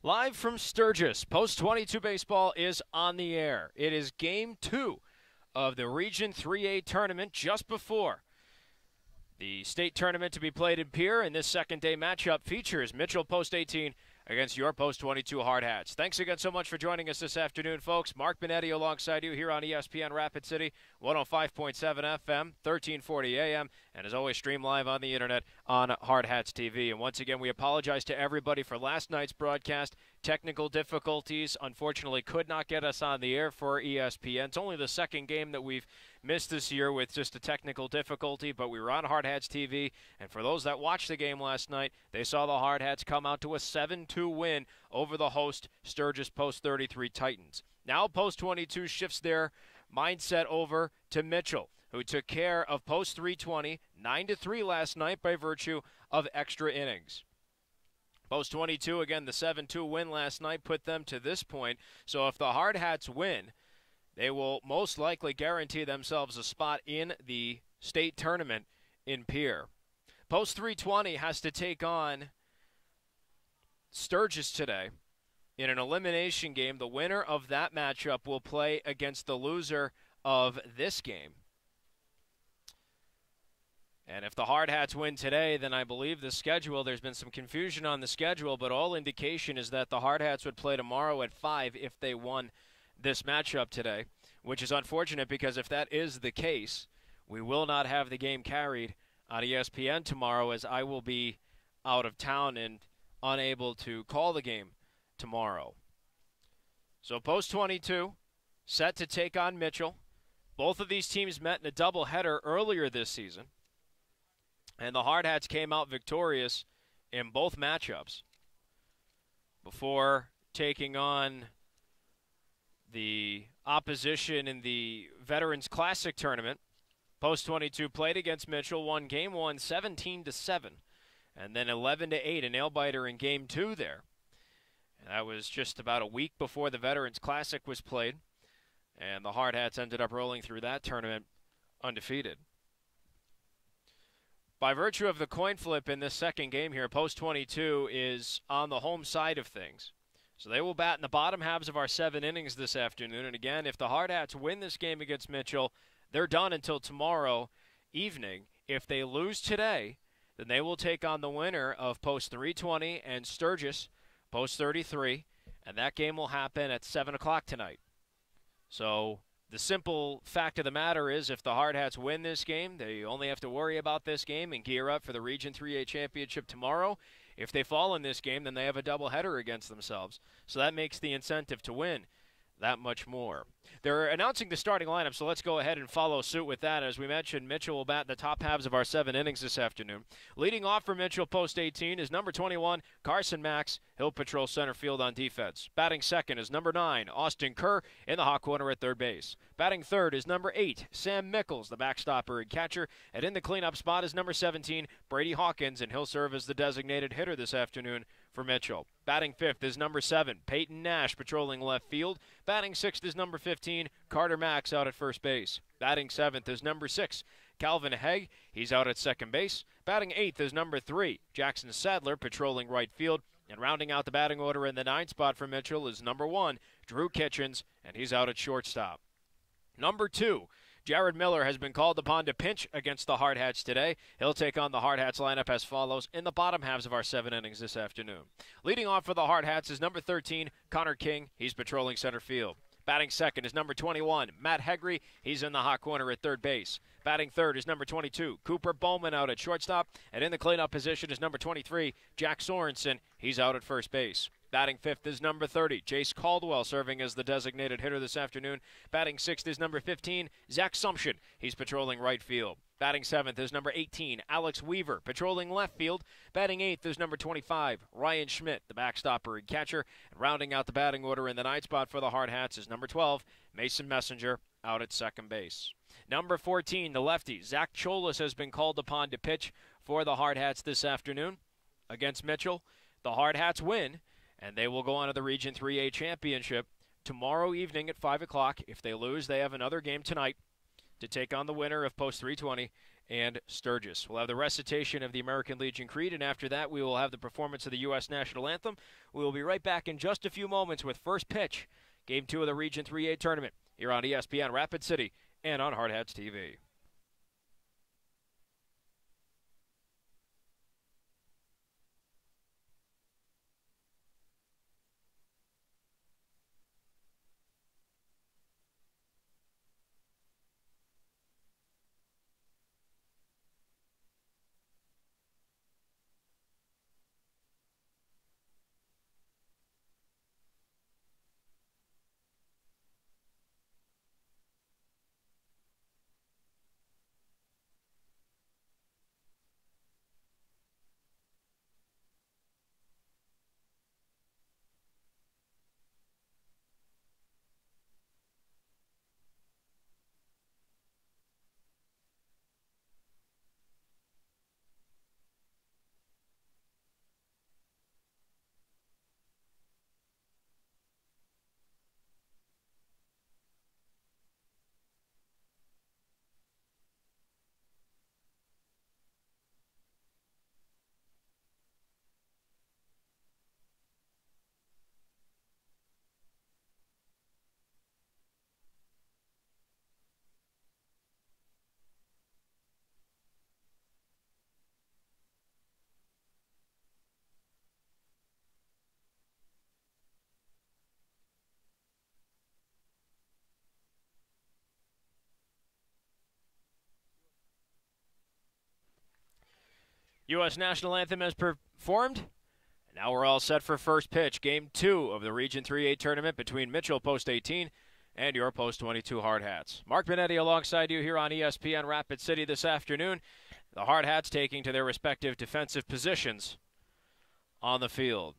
Live from Sturgis, Post 22 Baseball is on the air. It is Game 2 of the Region 3A tournament just before the state tournament to be played in Pierre, and this second-day matchup features Mitchell Post 18 against your Post 22 Hardhats. Thanks again so much for joining us this afternoon, folks. Mark Benetti alongside you here on ESPN Rapid City, 105.7 FM, 1340 AM, and as always, stream live on the internet on Hardhats-TV. And once again, we apologize to everybody for last night's broadcast. Technical difficulties, unfortunately, could not get us on the air for ESPN. It's only the second game that we've missed this year with just a technical difficulty, but we were on Hardhats-TV, and for those that watched the game last night, they saw the Hardhats come out to a 7-2 win over the host Sturgis Post 33 Titans. Now Post 22 shifts their mindset over to Mitchell, who took care of Post 320 9-3 last night by virtue of extra innings. Post 22, again, the 7-2 win last night put them to this point. So if the Hardhats win, they will most likely guarantee themselves a spot in the state tournament in Pierre. Post 320 has to take on Sturgis today in an elimination game. The winner of that matchup will play against the loser of this game. And if the Hardhats win today, then I believe the schedule, there's been some confusion on the schedule, but all indication is that the Hardhats would play tomorrow at 5 if they won this matchup today, which is unfortunate because if that is the case, we will not have the game carried on ESPN tomorrow, as I will be out of town and unable to call the game tomorrow. So Post 22 set to take on Mitchell. Both of these teams met in a doubleheader earlier this season, and the Hardhats came out victorious in both matchups before taking on the opposition in the Veterans Classic tournament. Post 22 played against Mitchell, won Game 1 17-7, and then 11-8, a nail-biter in Game 2 there. And that was just about a week before the Veterans Classic was played, and the Hardhats ended up rolling through that tournament undefeated. By virtue of the coin flip in this second game here, Post 22 is on the home side of things. So they will bat in the bottom halves of our 7 innings this afternoon. And again, if the Hardhats win this game against Mitchell, they're done until tomorrow evening. If they lose today, then they will take on the winner of Post 320 and Sturgis, Post 33. And that game will happen at 7 o'clock tonight. So the simple fact of the matter is if the Hardhats win this game, they only have to worry about this game and gear up for the Region 3A Championship tomorrow. If they fall in this game, then they have a doubleheader against themselves. So that makes the incentive to win that much more. They're announcing the starting lineup, so let's go ahead and follow suit with that. As we mentioned, Mitchell will bat in the top halves of our 7 innings this afternoon. Leading off for Mitchell Post 18 is number 21, Carson Max. He'll patrol center field on defense. Batting second is number 9, Austin Kerr, in the hot corner at third base. Batting third is number 8, Sam Mickles, the backstopper and catcher. And in the cleanup spot is number 17, Brady Hawkins, and he'll serve as the designated hitter this afternoon for Mitchell. Batting fifth is number 7, Peyton Nash, patrolling left field. Batting sixth is number 15, Carter Max, out at first base. Batting seventh is number 6, Calvin Hegg. He's out at second base. Batting eighth is number 3, Jackson Sadler, patrolling right field. And rounding out the batting order in the 9th spot for Mitchell is number 1, Drew Kitchens, and he's out at shortstop. Number 2, Jared Miller has been called upon to pinch against the Hardhats today. He'll take on the Hardhats lineup as follows in the bottom halves of our 7 innings this afternoon. Leading off for the Hardhats is number 13, Connor King. He's patrolling center field. Batting second is number 21, Matt Hegry. He's in the hot corner at third base. Batting third is number 22, Cooper Bowman, out at shortstop. And in the cleanup position is number 23, Jack Sorensen. He's out at first base. Batting fifth is number 30, Jace Caldwell, serving as the designated hitter this afternoon. Batting sixth is number 15, Zach Sumption. He's patrolling right field. Batting seventh is number 18, Alex Weaver, patrolling left field. Batting eighth is number 25, Ryan Schmidt, the backstopper and catcher. And rounding out the batting order in the 9th spot for the Hardhats is number 12, Mason Messenger, out at second base. Number 14, the lefty, Zach Cholas, has been called upon to pitch for the Hardhats this afternoon against Mitchell. The Hardhats win, and they will go on to the Region 3A Championship tomorrow evening at 5 o'clock. If they lose, they have another game tonight to take on the winner of Post 320 and Sturgis. We'll have the recitation of the American Legion Creed, and after that we will have the performance of the U.S. National Anthem. We will be right back in just a few moments with first pitch, Game 2 of the Region 3A tournament, here on ESPN Rapid City and on Hardhats-TV. U.S. National Anthem has performed. And now we're all set for first pitch. Game 2 of the Region 3A tournament between Mitchell Post 18 and your Post 22 Hard Hats. Mark Benetti alongside you here on ESPN Rapid City this afternoon. The Hard Hats taking to their respective defensive positions on the field.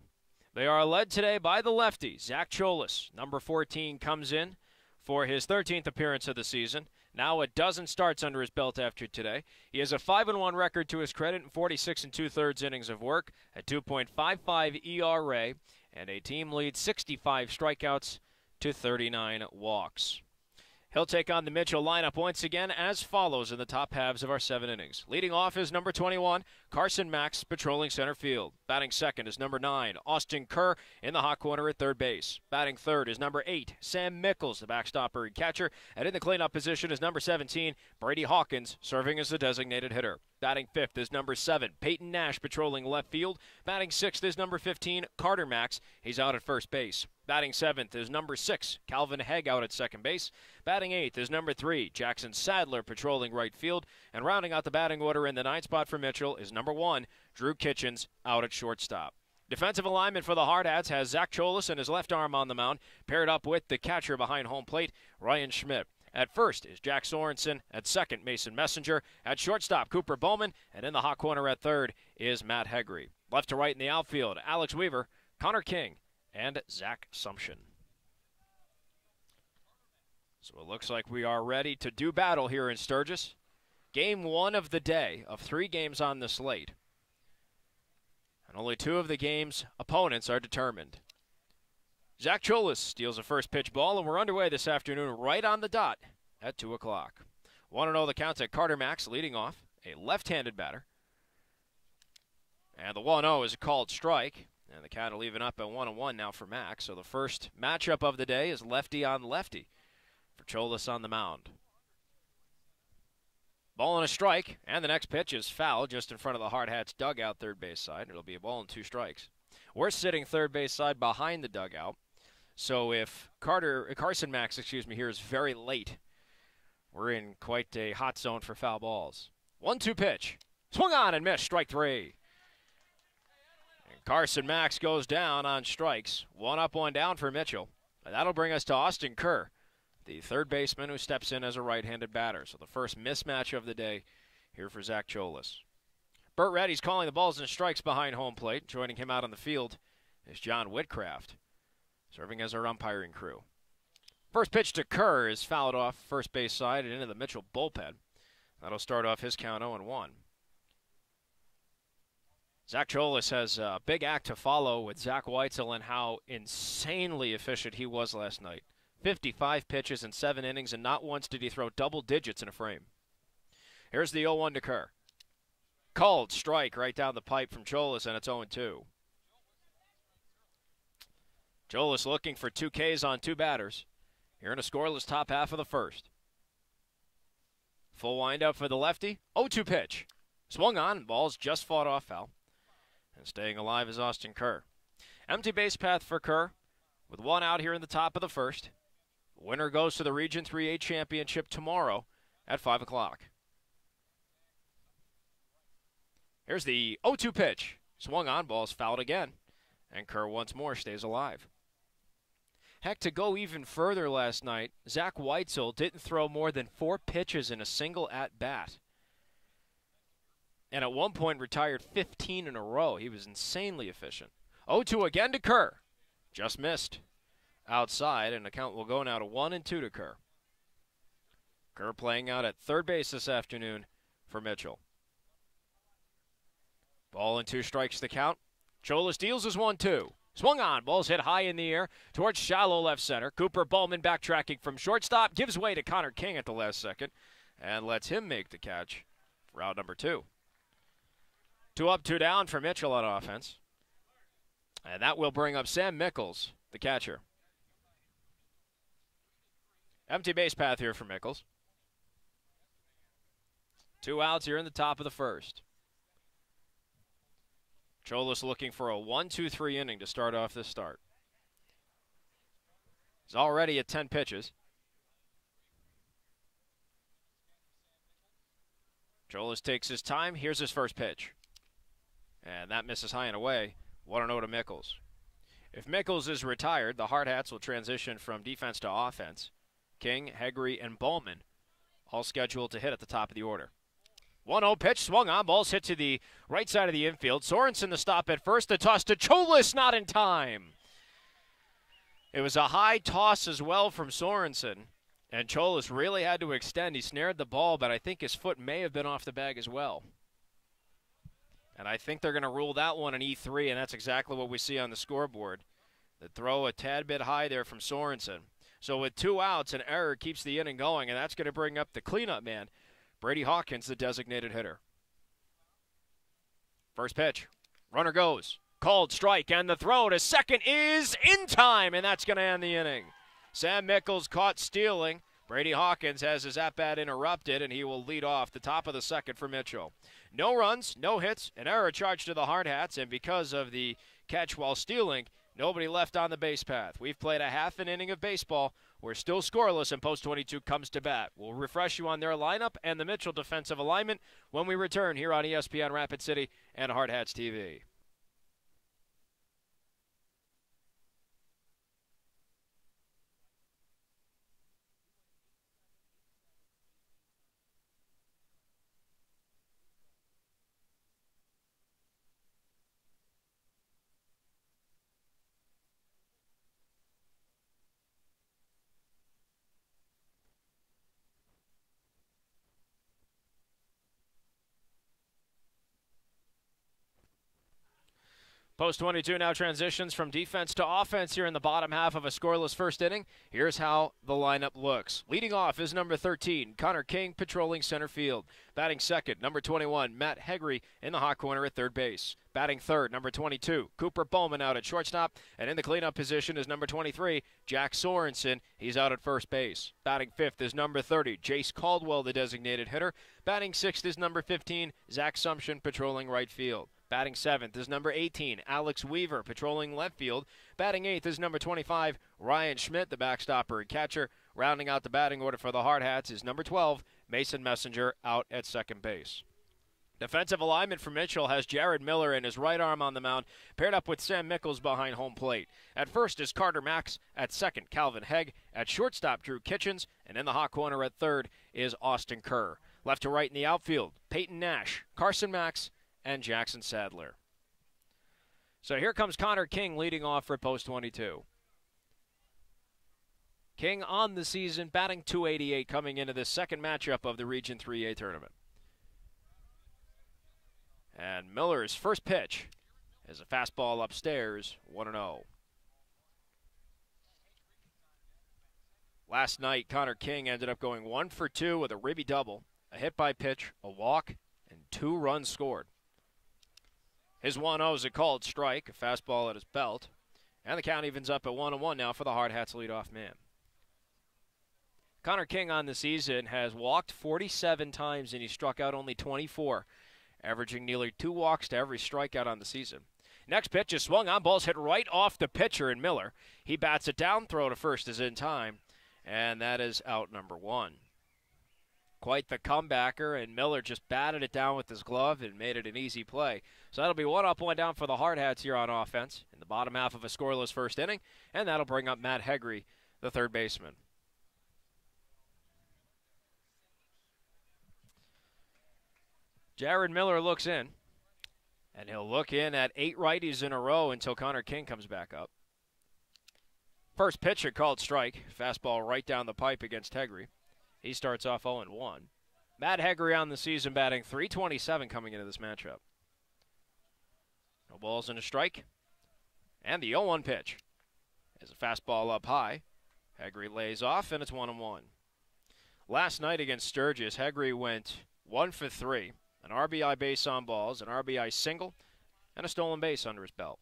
They are led today by the lefty, Zach Cholis. Number 14 comes in for his 13th appearance of the season. Now a dozen starts under his belt after today. He has a 5-1 record to his credit in 46 2/3 innings of work, a 2.55 ERA, and a team lead 65 strikeouts to 39 walks. He'll take on the Mitchell lineup once again as follows in the top halves of our 7 innings. Leading off is number 21, Carson Max, patrolling center field. Batting second is number 9, Austin Kerr, in the hot corner at third base. Batting third is number 8, Sam Mickles, the backstopper and catcher. And in the cleanup position is number 17, Brady Hawkins, serving as the designated hitter. Batting fifth is number 7, Peyton Nash, patrolling left field. Batting sixth is number 15, Carter Max. He's out at first base. Batting seventh is number 6, Calvin Hegg, out at second base. Batting eighth is number 3, Jackson Sadler, patrolling right field. And rounding out the batting order in the ninth spot for Mitchell is number 1, Drew Kitchens, out at shortstop. Defensive alignment for the Hard Hats has Zach Cholis and his left arm on the mound, paired up with the catcher behind home plate, Ryan Schmidt. At first is Jack Sorensen. At second, Mason Messenger. At shortstop, Cooper Bowman. And in the hot corner at third is Matt Hegry. Left to right in the outfield, Alex Weaver, Connor King, and Zach Sumption. So it looks like we are ready to do battle here in Sturgis. Game 1 of the day of 3 games on the slate. And only 2 of the game's opponents are determined. Zach Cholis steals a first pitch ball, and we're underway this afternoon right on the dot at 2 o'clock. 1-0 the count at Carter Max leading off, a left-handed batter. And the 1-0 is a called strike, and the count will even up at 1-1 now for Max. So the first matchup of the day is lefty on lefty for Cholis on the mound. Ball and a strike, and the next pitch is foul just in front of the Hard Hats dugout third base side. It'll be a ball and 2 strikes. We're sitting third base side behind the dugout. So if Carson Max, here is very late, we're in quite a hot zone for foul balls. 1-2 pitch. Swung on and missed, strike 3. And Carson Max goes down on strikes. 1 up, 1 down for Mitchell. And that'll bring us to Austin Kerr, the third baseman who steps in as a right-handed batter. So the first mismatch of the day here for Zach Cholis. Burt Reddy's calling the balls and strikes behind home plate. Joining him out on the field is John Whitcraft, serving as our umpiring crew. First pitch to Kerr is fouled off first base side and into the Mitchell bullpen. That'll start off his count 0-1. Zach Cholis has a big act to follow with Zach Weitzel and how insanely efficient he was last night. 55 pitches in 7 innings, and not once did he throw double digits in a frame. Here's the 0-1 to Kerr. Called strike right down the pipe from Cholis, and it's 0-2. Cholis looking for 2 Ks on 2 batters. Here in a scoreless top half of the first. Full windup for the lefty. 0-2 pitch. Swung on, ball's just fought off foul. And staying alive is Austin Kerr. Empty base path for Kerr with 1 out here in the top of the first. Winner goes to the Region 3A Championship tomorrow at 5 o'clock. Here's the 0-2 pitch. Swung on, ball's fouled again. And Kerr once more stays alive. Heck, to go even further last night, Zach Weitzel didn't throw more than 4 pitches in a single at-bat. And at one point retired 15 in a row. He was insanely efficient. 0-2 again to Kerr. Just missed. Outside, and the count will go now to 1-2 to Kerr. Kerr playing out at third base this afternoon for Mitchell. Ball and 2 strikes the count. Cholis deals his 1-2. Swung on, ball's hit high in the air towards shallow left center. Cooper Bowman backtracking from shortstop, gives way to Connor King at the last second, and lets him make the catch for out number 2. 2 up, 2 down for Mitchell on offense. And that will bring up Sam Mickles, the catcher. Empty base path here for Mickles. 2 outs here in the top of the first. Cholis looking for a 1-2-3 inning to start off this start. He's already at 10 pitches. Cholis takes his time. Here's his first pitch. And that misses high and away. 1-0 to Mickles. If Mickles is retired, the Hardhats will transition from defense to offense. King, Hegre, and Bowman all scheduled to hit at the top of the order. 1-0 pitch, swung on, ball's hit to the right side of the infield. Sorensen the stop at first, the toss to Cholis, not in time. It was a high toss as well from Sorensen, and Cholis really had to extend. He snared the ball, but I think his foot may have been off the bag as well. And I think they're going to rule that one an E3, and that's exactly what we see on the scoreboard. The throw a tad bit high there from Sorensen. So with 2 outs, an error keeps the inning going, and that's going to bring up the cleanup man, Brady Hawkins, the designated hitter. First pitch. Runner goes. Called strike, and the throw to second is in time, and that's going to end the inning. Sam Mickles caught stealing. Brady Hawkins has his at-bat interrupted, and he will lead off the top of the second for Mitchell. No runs, no hits, an error charged to the Hardhats, and because of the catch while stealing, nobody left on the base path. We've played a half an inning of baseball. We're still scoreless, and Post 22 comes to bat. We'll refresh you on their lineup and the Mitchell defensive alignment when we return here on ESPN Rapid City and Hardhats-TV. Post 22 now transitions from defense to offense here in the bottom half of a scoreless first inning. Here's how the lineup looks. Leading off is number 13, Connor King, patrolling center field. Batting second, number 21, Matt Hegre in the hot corner at third base. Batting third, number 22, Cooper Bowman out at shortstop. And in the cleanup position is number 23, Jack Sorensen. He's out at first base. Batting fifth is number 30, Jace Caldwell, the designated hitter. Batting sixth is number 15, Zach Sumption, patrolling right field. Batting seventh is number 18, Alex Weaver, patrolling left field. Batting eighth is number 25, Ryan Schmidt, the backstopper and catcher. Rounding out the batting order for the Hardhats is number 12, Mason Messenger, out at second base. Defensive alignment for Mitchell has Jared Miller and his right arm on the mound, paired up with Sam Mickles behind home plate. At first is Carter Max. At second, Calvin Hegg. At shortstop, Drew Kitchens. And in the hot corner at third is Austin Kerr. Left to right in the outfield, Peyton Nash, Carson Max, and Jackson Sadler. So here comes Connor King leading off for Post 22. King on the season, batting .288 coming into this second matchup of the Region 3A tournament. And Miller's first pitch is a fastball upstairs, 1-0. Last night, Connor King ended up going 1 for 2 with a ribby double a hit by pitch, a walk, and 2 runs scored. His 1-0 is a called strike, a fastball at his belt, and the count evens up at 1-1 now for the Hardhats leadoff man. Connor King on the season has walked 47 times and he struck out only 24, averaging nearly 2 walks to every strikeout on the season. Next pitch is swung on, ball's hit right off the pitcher in Miller. He bats it down, throw to first is in time, and that is out number 1. Quite the comebacker, and Miller just batted it down with his glove and made it an easy play. So that'll be 1 up, 1 down for the Hardhats here on offense in the bottom half of a scoreless first inning, and that'll bring up Matt Hegre, the third baseman. Jared Miller looks in, and he'll look in at 8 righties in a row until Connor King comes back up. First pitch, a called strike. Fastball right down the pipe against Hegre. He starts off 0-1. Matt Hegre on the season batting .327 coming into this matchup. No balls and a strike. And the 0-1 pitch is a fastball up high. Hegre lays off, and it's 1-1. Last night against Sturgis, Hegre went 1 for 3. An RBI base on balls, an RBI single, and a stolen base under his belt.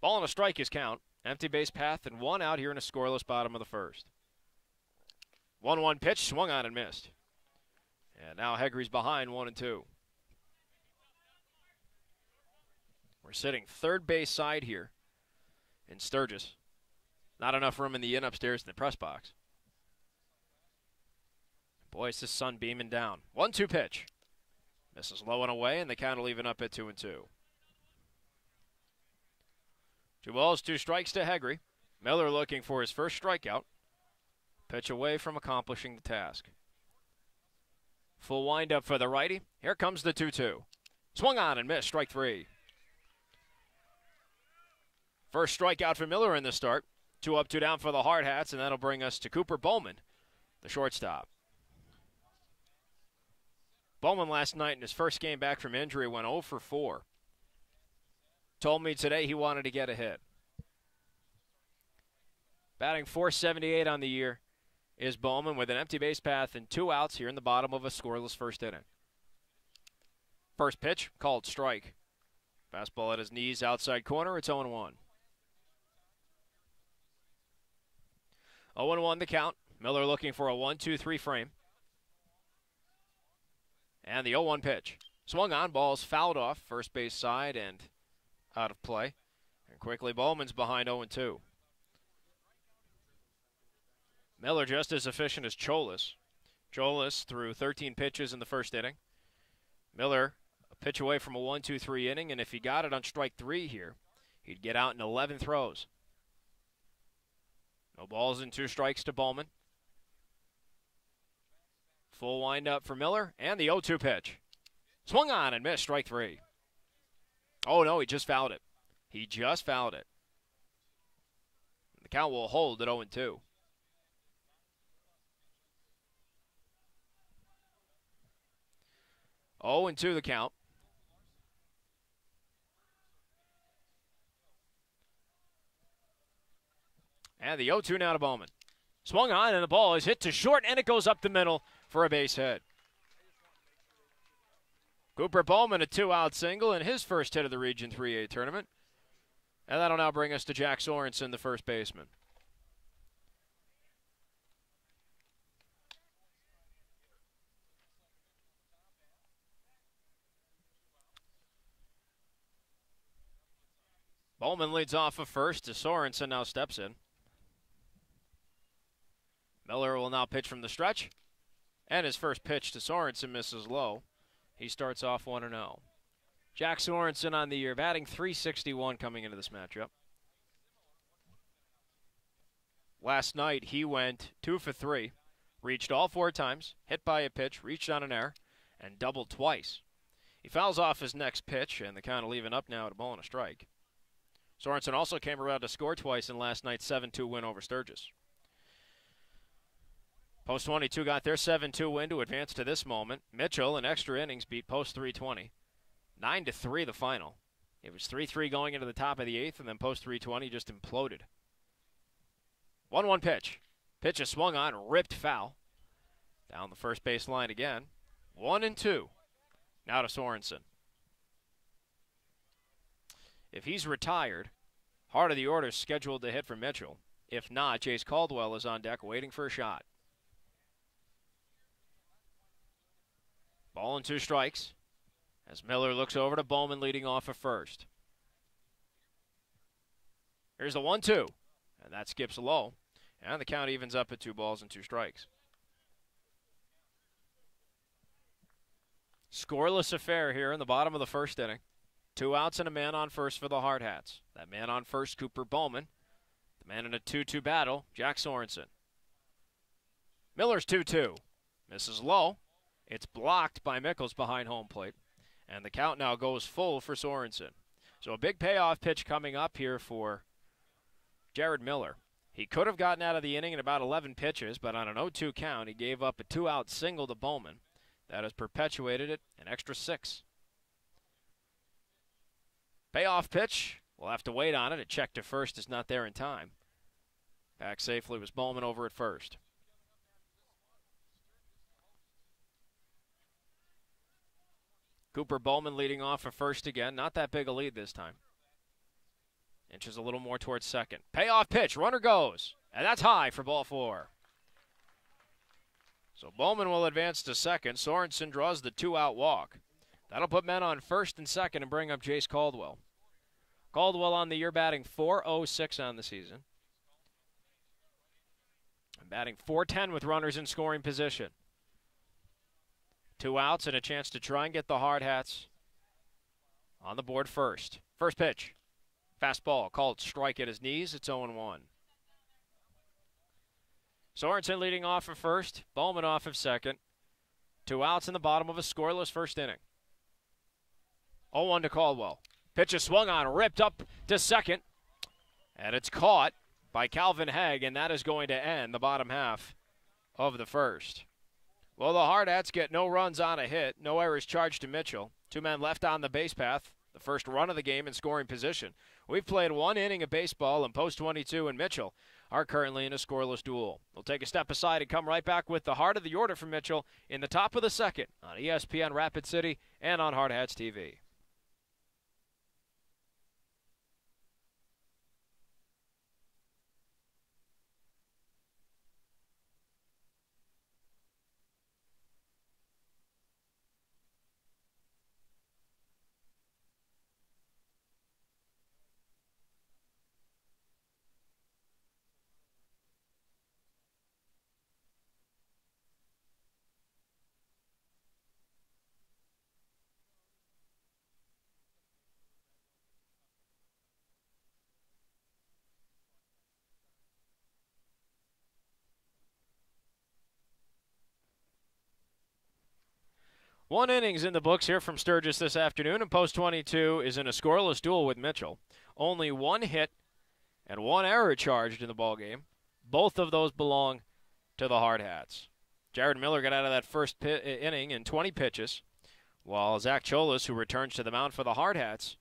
Ball and a strike is count. Empty base path and 1 out here in a scoreless bottom of the first. 1-1 pitch, swung on and missed. And now Hegre's behind 1-2. We're sitting third base side here in Sturgis. Not enough room in the inn upstairs in the press box. Boy, it's the sun beaming down. 1-2 pitch. Misses low and away, and the count will even up at 2-2. 2 balls, 2 strikes to Hegre. Miller looking for his first strikeout. Pitch away from accomplishing the task. Full windup for the righty. Here comes the 2-2. Swung on and missed, strike 3. First strikeout for Miller in the start. 2 up, 2 down for the Hardhats, and that'll bring us to Cooper Bowman, the shortstop. Bowman last night in his first game back from injury went 0 for 4. Told me today he wanted to get a hit. Batting .478 on the year is Bowman with an empty base path and 2 outs here in the bottom of a scoreless first inning. First pitch, called strike. Fastball at his knees, outside corner, it's 0-1. 0-1 the count. Miller looking for a 1-2-3 frame. And the 0-1 pitch. Swung on, ball's fouled off, first base side and out of play. And quickly Bowman's behind 0-2. Miller just as efficient as Cholas. Cholas threw 13 pitches in the first inning. Miller a pitch away from a 1-2-3 inning, and if he got it on strike 3 here, he'd get out in 11 throws. No balls and 2 strikes to Bowman. Full windup for Miller, and the 0-2 pitch. Swung on and missed, strike 3. Oh, no, he just fouled it. He just fouled it. The count will hold at 0-2. Oh, and 2 the count. And the 0-2 now to Bowman. Swung on, and the ball is hit to short, and it goes up the middle for a base hit. Cooper Bowman, a 2-out single, and his first hit of the Region 3A tournament. And that'll now bring us to Jack Sorensen, the first baseman. Bowman leads off of first as Sorensen now steps in. Miller will now pitch from the stretch. And his first pitch to Sorensen misses low. He starts off 1-0. Jack Sorensen on the year, batting .361 coming into this matchup. Last night he went 2 for 3. Reached all 4 times, hit by a pitch, reached on an error, and doubled twice. He fouls off his next pitch, and the count will even up now at a ball and a strike. Sorensen also came around to score twice in last night's 7-2 win over Sturgis. Post 22 got their 7-2 win to advance to this moment. Mitchell in extra innings beat Post 320. 9-3 the final. It was 3-3 going into the top of the 8th, and then Post 320 just imploded. 1-1 pitch. Pitch is swung on, ripped foul. Down the first base line again. 1-2. Now to Sorensen. If he's retired, heart of the order is scheduled to hit for Mitchell. If not, Chase Caldwell is on deck waiting for a shot. Ball and 2 strikes as Miller looks over to Bowman leading off at first. Here's the 1-2, and that skips low, and the count evens up at 2 balls and 2 strikes. Scoreless affair here in the bottom of the first inning. 2 outs and a man on first for the Hardhats. That man on first, Cooper Bowman. The man in a 2-2 battle, Jack Sorensen. Miller's 2-2. Misses low. It's blocked by Mickles behind home plate. And the count now goes full for Sorensen. So a big payoff pitch coming up here for Jared Miller. He could have gotten out of the inning in about 11 pitches, but on an 0-2 count, he gave up a 2-out single to Bowman. That has perpetuated it an extra 6. Payoff pitch. We'll have to wait on it. A check to first is not there in time. Back safely was Bowman over at first. Cooper Bowman leading off at first again. Not that big a lead this time. Inches a little more towards second. Payoff pitch. Runner goes. And that's high for ball 4. So Bowman will advance to second. Sorensen draws the 2-out walk. That'll put men on first and second and bring up Chase Caldwell. Caldwell on the year batting .406 on the season. And batting .410 with runners in scoring position. 2 outs and a chance to try and get the Hardhats on the board first. First pitch. Fastball called strike at his knees. It's 0-1. Sorensen leading off at first. Bowman off of second. 2 outs in the bottom of a scoreless first inning. 0-1 to Caldwell. Pitch is swung on, ripped up to second. And it's caught by Calvin Hegg, and that is going to end the bottom half of the first. Well, the Hardhats get no runs on a hit. No errors charged to Mitchell. 2 men left on the base path. The first run of the game in scoring position. We've played 1 inning of baseball, and Post 22 and Mitchell are currently in a scoreless duel. We'll take a step aside and come right back with the heart of the order from Mitchell in the top of the second on ESPN Rapid City and on Hardhats-TV. One innings in the books here from Sturgis this afternoon, and Post 22 is in a scoreless duel with Mitchell. Only 1 hit and 1 error charged in the ballgame. Both of those belong to the Hardhats. Jared Miller got out of that first inning in 20 pitches, while Zach Cholas, who returns to the mound for the Hardhats,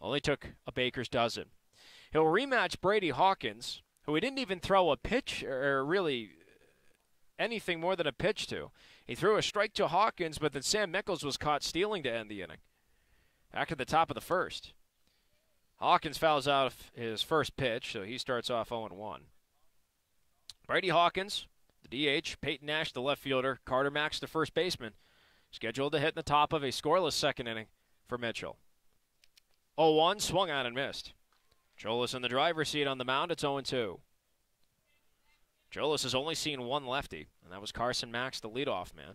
only took a baker's dozen. He'll rematch Brady Hawkins, who he didn't even throw a pitch or really anything more than a pitch to. He threw a strike to Hawkins, but then Sam Mickles was caught stealing to end the inning. Back at the top of the first. Hawkins fouls out his first pitch, so he starts off 0-1. Brady Hawkins, the DH, Peyton Nash, the left fielder, Carter Max, the first baseman, scheduled to hit in the top of a scoreless second inning for Mitchell. 0-1, swung on and missed. Cholas in the driver's seat on the mound, it's 0-2. Cholas has only seen 1 lefty, and that was Carson Max, the leadoff man.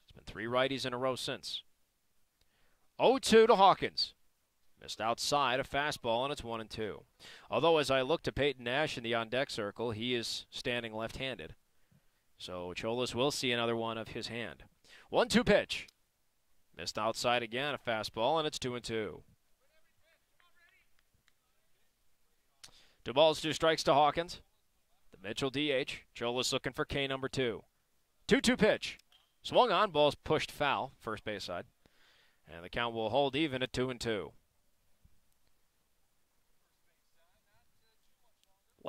It's been 3 righties in a row since. 0-2 to Hawkins. Missed outside a fastball, and it's 1-2. Although, as I look to Peyton Nash in the on-deck circle, he is standing left-handed. So Cholas will see another one of his hand. 1-2 pitch. Missed outside again, a fastball, and it's 2-2. 2 balls, 2 strikes to Hawkins. The Mitchell DH. Cholas looking for K number 2. 2-2 pitch. Swung on, ball's pushed foul, first base side. And the count will hold even at 2-2.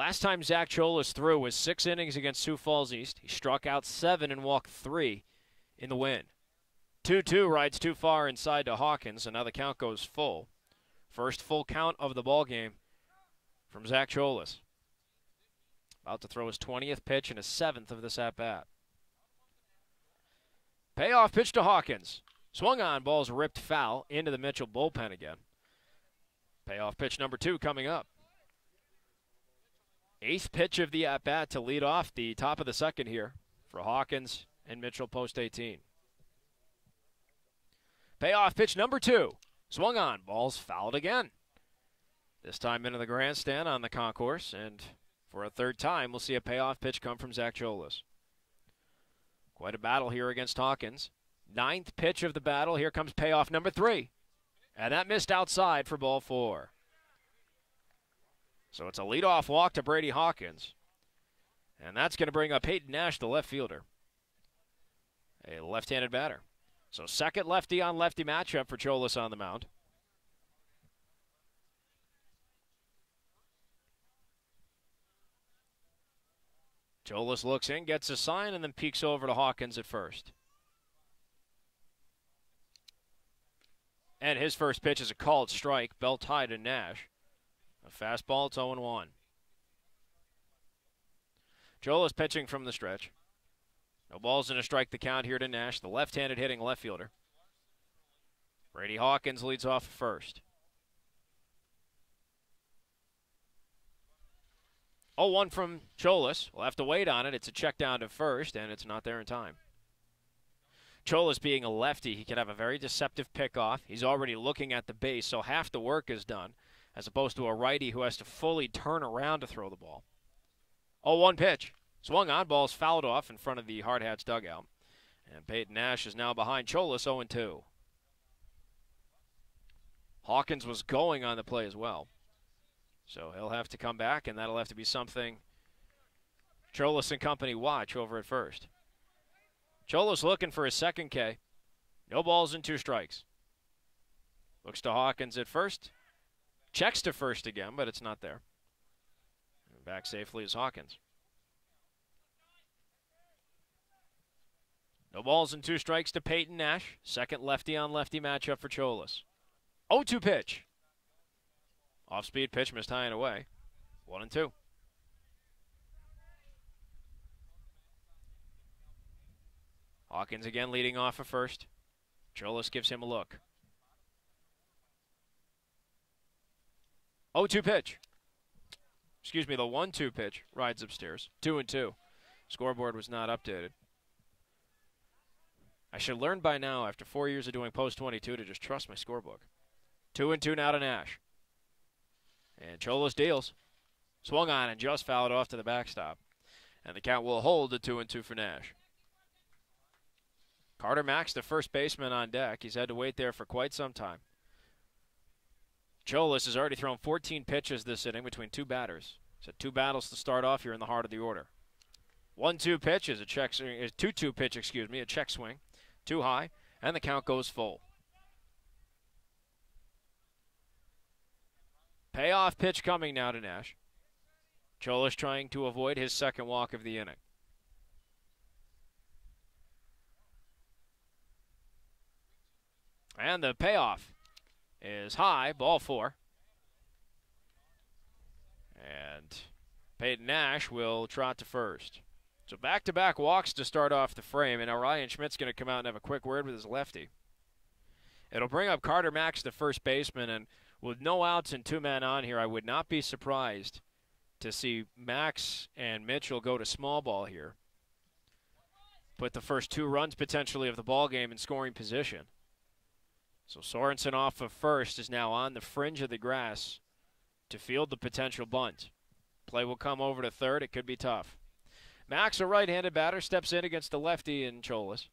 Last time Zach Cholas threw was 6 innings against Sioux Falls East. He struck out 7 and walked 3 in the win. 2-2 rides too far inside to Hawkins, and now the count goes full. First full count of the ball game from Zach Cholas. About to throw his 20th pitch and his 7th of this at-bat. Payoff pitch to Hawkins. Swung on, ball's ripped foul into the Mitchell bullpen again. Payoff pitch number 2 coming up. 8th pitch of the at-bat to lead off the top of the second here for Hawkins and Mitchell post 18. Payoff pitch number 2. Swung on, ball's fouled again. This time into the grandstand on the concourse, and for a third time, we'll see a payoff pitch come from Zach Cholas. Quite a battle here against Hawkins. 9th pitch of the battle. Here comes payoff number 3. And that missed outside for ball 4. So it's a leadoff walk to Brady Hawkins. And that's going to bring up Peyton Nash, the left fielder. A left-handed batter. So second lefty-on-lefty matchup for Cholas on the mound. Cholas looks in, gets a sign, and then peeks over to Hawkins at first. And his first pitch is a called strike, belt high to Nash. A fastball, it's 0-1. Cholas pitching from the stretch. No balls and a strike the count here to Nash, the left-handed hitting left fielder. Brady Hawkins leads off at first. 0-1 from Cholas. We'll have to wait on it. It's a check down to first, and it's not there in time. Cholas being a lefty, he can have a very deceptive pickoff. He's already looking at the base, so half the work is done, as opposed to a righty who has to fully turn around to throw the ball. 0-1 pitch. Swung on, ball's fouled off in front of the Hardhats dugout. And Peyton Nash is now behind Cholas, 0-2. Hawkins was going on the play as well. So he'll have to come back, and that'll have to be something Cholas and company watch over at first. Cholas looking for his second K. No balls and 2 strikes. Looks to Hawkins at first. Checks to first again, but it's not there. And back safely is Hawkins. No balls and 2 strikes to Peyton Nash. Second lefty-on-lefty matchup for Cholas. 0-2 pitch. Off-speed pitch missed high and away. 1-2. Hawkins again leading off at first. Cholas gives him a look. 0-2 pitch. Excuse me, the 1-2 pitch rides upstairs. 2-2. Scoreboard was not updated. I should learn by now, after 4 years of doing Post 22, to just trust my scorebook. 2-2 now to Nash. And Cholas deals. Swung on and just fouled off to the backstop. And the count will hold at 2-2 for Nash. Carter Max, the first baseman on deck. He's had to wait there for quite some time. Cholas has already thrown 14 pitches this inning between 2 batters. So 2 battles to start off here in the heart of the order. 1-2 pitch is a check, 2-2 pitch, a check swing. Too high, and the count goes full. Payoff pitch coming now to Nash. Cholas trying to avoid his second walk of the inning. And the payoff is high, ball 4. And Peyton Nash will trot to first. So back-to-back walks to start off the frame, and now Ryan Schmidt's going to come out and have a quick word with his lefty. It'll bring up Carter Max, the first baseman, and with no outs and 2 men on here, I would not be surprised to see Max and Mitchell go to small ball here. Put the first 2 runs potentially of the ball game in scoring position. So Sorensen off of first is now on the fringe of the grass to field the potential bunt. Play will come over to third. It could be tough. Max, a right-handed batter, steps in against the lefty in Cholas.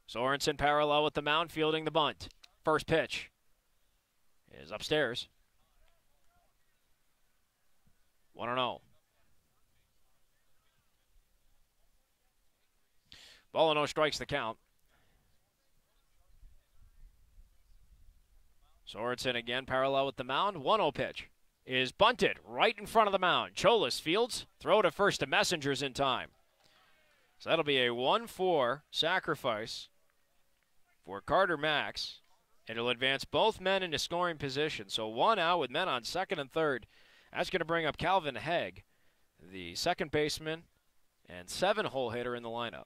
Sorensen parallel with the mound, fielding the bunt. First pitch is upstairs. 1-0. Ball and 0 strikes the count. Sorensen again parallel with the mound. 1-0 pitch is bunted right in front of the mound. Cholis fields, throw to first to Messengers in time. So that'll be a 1-4 sacrifice for Carter Max. It'll advance both men into scoring position. So 1 out with men on second and third. That's going to bring up Calvin Hegg, the second baseman and 7-hole hitter in the lineup.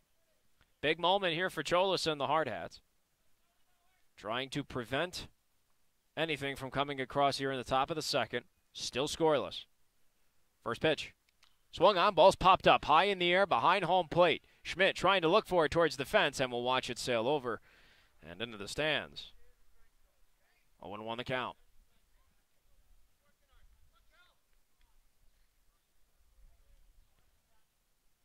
Big moment here for Cholis and the Hardhats. Trying to prevent anything from coming across here in the top of the second. Still scoreless. First pitch. Swung on, ball's popped up high in the air behind home plate. Schmidt trying to look for it towards the fence, and we'll watch it sail over and into the stands. 0-1 the count.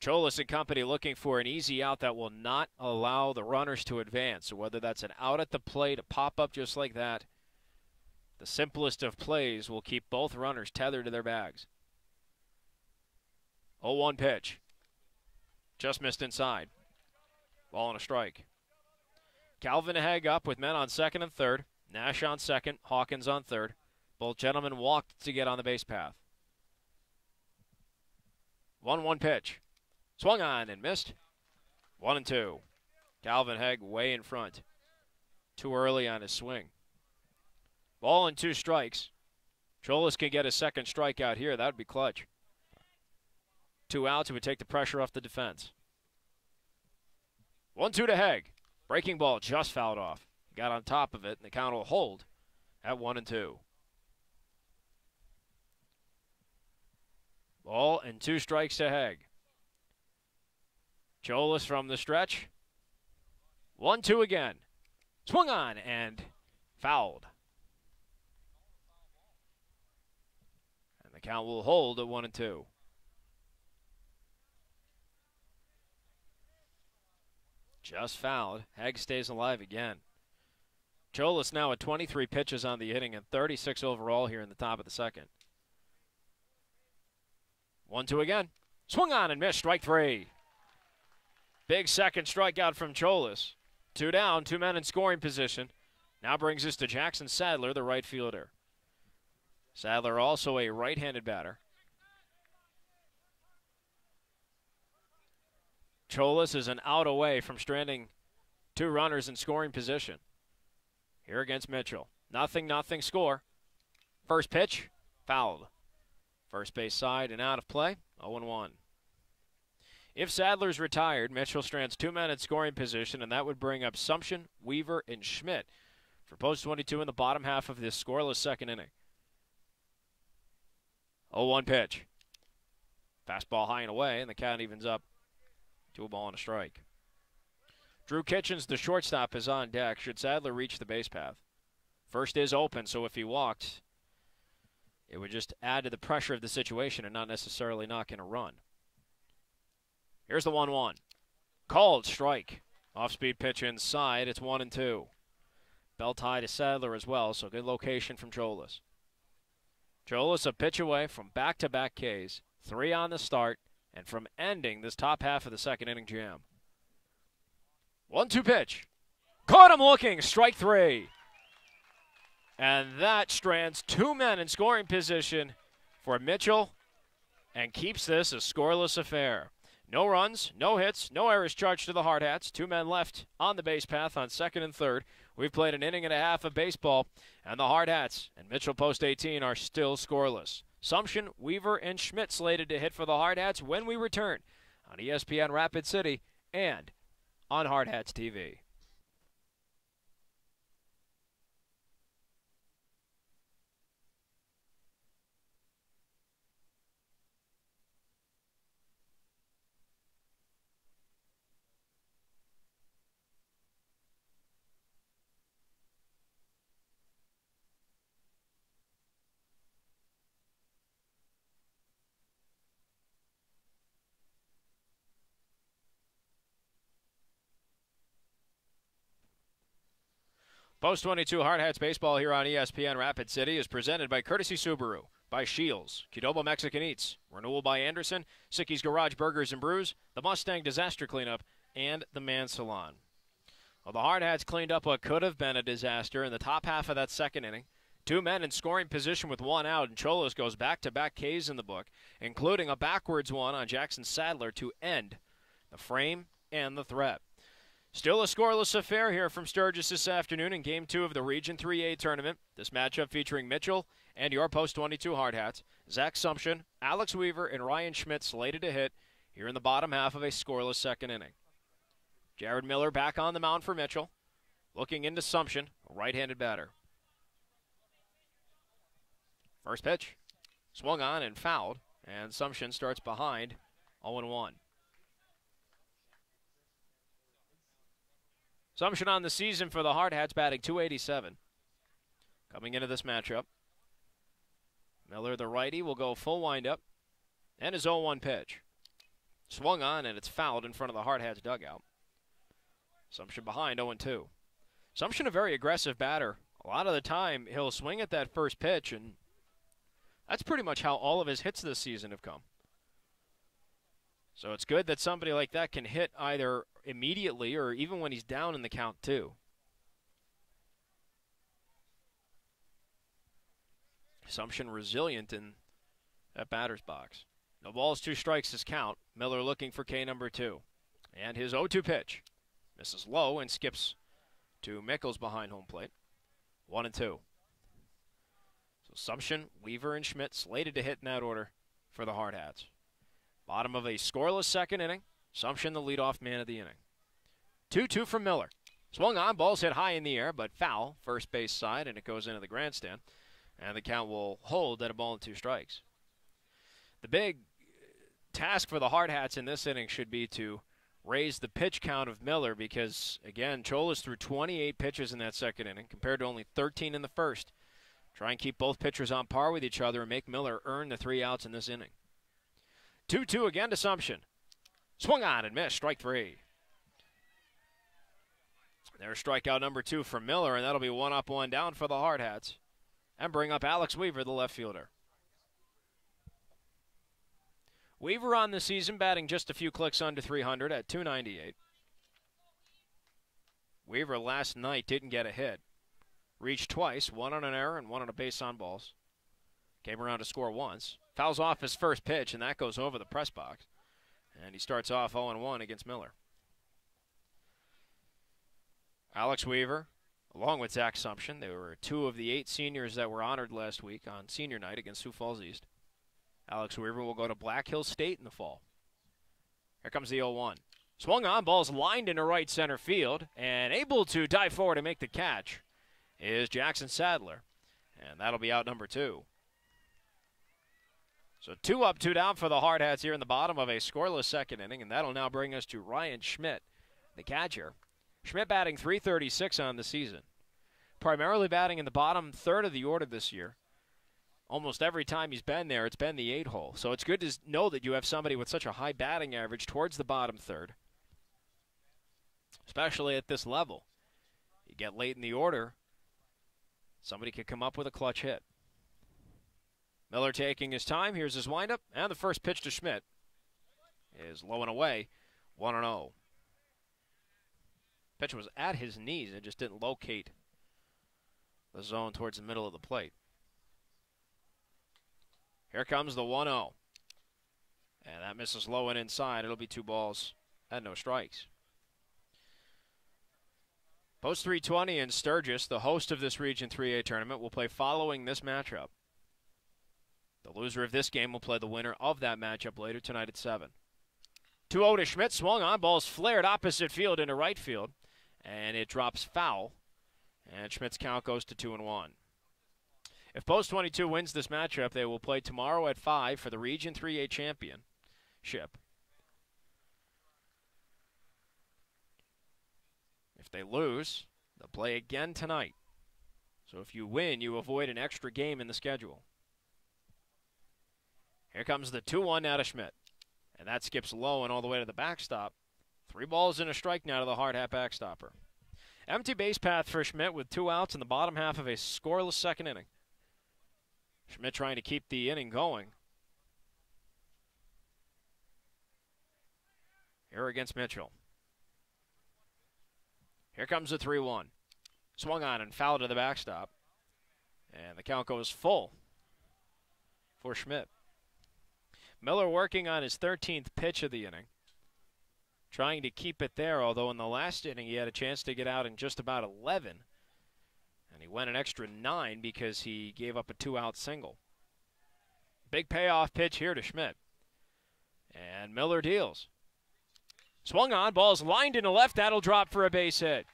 Cholis and company looking for an easy out that will not allow the runners to advance. So whether that's an out at the plate, a pop-up just like that, the simplest of plays will keep both runners tethered to their bags. 0-1 pitch. Just missed inside. Ball and a strike. Calvin Hegg up with men on second and third. Nash on second, Hawkins on third. Both gentlemen walked to get on the base path. 1-1 pitch. Swung on and missed. 1-2. Calvin Hegg way in front. Too early on his swing. Ball and 2 strikes. Cholis can get a second strikeout here. That would be clutch. 2 outs, it would take the pressure off the defense. 1-2 to Hegg. Breaking ball just fouled off. Got on top of it, and the count will hold at 1-2. Ball and 2 strikes to Hegg. Cholis from the stretch. 1-2 again. Swung on and fouled. And the count will hold at 1-2. Just fouled. Hegg stays alive again. Cholis now at 23 pitches on the inning and 36 overall here in the top of the second. 1-2 again. Swung on and missed. Strike 3. Big second strikeout from Cholis. 2 down, 2 men in scoring position. Now brings us to Jackson Sadler, the right fielder. Sadler also a right-handed batter. Cholis is an out away from stranding 2 runners in scoring position. Here against Mitchell. 0-0 score. First pitch, fouled. First base side and out of play, 0-1. If Sadler's retired, Mitchell strands 2 men in scoring position, and that would bring up Sumption, Weaver, and Schmidt for post 22 in the bottom half of this scoreless second inning. 0-1 pitch. Fastball high and away, and the count evens up to a ball and a strike. Drew Kitchens, the shortstop, is on deck should Sadler reach the base path. First is open, so if he walked, it would just add to the pressure of the situation and not necessarily knock in a run. Here's the 1-1. Called strike. Off-speed pitch inside. It's 1-2. Belt high to Sadler as well, so good location from Cholis. Cholis a pitch away from back-to-back Ks. 3 on the start, and from ending this top half of the second inning jam. 1-2 pitch. Caught him looking. Strike 3. And that strands 2 men in scoring position for Mitchell and keeps this a scoreless affair. No runs, no hits, no errors charged to the Hardhats. 2 men left on the base path on second and third. We've played an inning and a half of baseball, and the Hardhats and Mitchell Post 18 are still scoreless. Sumption, Weaver, and Schmidt slated to hit for the Hardhats when we return on ESPN Rapid City and on Hardhats-TV. Post 22 Hardhats baseball here on ESPN Rapid City is presented by Courtesy Subaru, by Shields, Qdoba Mexican Eats, Renewal by Anderson, Sicky's Garage Burgers and Brews, the Mustang Disaster Cleanup, and the Man Salon. Well, the Hardhats cleaned up what could have been a disaster in the top half of that second inning. 2 men in scoring position with 1 out, and Cholos goes back-to-back Ks in the book, including a backwards one on Jackson Sadler to end the frame and the threat. Still a scoreless affair here from Sturgis this afternoon in Game 2 of the Region 3A tournament. This matchup featuring Mitchell and your Post-22 Hardhats. Zach Sumption, Alex Weaver, and Ryan Schmidt slated to hit here in the bottom half of a scoreless second inning. Jared Miller back on the mound for Mitchell. Looking into Sumption, a right-handed batter. First pitch, swung on and fouled, and Sumption starts behind 0-1. Sumption on the season for the Hardhats, batting .287. Coming into this matchup, Miller, the righty, will go full windup, and his 0-1 pitch. Swung on, and it's fouled in front of the Hardhats dugout. Sumption behind 0-2. Sumption a very aggressive batter. A lot of the time, he'll swing at that first pitch, and that's pretty much how all of his hits this season have come. So it's good that somebody like that can hit either immediately or even when he's down in the count too. Sumption resilient in that batter's box. No balls, 2 strikes his count. Miller looking for K number 2. And his 0-2 pitch misses low and skips to Mickles behind home plate. 1-2. So Sumption, Weaver, and Schmidt slated to hit in that order for the Hardhats. Bottom of a scoreless second inning. Sumption the leadoff man of the inning. 2-2 from Miller. Swung on, balls hit high in the air, but foul, first base side, and it goes into the grandstand. And the count will hold at 1-2 strikes. The big task for the Hardhats in this inning should be to raise the pitch count of Miller because, again, Cholos threw 28 pitches in that second inning compared to only 13 in the first. Try and keep both pitchers on par with each other and make Miller earn the 3 outs in this inning. 2-2 again to Sumption. Swung on and missed, strike 3. There's strikeout number 2 for Miller, and that'll be 1 up, 1 down for the Hardhats. And bring up Alex Weaver, the left fielder. Weaver on the season, batting just a few clicks under 300 at .298. Weaver last night didn't get a hit. Reached twice, 1 on an error and 1 on a base on balls. Came around to score once. Fouls off his first pitch, and that goes over the press box. And he starts off 0-1 against Miller. Alex Weaver, along with Zach Sumption, they were 2 of the 8 seniors that were honored last week on senior night against Sioux Falls East. Alex Weaver will go to Black Hills State in the fall. Here comes the 0-1. Swung on, ball's lined into right center field, and able to dive forward and make the catch is Jackson Sadler, and that'll be out number 2. So 2 up, 2 down for the Hardhats here in the bottom of a scoreless second inning, and that'll now bring us to Ryan Schmidt, the catcher. Schmidt batting .336 on the season. Primarily batting in the bottom third of the order this year. Almost every time he's been there, it's been the 8-hole. So it's good to know that you have somebody with such a high batting average towards the bottom third, especially at this level. You get late in the order, somebody could come up with a clutch hit. Miller taking his time. Here's his windup, and the first pitch to Schmidt is low and away, 1-0. Pitch was at his knees. It just didn't locate the zone towards the middle of the plate. Here comes the 1-0. And that misses low and inside. It'll be 2 balls and no strikes. Post 320 in Sturgis, the host of this Region 3A tournament, will play following this matchup. The loser of this game will play the winner of that matchup later tonight at 7. 2-0 to Schmidt. Swung on. Ball's flared opposite field into right field. And it drops foul. And Schmidt's count goes to 2-1. If Post 22 wins this matchup, they will play tomorrow at 5 for the Region 3A championship. If they lose, they'll play again tonight. So if you win, you avoid an extra game in the schedule. Here comes the 2-1 now to Schmidt. And that skips low and all the way to the backstop. 3 balls and a strike now to the Hardhat backstopper. Empty base path for Schmidt with 2 outs in the bottom half of a scoreless second inning. Schmidt trying to keep the inning going. Here against Mitchell. Here comes the 3-1. Swung on and fouled to the backstop. And the count goes full for Schmidt. Miller working on his 13th pitch of the inning. Trying to keep it there, although in the last inning he had a chance to get out in just about 11. And he went an extra 9 because he gave up a 2-out single. Big payoff pitch here to Schmidt. And Miller deals. Swung on, ball's lined into left. That'll drop for a base hit.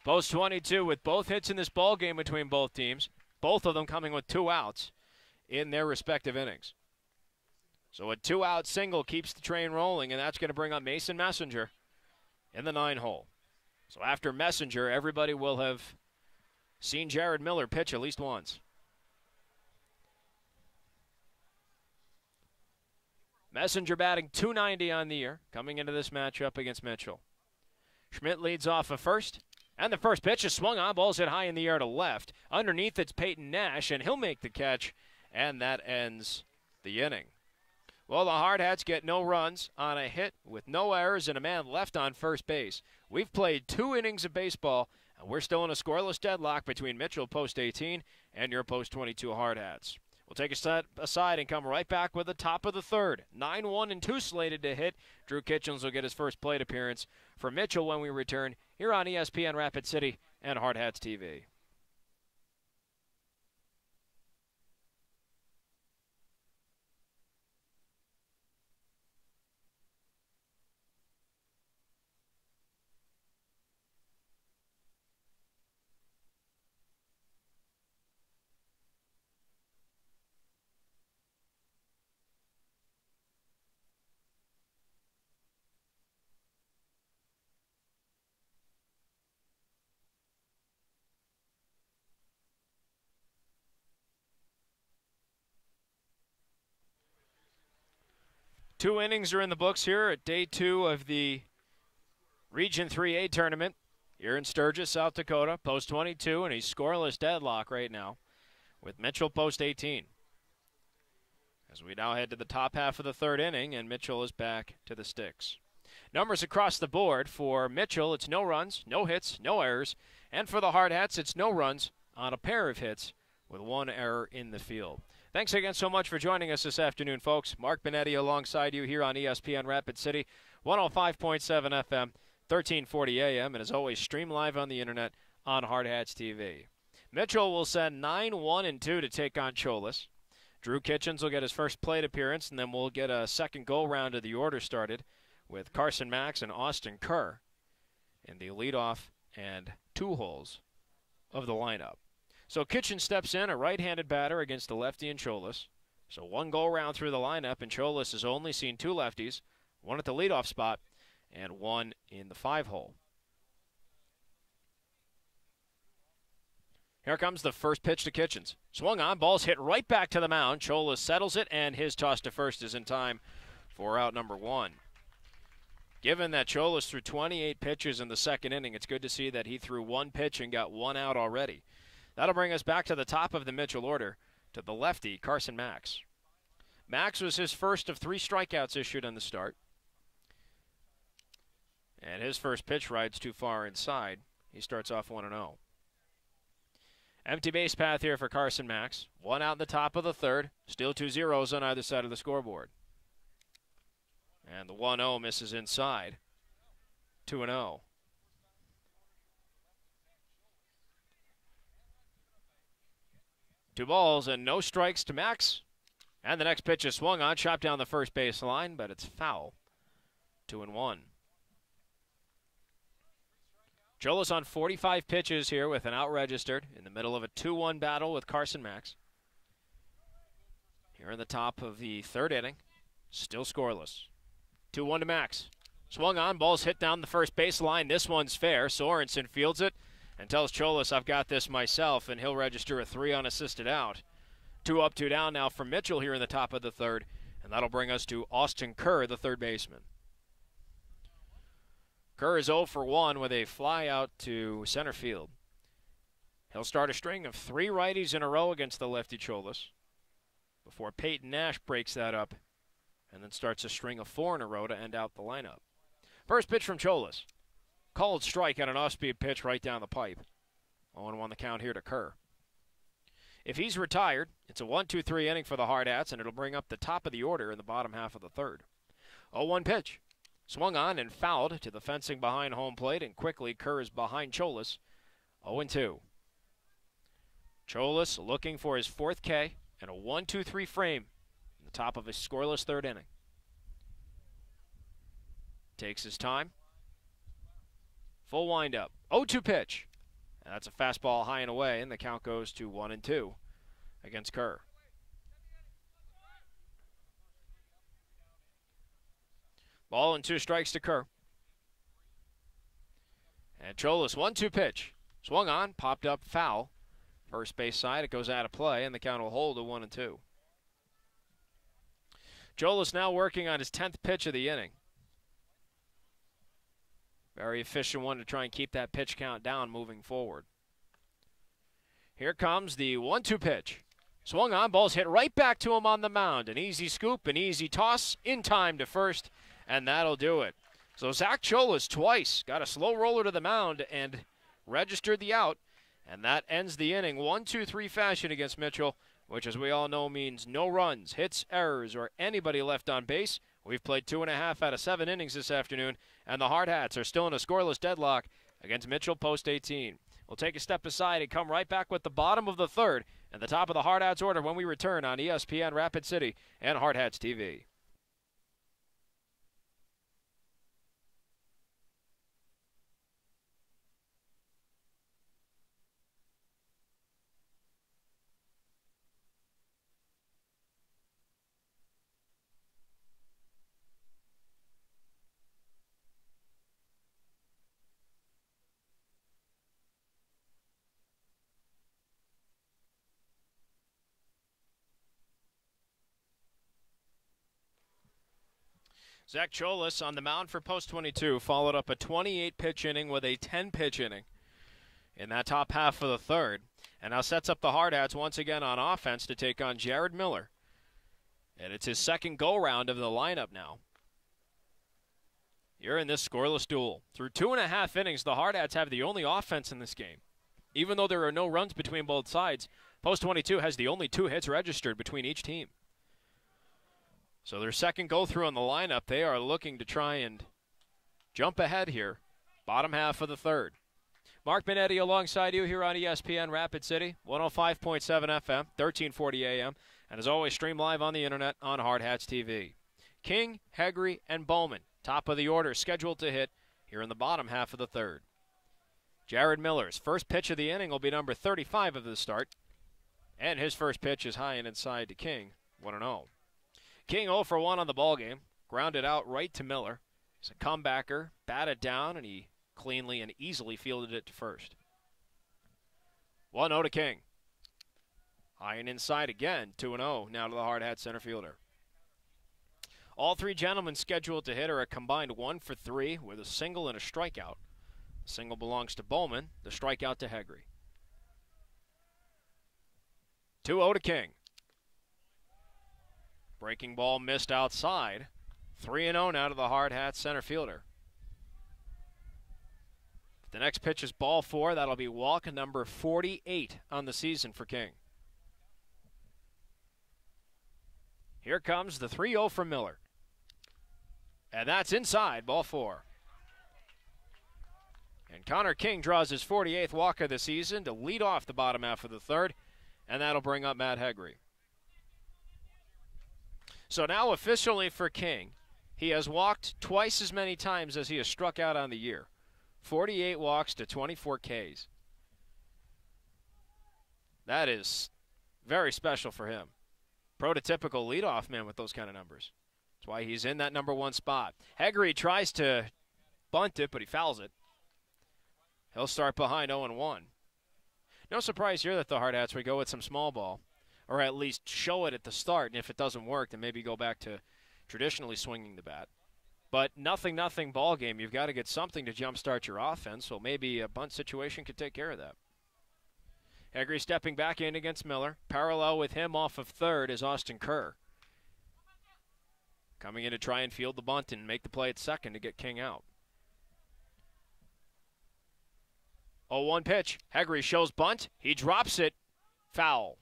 Post 22 with both hits in this ball game between both teams. Both of them coming with 2 outs in their respective innings. So a 2-out single keeps the train rolling, and that's going to bring up Mason Messenger in the 9-hole. So after Messenger, everybody will have seen Jared Miller pitch at least once. Messenger batting .290 on the year, coming into this matchup against Mitchell. Schmidt leads off a first, and the first pitch is swung on. Ball's hit high in the air to left. Underneath it's Peyton Nash, and he'll make the catch, and that ends the inning. Well, the Hardhats get no runs on a hit with no errors and a man left on first base. We've played 2 innings of baseball, and we're still in a scoreless deadlock between Mitchell post 18 and your post 22 Hardhats. We'll take a step aside and come right back with the top of the third. 9-1 and 2 slated to hit. Drew Kitchens will get his first plate appearance for Mitchell when we return here on ESPN Rapid City and Hardhats-TV. Two innings are in the books here at day 2 of the Region 3A tournament here in Sturgis, South Dakota. Post 22, and he's scoreless deadlock right now with Mitchell post 18. As we now head to the top half of the third inning, and Mitchell is back to the sticks. Numbers across the board. For Mitchell, it's no runs, no hits, no errors. And for the Hardhats, it's no runs on a pair of hits with 1 error in the field. Thanks again so much for joining us this afternoon, folks. Mark Benetti alongside you here on ESPN Rapid City, 105.7 FM, 1340 AM, and as always, stream live on the internet on Hardhats-TV. Mitchell will send 9-1 and 2 to take on Cholas. Drew Kitchens will get his first plate appearance, and then we'll get a second go-round of the order started with Carson Max and Austin Kerr in the leadoff and 2 holes of the lineup. So Kitchen steps in, a right-handed batter against the lefty in Cholas. So 1 go-round through the lineup, and Cholas has only seen 2 lefties, 1 at the leadoff spot and 1 in the 5-hole. Here comes the first pitch to Kitchens. Swung on, ball's hit right back to the mound. Cholas settles it, and his toss to first is in time for out number 1. Given that Cholas threw 28 pitches in the second inning, it's good to see that he threw 1 pitch and got 1 out already. That'll bring us back to the top of the Mitchell order, to the lefty, Carson Max. Max was his first of 3 strikeouts issued on the start. And his first pitch rides too far inside. He starts off 1-0. Empty base path here for Carson Max. 1 out in the top of the third. Still 2 zeros on either side of the scoreboard. And the 1-0 misses inside. 2-0. 2 balls and no strikes to Max. And the next pitch is swung on, chopped down the first base line, but it's foul. 2-1. Cholas on 45 pitches here with an out registered in the middle of a 2-1 battle with Carson Max. Here in the top of the third inning, still scoreless. 2-1 to Max. Swung on, ball's hit down the first base line. This one's fair. Sorensen fields it and tells Cholas, I've got this myself, and he'll register a 3 unassisted out. 2 up, 2 down now for Mitchell here in the top of the third, and that'll bring us to Austin Kerr, the third baseman. Kerr is 0 for 1 with a fly out to center field. He'll start a string of 3 righties in a row against the lefty Cholas before Peyton Nash breaks that up and then starts a string of 4 in a row to end out the lineup. First pitch from Cholas. Called strike on an off-speed pitch right down the pipe. 0-1 the count here to Kerr. If he's retired, it's a 1-2-3 inning for the Hardhats, and it'll bring up the top of the order in the bottom half of the third. 0-1 pitch. Swung on and fouled to the fencing behind home plate, and quickly Kerr is behind Cholas. 0-2. Cholas looking for his fourth K and a 1-2-3 frame in the top of his scoreless third inning. Takes his time. Full windup. 0-2 pitch. And that's a fastball high and away, and the count goes to 1-2 against Kerr. Ball and 2 strikes to Kerr. And Cholas, 1-2 pitch. Swung on, popped up foul. First base side, it goes out of play, and the count will hold at 1-2. Cholas now working on his 10th pitch of the inning. Very efficient one to try and keep that pitch count down moving forward. Here comes the 1-2 pitch. Swung on, ball's hit right back to him on the mound. An easy scoop, an easy toss, in time to first, and that'll do it. So Zach Cholas twice got a slow roller to the mound and registered the out, and that ends the inning 1-2-3 fashion against Mitchell, which, as we all know, means no runs, hits, errors, or anybody left on base. We've played 2.5 out of 7 innings this afternoon, and the Hardhats are still in a scoreless deadlock against Mitchell post 18. We'll take a step aside and come right back with the bottom of the third and the top of the Hardhats order when we return on ESPN Rapid City and Hardhats-TV. Zach Cholas on the mound for post 22 followed up a 28-pitch inning with a 10-pitch inning in that top half of the third, and now sets up the Hardhats once again on offense to take on Jared Miller. And it's his second go-round of the lineup now. You're in this scoreless duel. Through 2.5 innings, the Hardhats have the only offense in this game. Even though there are no runs between both sides, post 22 has the only 2 hits registered between each team. So their second go-through on the lineup, they are looking to try and jump ahead here. Bottom half of the third. Mark Benetti alongside you here on ESPN Rapid City, 105.7 FM, 1340 AM, and as always, stream live on the internet on Hardhats-TV. King, Hegre, and Bowman, top of the order, scheduled to hit here in the bottom half of the third. Jared Miller's first pitch of the inning will be number 35 of the start, and his first pitch is high and inside to King, 1-0. King 0 for 1 on the ballgame, grounded out right to Miller. He's a comebacker, batted down, and he cleanly and easily fielded it to first. 1-0 to King. High and inside again, 2-0 now to the Hardhats center fielder. All 3 gentlemen scheduled to hit are a combined 1 for 3 with a single and a strikeout. The single belongs to Bowman, the strikeout to Hegre. 2-0 to King. Breaking ball missed outside. 3-0 now to the Hardhats center fielder. The next pitch is ball 4. That'll be walk number 48 on the season for King. Here comes the 3-0 from Miller. And that's inside, ball 4. And Connor King draws his 48th walk of the season to lead off the bottom half of the third, and that'll bring up Matt Hegre. So now officially for King, he has walked twice as many times as he has struck out on the year. 48 walks to 24 Ks. That is very special for him. Prototypical leadoff man with those kind of numbers. That's why he's in that number 1 spot. Hegre tries to bunt it, but he fouls it. He'll start behind 0-1. No surprise here that the Hardhats would go with some small ball, or at least show it at the start, and if it doesn't work, then maybe go back to traditionally swinging the bat. But nothing ball game. You've got to get something to jumpstart your offense, so maybe a bunt situation could take care of that. Hegre stepping back in against Miller. Parallel with him off of third is Austin Kerr. Coming in to try and field the bunt and make the play at second to get King out. 0-1 pitch. Hegre shows bunt. He drops it. Foul.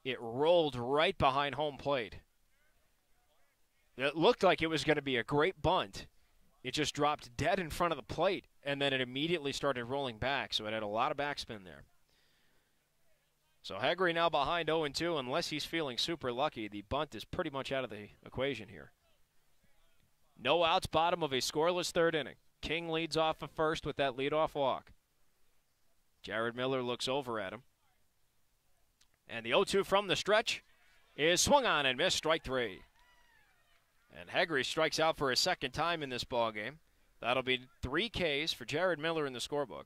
It rolled right behind home plate. It looked like it was going to be a great bunt. It just dropped dead in front of the plate, and then it immediately started rolling back, so it had a lot of backspin there. So Hegre now behind 0-2. Unless he's feeling super lucky, the bunt is pretty much out of the equation here. No outs, bottom of a scoreless third inning. King leads off at first with that leadoff walk. Jared Miller looks over at him. And the 0-2 from the stretch is swung on and missed, strike three. And Hegre strikes out for a second time in this ballgame. That'll be 3 Ks for Jared Miller in the scorebook.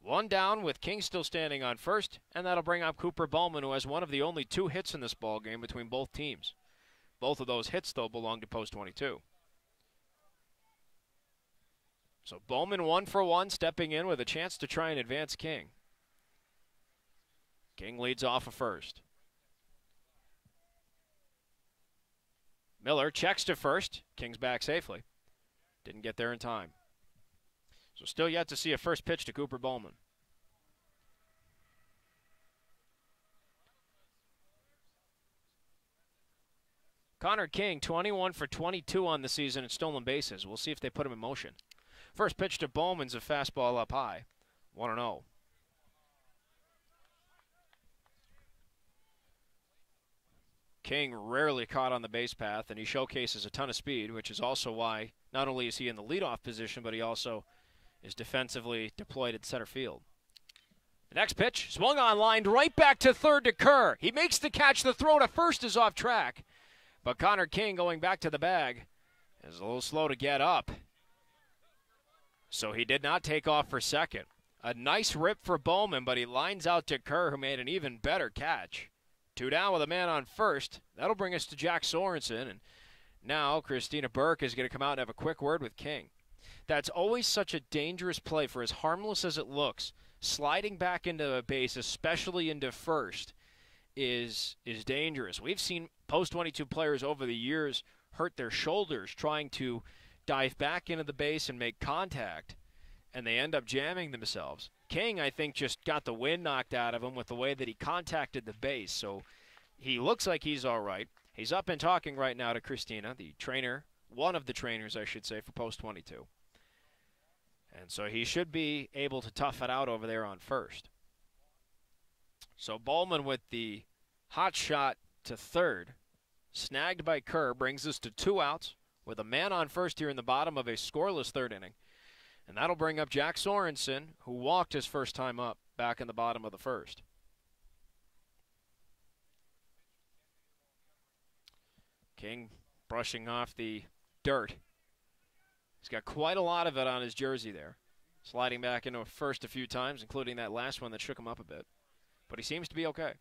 1 down with King still standing on first, and that'll bring up Cooper Bowman, who has one of the only 2 hits in this ballgame between both teams. Both of those hits, though, belong to Post 22. So Bowman 1 for 1, stepping in with a chance to try and advance King. King leads off of first. Miller checks to first. King's back safely. Didn't get there in time. So still yet to see a first pitch to Cooper Bowman. Connor King, 21 for 22 on the season at stolen bases. We'll see if they put him in motion. First pitch to Bowman's a fastball up high. 1-0. King rarely caught on the base path, and he showcases a ton of speed, which is also why not only is he in the leadoff position, but he also is defensively deployed at center field. The next pitch, swung on, lined right back to third to Kerr. He makes the catch. The throw to first is off track. But Connor King going back to the bag is a little slow to get up. So he did not take off for second. A nice rip for Bowman, but he lines out to Kerr, who made an even better catch. 2 down with a man on first. That'll bring us to Jack Sorensen. And now Christina Burke is going to come out and have a quick word with King. That's always such a dangerous play, for as harmless as it looks. Sliding back into a base, especially into first, is dangerous. We've seen Post 22 players over the years hurt their shoulders trying to dive back into the base and make contact, and they end up jamming themselves. King, I think, just got the wind knocked out of him with the way that he contacted the base, so he looks like he's all right. He's up and talking right now to Christina, the trainer, one of the trainers, I should say, for Post 22. And so he should be able to tough it out over there on first. So Bowman with the hot shot to third, snagged by Kerr, brings us to 2 outs with a man on first here in the bottom of a scoreless third inning. And that'll bring up Jack Sorensen, who walked his first time up back in the bottom of the first. King brushing off the dirt. He's got quite a lot of it on his jersey there. Sliding back into first a few times, including that last one that shook him up a bit. But he seems to be okay.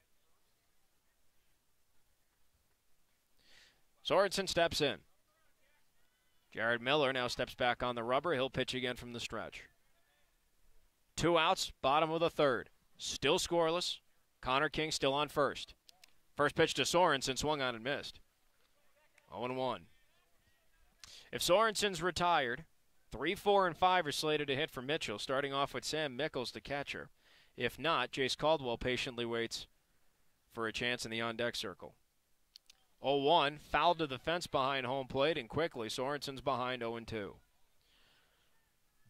Sorensen steps in. Jared Miller now steps back on the rubber. He'll pitch again from the stretch. 2 outs, bottom of the third. Still scoreless. Connor King still on first. First pitch to Sorensen, swung on and missed. 0-1. If Sorensen's retired, 3, 4, and 5 are slated to hit for Mitchell, starting off with Sam Mickles, the catcher. If not, Jace Caldwell patiently waits for a chance in the on-deck circle. 0-1, foul to the fence behind home plate, and quickly Sorensen's behind 0-2.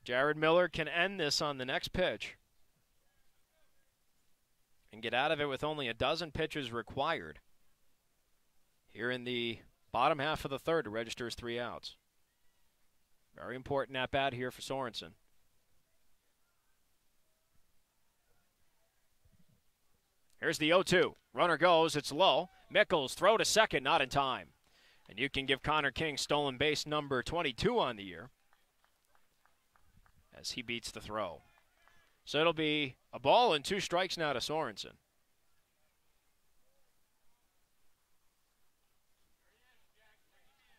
Jared Miller can end this on the next pitch and get out of it with only a dozen pitches required here in the bottom half of the third to register his 3 outs. Very important at-bat here for Sorensen. Here's the 0-2. Runner goes. It's low. Mickles, throw to second, not in time. And you can give Connor King stolen base number 22 on the year as he beats the throw. So it'll be a ball and 2 strikes now to Sorensen.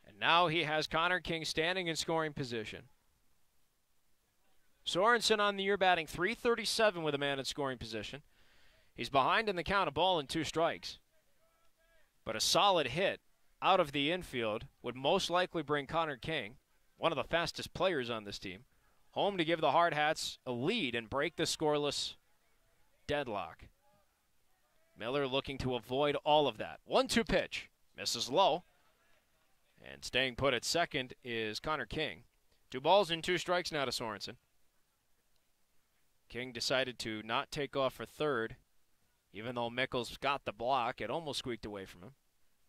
And now he has Connor King standing in scoring position. Sorensen on the year batting .337 with a man in scoring position. He's behind in the count, a ball and 2 strikes. But a solid hit out of the infield would most likely bring Connor King, one of the fastest players on this team, home to give the Hardhats a lead and break the scoreless deadlock. Miller looking to avoid all of that. 1-2 pitch. Misses low. And staying put at second is Connor King. 2 balls and 2 strikes now to Sorensen. King decided to not take off for third. Even though Mickles got the block, it almost squeaked away from him.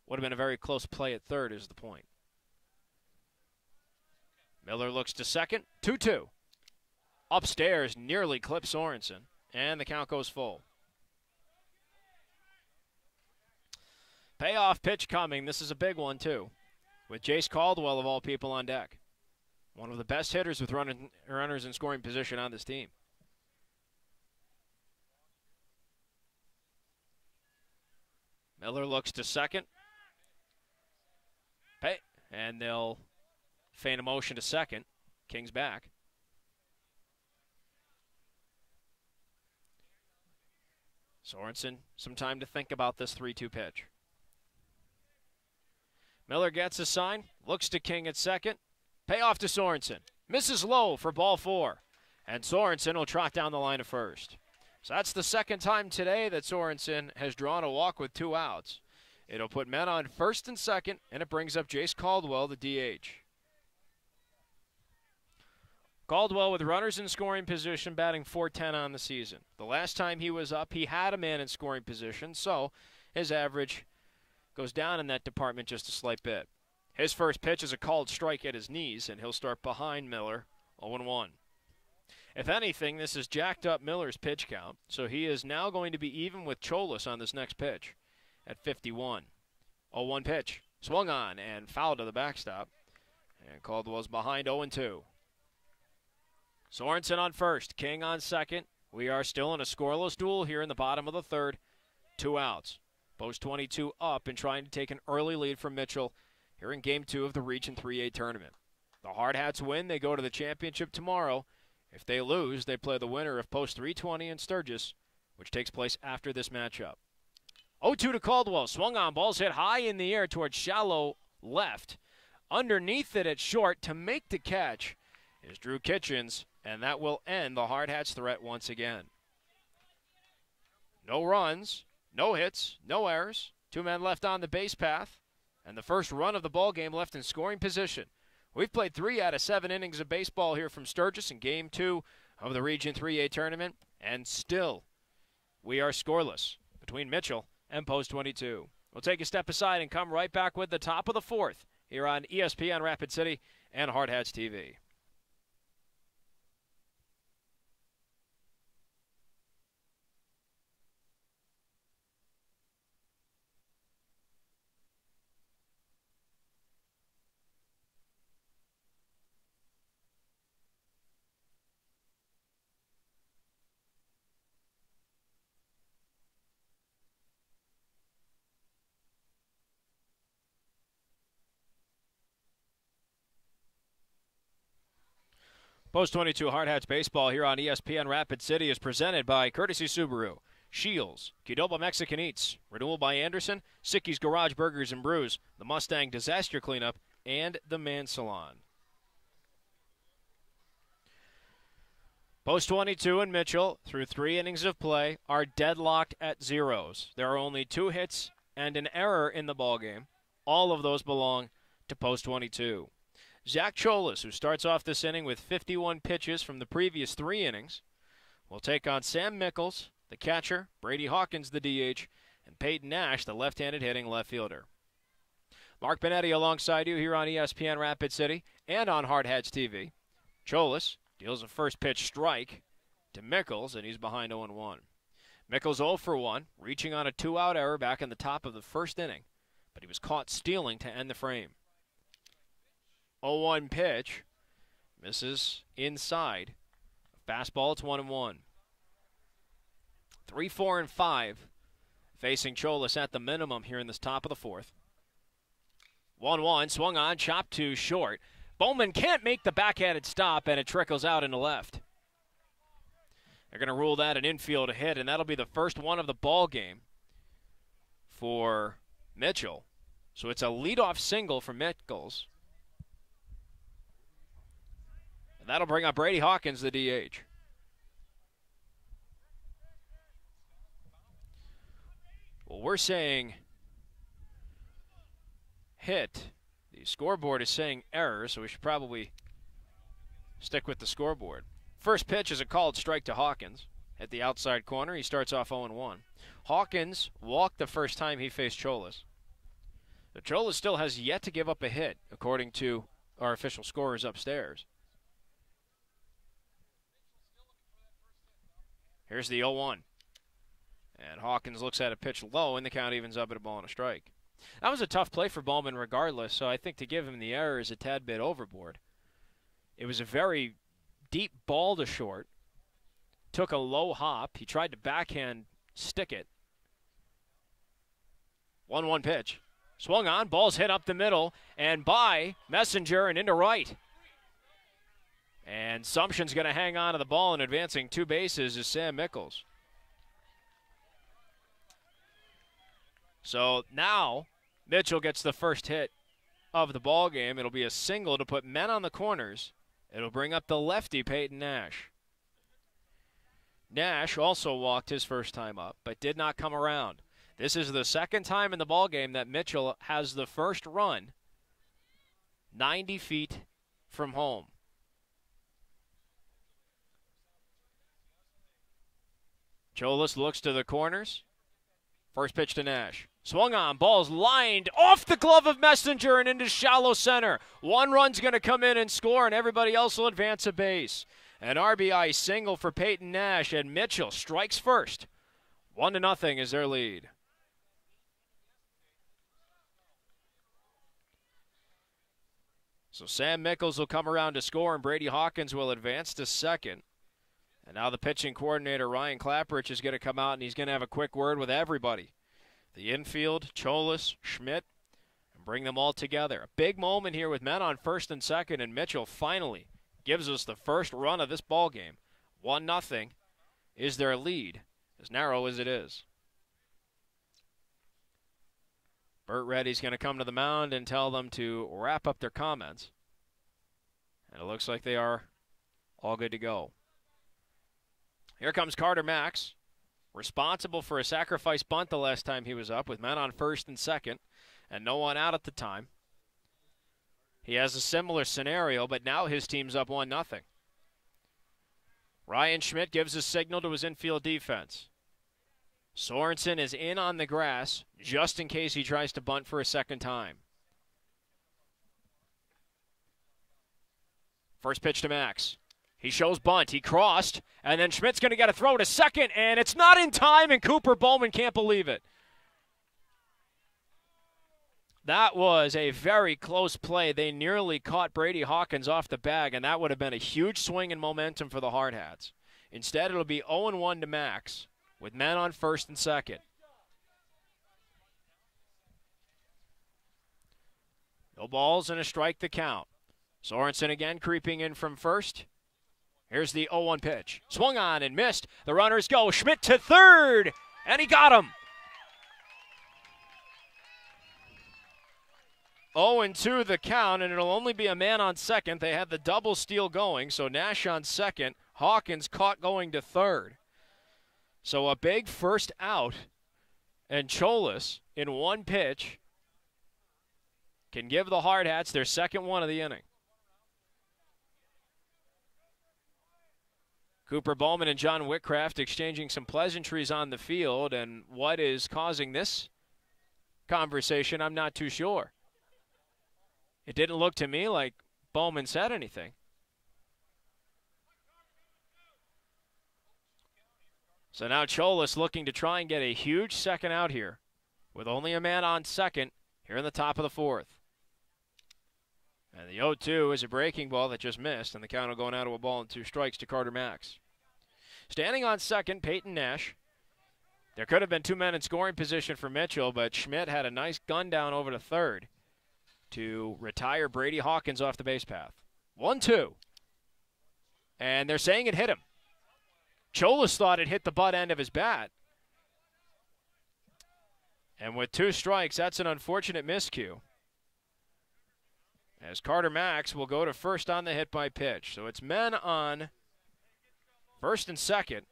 Would have been a very close play at third is the point. Miller looks to second. 2-2. Upstairs, nearly clips Sorensen. And the count goes full. Payoff pitch coming. This is a big one, too. With Jace Caldwell, of all people, on deck. One of the best hitters with runners in scoring position on this team. Miller looks to second. And they'll feign a motion to second. King's back. Sorensen, some time to think about this 3-2 pitch. Miller gets a sign, looks to King at second. Payoff to Sorensen. Misses low for ball 4. And Sorensen will trot down the line of first. So that's the second time today that Sorensen has drawn a walk with 2 outs. It'll put men on first and second, and it brings up Jace Caldwell, the DH. Caldwell with runners in scoring position, batting .410 on the season. The last time he was up, he had a man in scoring position, so his average goes down in that department just a slight bit. His first pitch is a called strike at his knees, and he'll start behind Miller, 0-1. If anything, this has jacked up Miller's pitch count, so he is now going to be even with Cholas on this next pitch at 51. 0-1 pitch. Swung on and fouled to the backstop. And Caldwell's behind 0-2. Sorensen on first, King on second. We are still in a scoreless duel here in the bottom of the third. 2 outs. Post 22 up and trying to take an early lead from Mitchell here in Game 2 of the Region 3A tournament. The Hardhats win, they go to the championship tomorrow. If they lose, they play the winner of Post 320 in Sturgis, which takes place after this matchup. 0-2 to Caldwell. Swung on. Ball's hit high in the air towards shallow left. Underneath it at short to make the catch is Drew Kitchens, and that will end the Hardhats' threat once again. No runs, no hits, no errors. 2 men left on the base path, and the first run of the ball game left in scoring position. We've played 3 out of 7 innings of baseball here from Sturgis in Game 2 of the Region 3A tournament, and still we are scoreless between Mitchell and Post 22. We'll take a step aside and come right back with the top of the 4th here on ESPN Rapid City and Hardhats-TV. Post 22 Hardhats Baseball here on ESPN Rapid City is presented by Courtesy Subaru, Shields, Qdoba Mexican Eats, Renewal by Anderson, Sicky's Garage Burgers and Brews, the Mustang Disaster Cleanup, and the Man Salon. Post 22 and Mitchell, through 3 innings of play, are deadlocked at zeros. There are only 2 hits and an error in the ballgame. All of those belong to Post 22. Zach Cholas, who starts off this inning with 51 pitches from the previous 3 innings, will take on Sam Mickles, the catcher, Brady Hawkins, the DH, and Peyton Nash, the left-handed hitting left fielder. Mark Benetti alongside you here on ESPN Rapid City and on Hardhats-TV. Cholas deals a first pitch strike to Mickles, and he's behind 0-1. Mickles 0 for 1, reaching on a 2-out error back in the top of the first inning, but he was caught stealing to end the frame. 0-1 pitch, misses inside. Fastball, it's 1-1. 3, 4, and 5 facing Cholas at the minimum here in this top of the 4th. 1-1, swung on, chopped to short. Bowman can't make the backhanded stop, and it trickles out into left. They're going to rule that an infield hit, and that'll be the first one of the ball game for Mitchell. So it's a leadoff single for Mickles. And that'll bring up Brady Hawkins, the DH. Well, we're saying hit. The scoreboard is saying error, so we should probably stick with the scoreboard. First pitch is a called strike to Hawkins. At the outside corner, he starts off 0-1. Hawkins walked the first time he faced Cholas. The Cholas still has yet to give up a hit, according to our official scorers upstairs. Here's the 0-1. And Hawkins looks at a pitch low, and the count evens up at a ball and a strike. That was a tough play for Bowman regardless, so I think to give him the error is a tad bit overboard. It was a very deep ball to short. Took a low hop. He tried to backhand stick it. 1-1 pitch. Swung on. Ball's hit up the middle and by Messenger and into right. And Sumption's going to hang on to the ball, and advancing 2 bases is Sam Mickles. So now Mitchell gets the first hit of the ball game. It'll be a single to put men on the corners. It'll bring up the lefty, Peyton Nash. Nash also walked his first time up, but did not come around. This is the second time in the ballgame that Mitchell has the first run 90 feet from home. Cholas looks to the corners. First pitch to Nash. Swung on, ball's lined off the glove of Messenger and into shallow center. 1 run's going to come in and score, and everybody else will advance a base. An RBI single for Peyton Nash, and Mitchell strikes first. 1-0 is their lead. So Sam Mickles will come around to score, and Brady Hawkins will advance to second. And now the pitching coordinator, Ryan Clapperich, is going to come out, and he's going to have a quick word with everybody. The infield, Cholas, Schmidt, and bring them all together. A big moment here with men on first and second, and Mitchell finally gives us the first run of this ball game. 1-0 is their lead, as narrow as it is. Burt Reddy's going to come to the mound and tell them to wrap up their comments. And it looks like they are all good to go. Here comes Carter Max, responsible for a sacrifice bunt the last time he was up, with men on first and second and no one out at the time. He has a similar scenario, but now his team's up 1-0. Ryan Schmidt gives a signal to his infield defense. Sorensen is in on the grass just in case he tries to bunt for a second time. First pitch to Max. He shows bunt. He crossed, and then Schmidt's going to get a throw to second, and it's not in time, and Cooper Bowman can't believe it. That was a very close play. They nearly caught Brady Hawkins off the bag, and that would have been a huge swing in momentum for the Hardhats. Instead, it'll be 0-1 to Max, with men on first and second. No balls and a strike the count. Sorensen again creeping in from first. Here's the 0-1 pitch. Swung on and missed. The runners go. Schmidt to third, and he got him. 0-2 the count, and it'll only be a man on second. They had the double steal going, so Nash on second. Hawkins caught going to third. So a big first out, and Cholas in one pitch can give the Hardhats their second one of the inning. Cooper Bowman and John Whitcraft exchanging some pleasantries on the field, and what is causing this conversation, I'm not too sure. It didn't look to me like Bowman said anything. So now Cholas looking to try and get a huge second out here with only a man on second here in the top of the fourth. And the 0-2 is a breaking ball that just missed, and the count will go now to a ball and 2 strikes to Carter Max. Standing on second, Peyton Nash. There could have been 2 men in scoring position for Mitchell, but Schmidt had a nice gun down over to third to retire Brady Hawkins off the base path. 1-2. And they're saying it hit him. Cholas thought it hit the butt end of his bat. And with 2 strikes, that's an unfortunate miscue. as Carter Max will go to first on the hit by pitch. So it's men on first and second.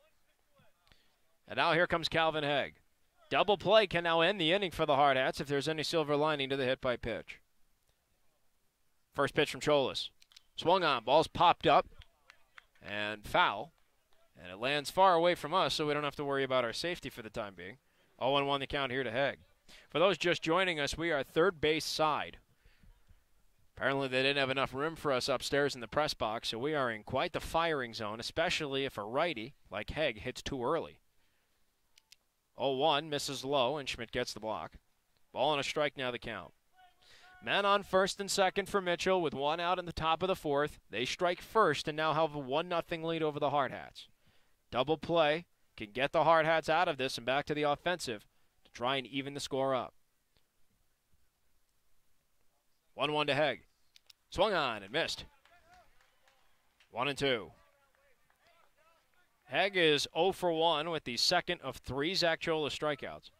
And now here comes Calvin Hegg. Double play can now end the inning for the Hardhats if there's any silver lining to the hit by pitch. First pitch from Cholas. Swung on, ball's popped up and foul. And it lands far away from us, so we don't have to worry about our safety for the time being. 0-1 the count here to Hegg. For those just joining us, we are third base side. Apparently they didn't have enough room for us upstairs in the press box, so we are in quite the firing zone, especially if a righty like Hegg hits too early. 0-1, misses low, and Schmidt gets the block. Ball and a strike now the count. Men on first and second for Mitchell with one out in the top of the fourth. They strike first and now have a 1-0 lead over the Hardhats. Double play can get the Hardhats out of this and back to the offensive to try and even the score up. 1-1 to Hegg. Swung on and missed. 1-2. Hegg is 0 for 1 with the second of 3 Zach Cholas strikeouts.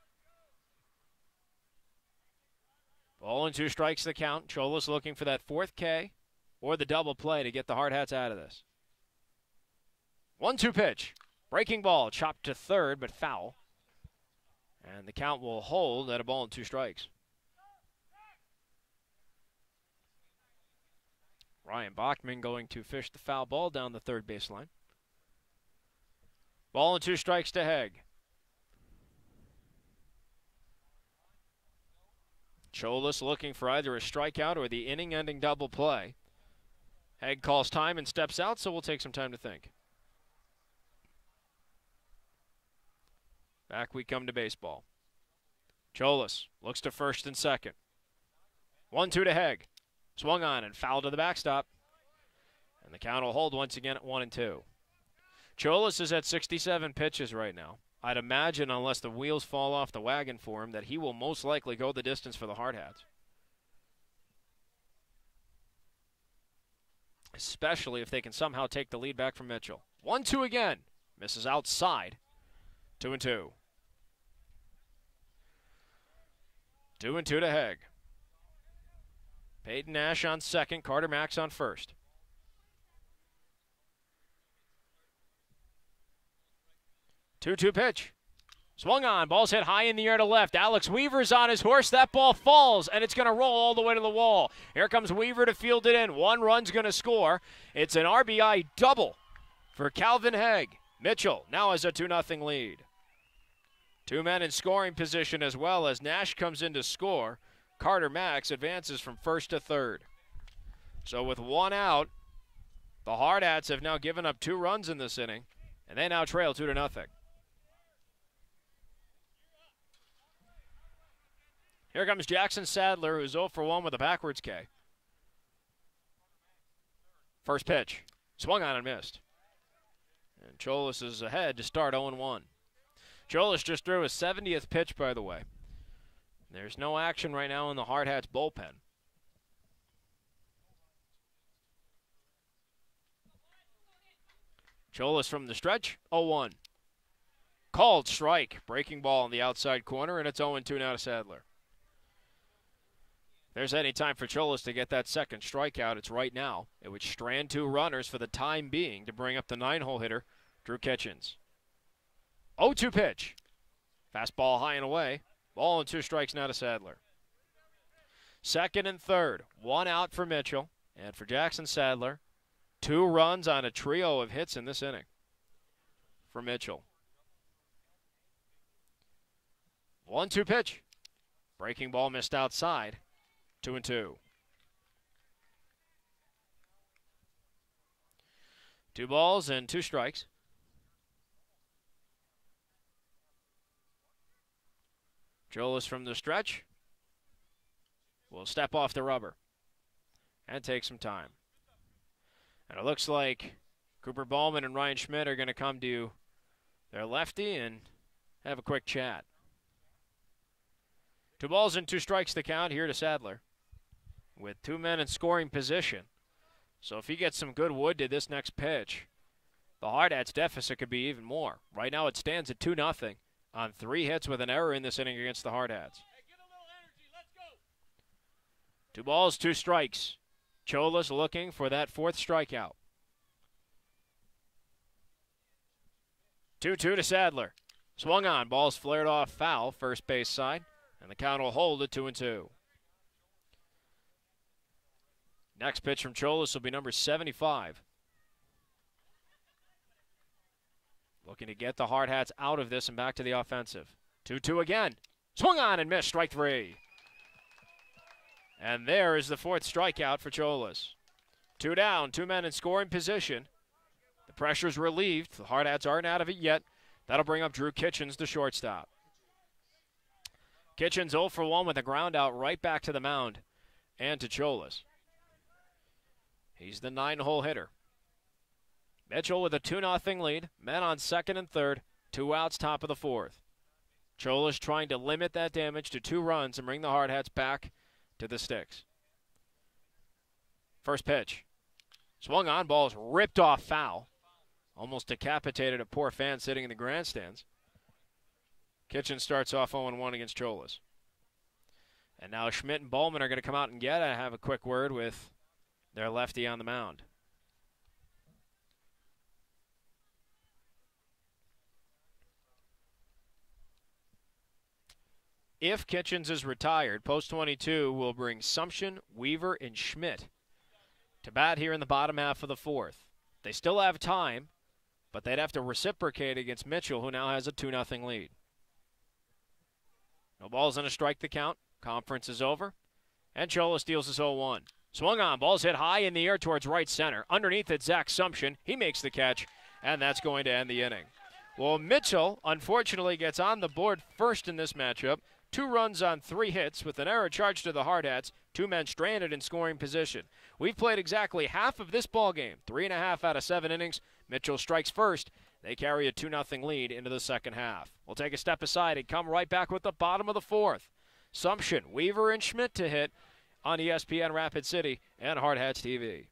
Ball and 2 strikes the count. Cholas looking for that 4th K or the double play to get the Hardhats out of this. 1-2 pitch. Breaking ball, chopped to third, but foul. And the count will hold at a ball and 2 strikes. Ryan Bachman going to fish the foul ball down the third baseline. Ball and 2 strikes to Hegg. Cholas looking for either a strikeout or the inning-ending double play. Hegg calls time and steps out, so we'll take some time to think. Back we come to baseball. Cholas looks to first and second. 1-2 to Hegg. Swung on and foul to the backstop. And the count will hold once again at 1-2. Cholas is at 67 pitches right now. I'd imagine, unless the wheels fall off the wagon for him, that he will most likely go the distance for the Hardhats. Especially if they can somehow take the lead back from Mitchell. 1-2 again. Misses outside. 2-2. 2-2 to Hegg. Peyton Nash on second. Carter Max on first. Two-two pitch. Swung on. Ball's hit high in the air to left. Alex Weaver's on his horse. That ball falls, and it's going to roll all the way to the wall. Here comes Weaver to field it in. 1 run's going to score. It's an RBI double for Calvin Hegg. Mitchell now has a 2-0 lead. 2 men in scoring position as well as Nash comes in to score. Carter Max advances from first to third. So with 1 out, the Hardhats have now given up 2 runs in this inning, and they now trail 2-0. Here comes Jackson Sadler, who's 0 for 1 with a backwards K. First pitch. Swung on and missed. And Cholas is ahead to start 0-1. Cholas just threw his 70th pitch, by the way. There's no action right now in the Hardhats bullpen. Cholas from the stretch, 0-1. Called strike. Breaking ball on the outside corner, and it's 0-2 now to Sadler. If there's any time for Cholas to get that second strikeout, it's right now. It would strand 2 runners for the time being to bring up the 9-hole hitter, Drew Kitchens. 0-2 pitch. Fastball high and away. Ball and 2 strikes now to Sadler. Second and third. 1 out for Mitchell. And for Jackson Sadler, 2 runs on a trio of hits in this inning for Mitchell. 1-2 pitch. Breaking ball missed outside. 2-2. 2 balls and 2 strikes. Cholas from the stretch will step off the rubber and take some time. And it looks like Cooper Ballman and Ryan Schmidt are going to come to their lefty and have a quick chat. 2 balls and 2 strikes the count here to Sadler with 2 men in scoring position. So if he gets some good wood to this next pitch, the Hardhats deficit could be even more. Right now it stands at 2-0 on 3 hits with an error in this inning against the Hardhats. 2 balls, 2 strikes. Cholas looking for that fourth strikeout. 2-2 to Sadler. Swung on, ball's flared off foul, first base side, and the count will hold at 2-2. Next pitch from Cholas will be number 75. Looking to get the Hardhats out of this and back to the offensive. 2-2 again. Swung on and missed, strike three. And there is the fourth strikeout for Cholas. 2 down, 2 men in scoring position. The pressure's relieved. The Hardhats aren't out of it yet. That'll bring up Drew Kitchens, the shortstop. Kitchens 0 for 1 with a ground out right back to the mound and to Cholas. He's the 9-hole hitter. Mitchell with a 2-0 lead. Men on second and third. 2 outs, top of the fourth. Cholas trying to limit that damage to 2 runs and bring the Hardhats back to the sticks. First pitch. Swung on, ball's ripped off foul. Almost decapitated a poor fan sitting in the grandstands. Kitchen starts off 0-1 against Cholas. And now Schmidt and Bowman are going to come out and have a quick word with their lefty on the mound. If Kitchens is retired, Post 22 will bring Sumption, Weaver, and Schmidt to bat here in the bottom half of the fourth. They still have time, but they'd have to reciprocate against Mitchell, who now has a 2-0 lead. No balls and a strike the count. Conference is over. And Cholas deals his 0-1. Swung on, ball's hit high in the air towards right center. Underneath it, Zach Sumption. He makes the catch, and that's going to end the inning. Well, Mitchell, unfortunately, gets on the board first in this matchup. 2 runs on 3 hits with an error charged to the Hardhats. 2 men stranded in scoring position. We've played exactly half of this ball game, 3.5 out of 7 innings. Mitchell strikes first. They carry a 2-0 lead into the second half. We'll take a step aside and come right back with the bottom of the fourth. Sumption, Weaver, and Schmidt to hit on ESPN Rapid City and Hardhats-TV.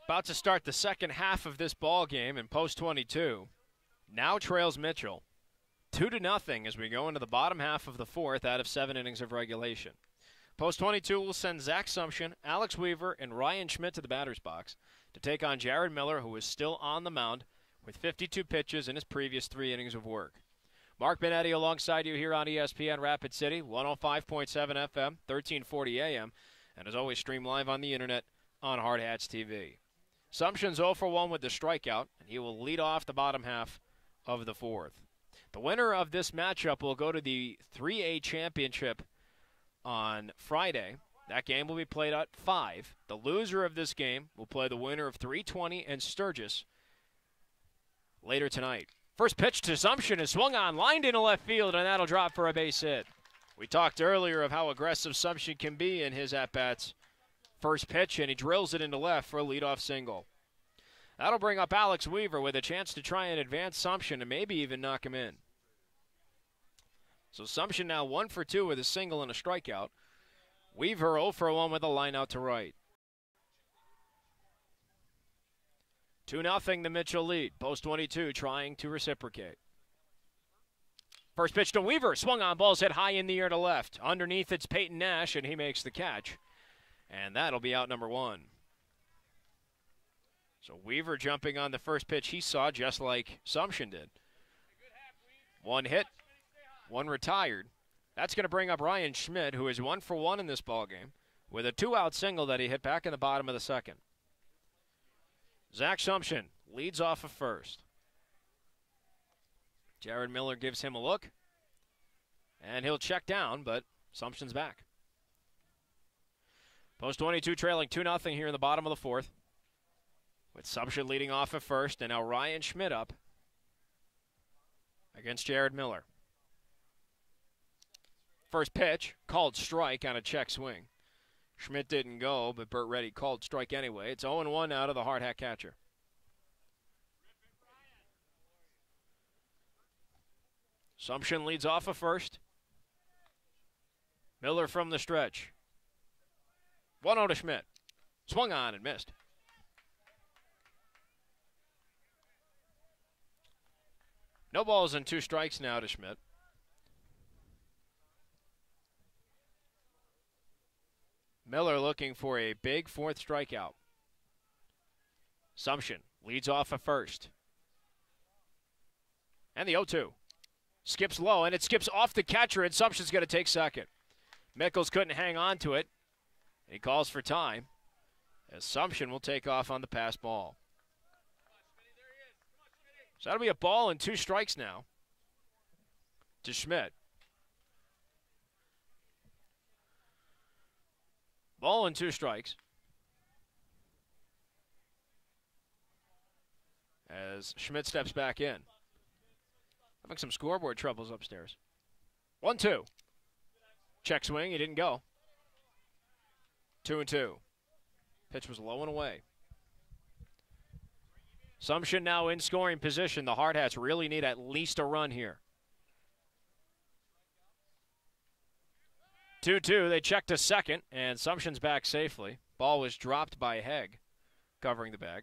About to start the second half of this ball game, in Post 22 now trails Mitchell 2-0 as we go into the bottom half of the fourth out of 7 innings of regulation. Post 22 will send Zach Sumption, Alex Weaver, and Ryan Schmidt to the batter's box to take on Jared Miller, who is still on the mound with 52 pitches in his previous 3 innings of work. Mark Benetti alongside you here on ESPN Rapid City, 105.7 FM, 1340 AM, and as always stream live on the internet on Hardhats-TV. Sumption's 0 for 1 with the strikeout, and he will lead off the bottom half of the fourth. The winner of this matchup will go to the 3A championship on Friday. That game will be played at 5. The loser of this game will play the winner of 320 and Sturgis later tonight. First pitch to Sumption is swung on, lined into left field, and that'll drop for a base hit. We talked earlier of how aggressive Sumption can be in his at-bats. First pitch, and he drills it into left for a leadoff single. That'll bring up Alex Weaver with a chance to try and advance Sumption and maybe even knock him in. So Sumption now 1 for 2 with a single and a strikeout. Weaver 0 for 1 with a line out to right. 2-0 the Mitchell lead. Post 22 trying to reciprocate. First pitch to Weaver. Swung on, ball's hit high in the air to left. Underneath it's Peyton Nash, and he makes the catch. And that'll be out number 1. So Weaver jumping on the first pitch he saw just like Sumption did. 1 hit, 1 retired. That's going to bring up Ryan Schmidt, who is 1 for 1 in this ballgame, with a 2-out single that he hit back in the bottom of the second. Zach Sumption leads off of first. Jared Miller gives him a look, and he'll check down, but Sumption's back. Post 22 trailing 2-0 here in the bottom of the fourth, with Sumption leading off at first, and now Ryan Schmidt up against Jared Miller. First pitch, called strike on a check swing. Schmidt didn't go, but Burt Reddy called strike anyway. It's 0-1 out of the hard hat catcher. Sumption leads off a first. Miller from the stretch. 1-0 to Schmidt. Swung on and missed. No balls and 2 strikes now to Schmidt. Miller looking for a big 4th strikeout. Sumption leads off a first. And the 0-2. Skips low, and it skips off the catcher, and Sumption's going to take second. Mickles couldn't hang on to it. He calls for time, as Sumption will take off on the pass ball. So that'll be a ball and 2 strikes now to Schmidt. Ball and 2 strikes. As Schmidt steps back in. Having some scoreboard troubles upstairs. 1-2. Check swing, he didn't go. 2-2. Pitch was low and away. Sumption now in scoring position. The Hard Hats really need at least a run here. 2-2, they check to second, and Sumption's back safely. Ball was dropped by Hegg, covering the bag.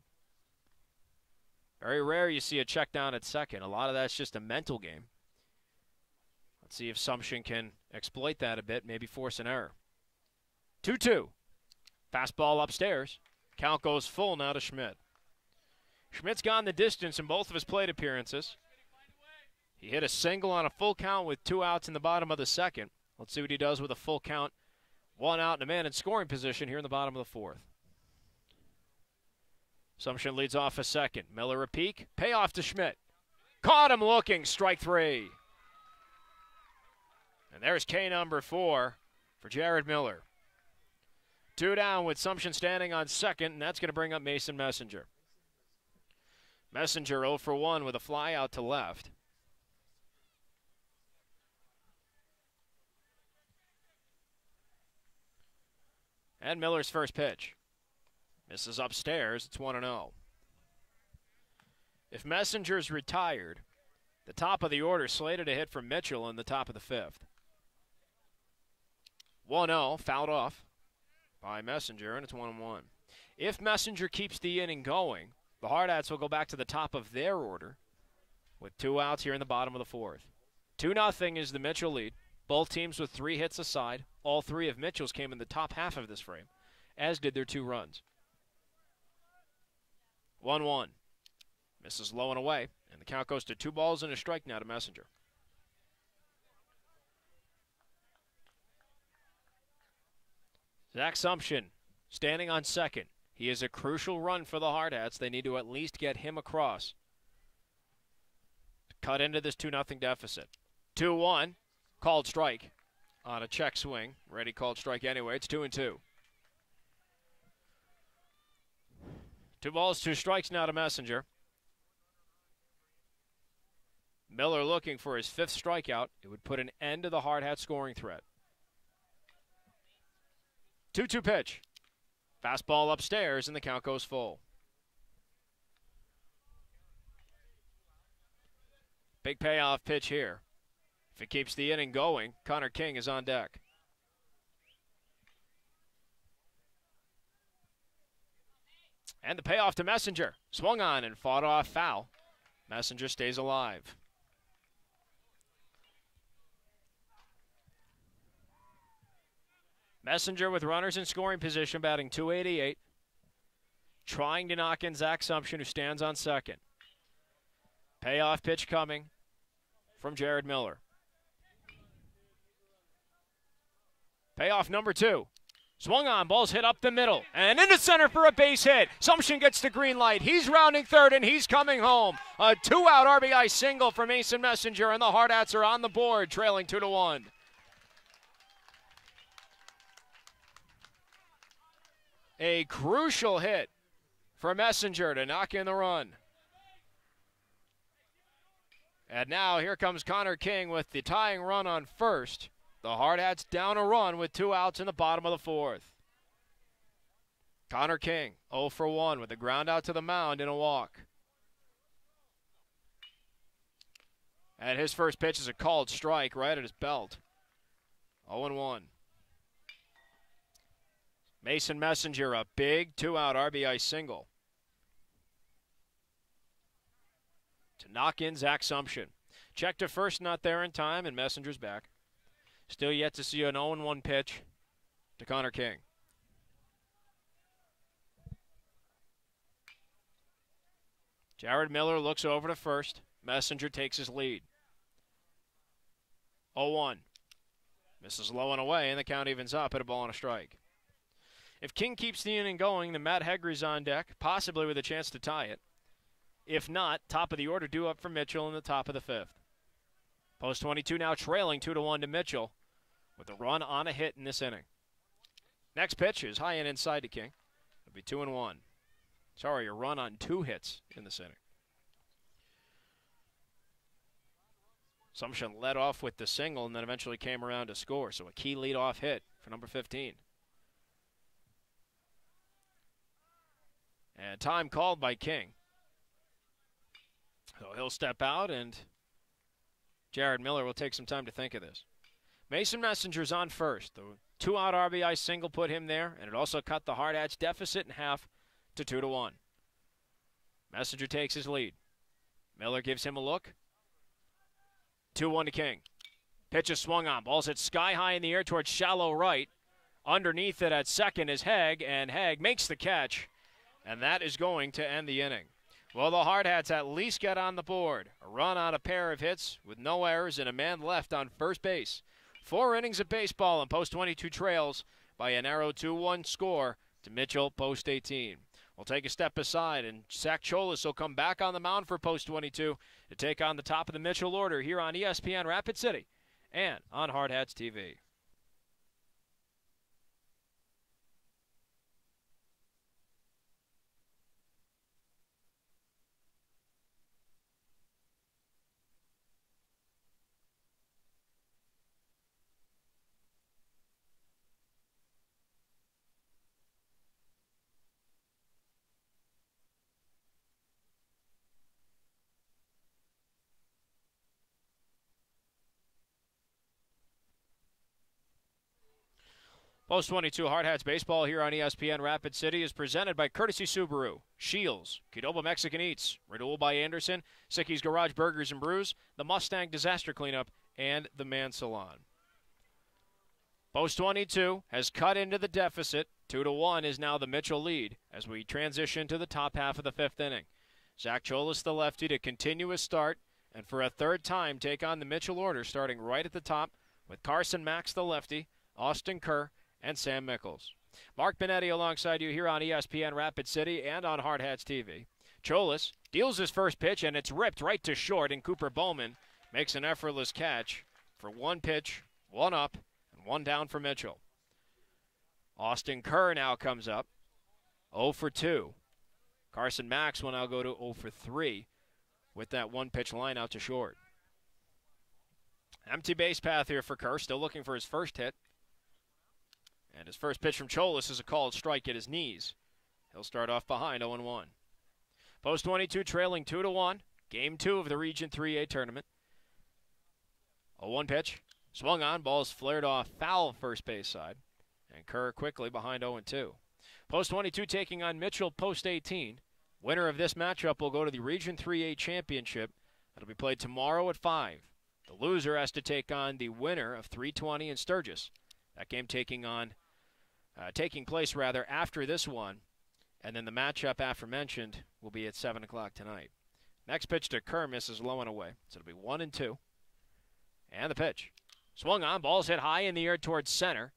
Very rare you see a check down at second. A lot of that's just a mental game. Let's see if Sumption can exploit that a bit, maybe force an error. 2-2. Fastball upstairs. Count goes full now to Schmidt. Schmidt's gone the distance in both of his plate appearances. He hit a single on a full count with 2 outs in the bottom of the second. Let's see what he does with a full count. 1 out and a man in scoring position here in the bottom of the 4th. Sumption leads off a second. Miller a peek. Payoff to Schmidt. Caught him looking. Strike 3. And there's K number 4 for Jared Miller. 2 down with Sumption standing on second, and that's going to bring up Mason Messenger. Messenger 0 for 1 with a fly out to left. And Miller's first pitch. Misses upstairs. It's 1-0. If Messenger's retired, the top of the order slated a hit from Mitchell in the top of the 5th. 1-0, fouled off by Messenger, and it's 1-1. If Messenger keeps the inning going, the Hard Hats will go back to the top of their order with 2 outs here in the bottom of the 4th. 2-0 is the Mitchell lead. Both teams with 3 hits aside. All 3 of Mitchell's came in the top half of this frame, as did their 2 runs. 1-1. Misses low and away, and the count goes to 2 balls and a strike now to Messenger. Zach Sumption standing on second. He is a crucial run for the Hard Hats. They need to at least get him across. Cut into this 2-0 deficit. 2-1, called strike on a check swing. Reddy called strike anyway. It's 2-2. 2 balls, 2 strikes now to Messenger. Miller looking for his 5th strikeout. It would put an end to the Hard Hat scoring threat. 2-2 pitch. Fastball upstairs, and the count goes full. Big payoff pitch here. If it keeps the inning going, Connor King is on deck. And the payoff to Messenger. Swung on and fought off foul. Messenger stays alive. Messenger with runners in scoring position, batting .288. Trying to knock in Zach Sumption, who stands on second. Payoff pitch coming from Jared Miller. Payoff number 2. Swung on, ball's hit up the middle, and into center for a base hit. Sumption gets the green light. He's rounding third, and he's coming home. A 2-out RBI single for Mason Messenger, and the Hard Hats are on the board, trailing 2-1. A crucial hit for Messenger to knock in the run. And now here comes Connor King with the tying run on first. The Hard Hats down a run with 2 outs in the bottom of the 4th. Connor King, 0 for 1 with a ground out to the mound and a walk. And his first pitch is a called strike right at his belt. 0-1. Mason Messenger, a big 2-out RBI single to knock in Zach Sumption. Check to first, not there in time, and Messenger's back. Still yet to see an 0-1 pitch to Connor King. Jared Miller looks over to first. Messenger takes his lead. 0-1. Misses low and away, and the count evens up at a ball and a strike. If King keeps the inning going, then Matt Hegre's on deck, possibly with a chance to tie it. If not, top of the order due up for Mitchell in the top of the fifth. Post 22 now trailing 2-1 to Mitchell with a run on a hit in this inning. Next pitch is high and inside to King. It'll be 2-1. Sorry, a run on 2 hits in this inning. Sumption led off with the single and then eventually came around to score. So a key leadoff hit for number 15. And time called by King. So he'll step out and Jared Miller will take some time to think of this. Mason Messenger's on first. The 2-out RBI single put him there, and it also cut the Hardhats deficit in half to 2-1. Messenger takes his lead. Miller gives him a look. 2-1 to King. Pitch is swung on. Ball's hit sky high in the air towards shallow right. Underneath it at second is Haig, and Haig makes the catch, and that is going to end the inning. Well, the Hardhats at least get on the board. A run on a pair of hits with no errors and a man left on first base. 4 innings of baseball, and Post 22 trails by a narrow 2-1 score to Mitchell, Post 18. We'll take a step aside, and Zach Cholis will come back on the mound for Post 22 to take on the top of the Mitchell order here on ESPN Rapid City and on Hardhats-TV. Post 22 Hardhats baseball here on ESPN Rapid City is presented by Courtesy Subaru, Shields, Qdoba Mexican Eats, Renewal by Anderson, Sicky's Garage Burgers and Brews, the Mustang Disaster Cleanup, and the Man Salon. Post 22 has cut into the deficit. 2-1 is now the Mitchell lead as we transition to the top half of the fifth inning. Zach Cholis, the lefty, to continue his start and for a third time take on the Mitchell order, starting right at the top with Carson Max, the lefty, Austin Kerr, and Sam Mickles. Mark Benetti alongside you here on ESPN Rapid City and on Hardhats-TV. Cholis deals his first pitch, and it's ripped right to short, and Cooper Bowman makes an effortless catch for 1 pitch, 1 up, and 1 down for Mitchell. Austin Kerr now comes up, 0 for 2. Carson Max will now go to 0 for 3 with that 1-pitch line out to short. Empty base path here for Kerr, still looking for his first hit. And his first pitch from Cholis is a called strike at his knees. He'll start off behind 0-1. Post 22 trailing 2-1. Game 2 of the Region 3A tournament. A 1 pitch. Swung on. Ball's flared off foul first base side. And Kerr quickly behind 0-2. Post 22 taking on Mitchell, Post 18. Winner of this matchup will go to the Region 3A championship. That'll be played tomorrow at 5. The loser has to take on the winner of 320 in Sturgis. That game taking place after this one, and then the matchup aforementioned will be at 7 o'clock tonight. Next pitch to Kerr misses low and away, so it'll be 1-2. And the pitch. Swung on, ball's hit high in the air towards center.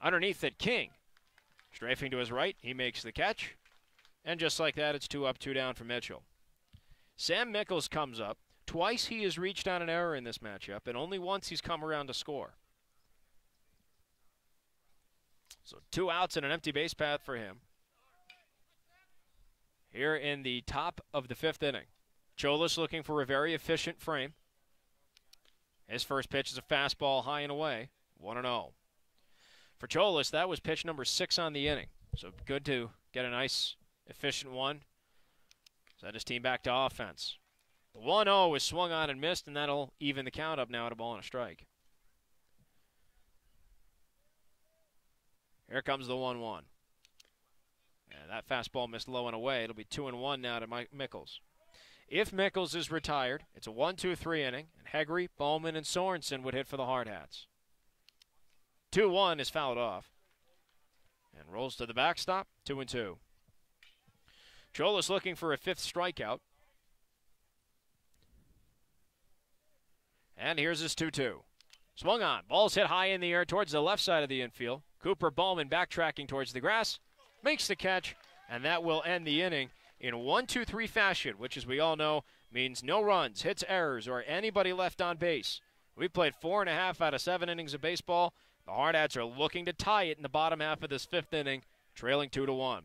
Underneath it, King. Strafing to his right, he makes the catch. And just like that, it's 2 up, 2 down for Mitchell. Sam Mickles comes up. Twice he has reached on an error in this matchup, and only once he's come around to score. So 2 outs and an empty base path for him. Here in the top of the 5th inning. Cholis looking for a very efficient frame. His first pitch is a fastball high and away. 1-0. For Cholis, that was pitch number 6 on the inning. So good to get a nice, efficient one. Send his team back to offense. The 1-0 is swung on and missed, and that'll even the count up now at a ball and a strike. Here comes the 1-1. And that fastball missed low and away. It'll be 2-1 now to Mike Mickles. If Mickles is retired, it's a 1-2-3 inning, and Hegre, Bowman, and Sorensen would hit for the Hardhats. 2-1 is fouled off. And rolls to the backstop, 2-2. Chola's looking for a fifth strikeout. And here's his 2-2. Swung on. Ball's hit high in the air towards the left side of the infield. Cooper Bowman backtracking towards the grass. Makes the catch, and that will end the inning in 1-2-3 fashion, which, as we all know, means no runs, hits, errors, or anybody left on base. We played 4.5 out of 7 innings of baseball. The Hardhats are looking to tie it in the bottom half of this 5th inning, trailing 2-1.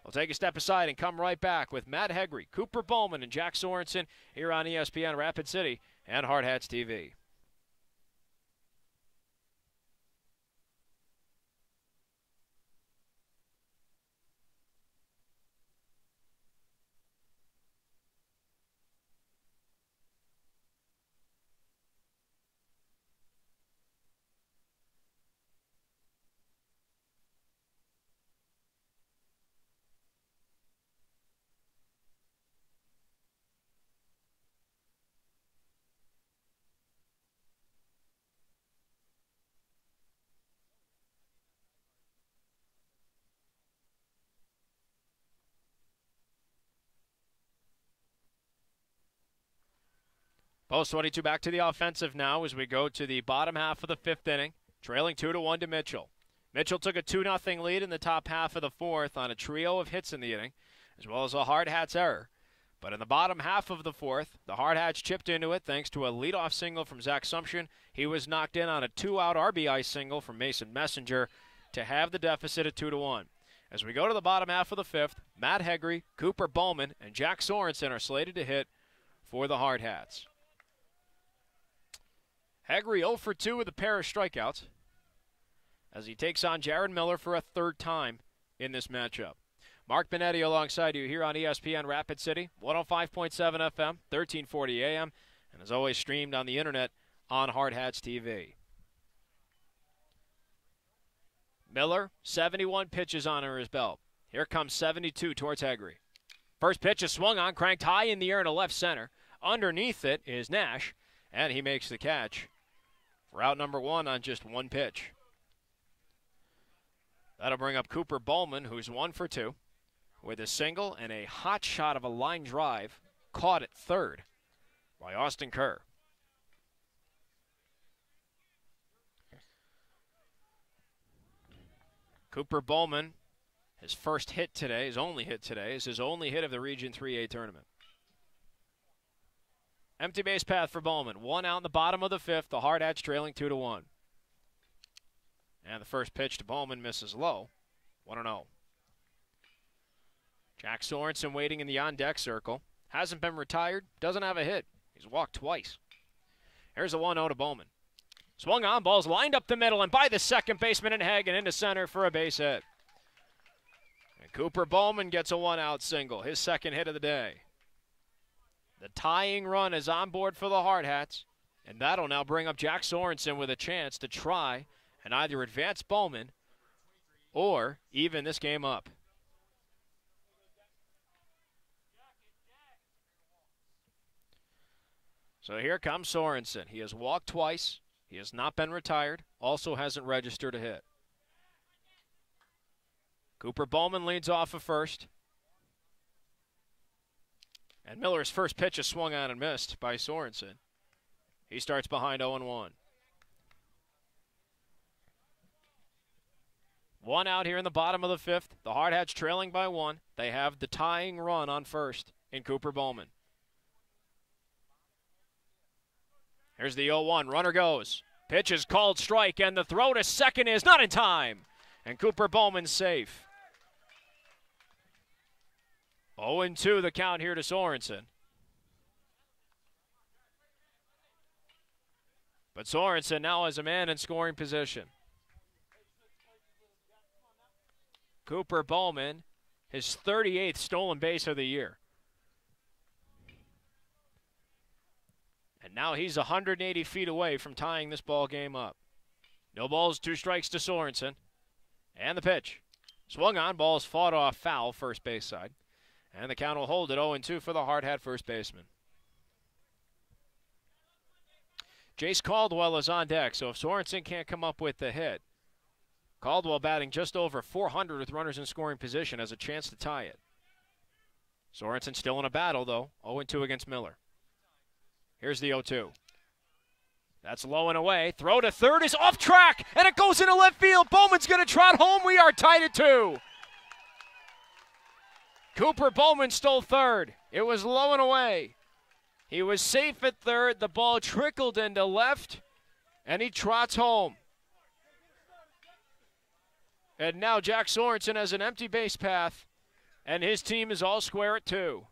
We'll take a step aside and come right back with Matt Hegre, Cooper Bowman, and Jack Sorensen here on ESPN Rapid City and Hardhats-TV. Post 22 back to the offensive now as we go to the bottom half of the 5th inning, trailing 2-1 to Mitchell. Mitchell took a 2-0 lead in the top half of the 4th on a trio of hits in the inning, as well as a Hardhats error. But in the bottom half of the 4th, the Hardhats chipped into it thanks to a leadoff single from Zach Sumption. He was knocked in on a 2-out RBI single from Mason Messenger to have the deficit at 2-1. As we go to the bottom half of the 5th, Matt Hegre, Cooper Bowman, and Jack Sorensen are slated to hit for the Hardhats. Hegre 0 for 2 with a pair of strikeouts as he takes on Jared Miller for a 3rd time in this matchup. Mark Benetti alongside you here on ESPN Rapid City, 105.7 FM, 1340 AM, and as always streamed on the internet on Hardhats-TV. Miller, 71 pitches under his belt. Here comes 72 towards Hegre. First pitch is swung on, cranked high in the air to left center. Underneath it is Nash, and he makes the catch for out number 1 on just 1 pitch. That'll bring up Cooper Bowman, who's 1 for 2, with a single and a hot shot of a line drive caught at 3rd by Austin Kerr. Cooper Bowman, his first hit today, his only hit today, is his only hit of the Region 3A tournament. Empty base path for Bowman. 1 out in the bottom of the 5th. The Hardhats trailing 2-1. And the first pitch to Bowman misses low. 1-0. Jack Sorensen waiting in the on-deck circle. Hasn't been retired. Doesn't have a hit. He's walked twice. Here's a 1-0 to Bowman. Swung on. Ball's lined up the middle and by the second baseman in Hagen into center for a base hit. And Cooper Bowman gets a 1-out single. His 2nd hit of the day. The tying run is on board for the Hardhats, and that'll now bring up Jack Sorensen with a chance to try and either advance Bowman or even this game up. So here comes Sorensen. He has walked twice. He has not been retired. Also hasn't registered a hit. Cooper Bowman leads off of first. And Miller's first pitch is swung on and missed by Sorensen. He starts behind 0-1. 1 out here in the bottom of the 5th. The Hardhats trailing by 1. They have the tying run on first in Cooper Bowman. Here's the 0-1. Runner goes. Pitch is called strike, and the throw to second is not in time. And Cooper Bowman's safe. 0-2 the count here to Sorensen. But Sorensen now has a man in scoring position. Cooper Bowman his 38th stolen base of the year. And now he's 180 feet away from tying this ball game up. No balls, 2 strikes to Sorensen. And the pitch. Swung on, ball's fought off foul, first base side. And the count will hold at 0-2 for the hard hat first baseman. Jace Caldwell is on deck, so if Sorensen can't come up with the hit, Caldwell batting just over 400 with runners in scoring position has a chance to tie it. Sorensen still in a battle, though, 0-2 against Miller. Here's the 0-2. That's low and away. Throw to third is off track, and it goes into left field. Bowman's going to trot home. We are tied at 2. Cooper Bowman stole third. It was low and away. He was safe at third. The ball trickled into left, and he trots home. And now Jack Sorensen has an empty base path, and his team is all square at 2.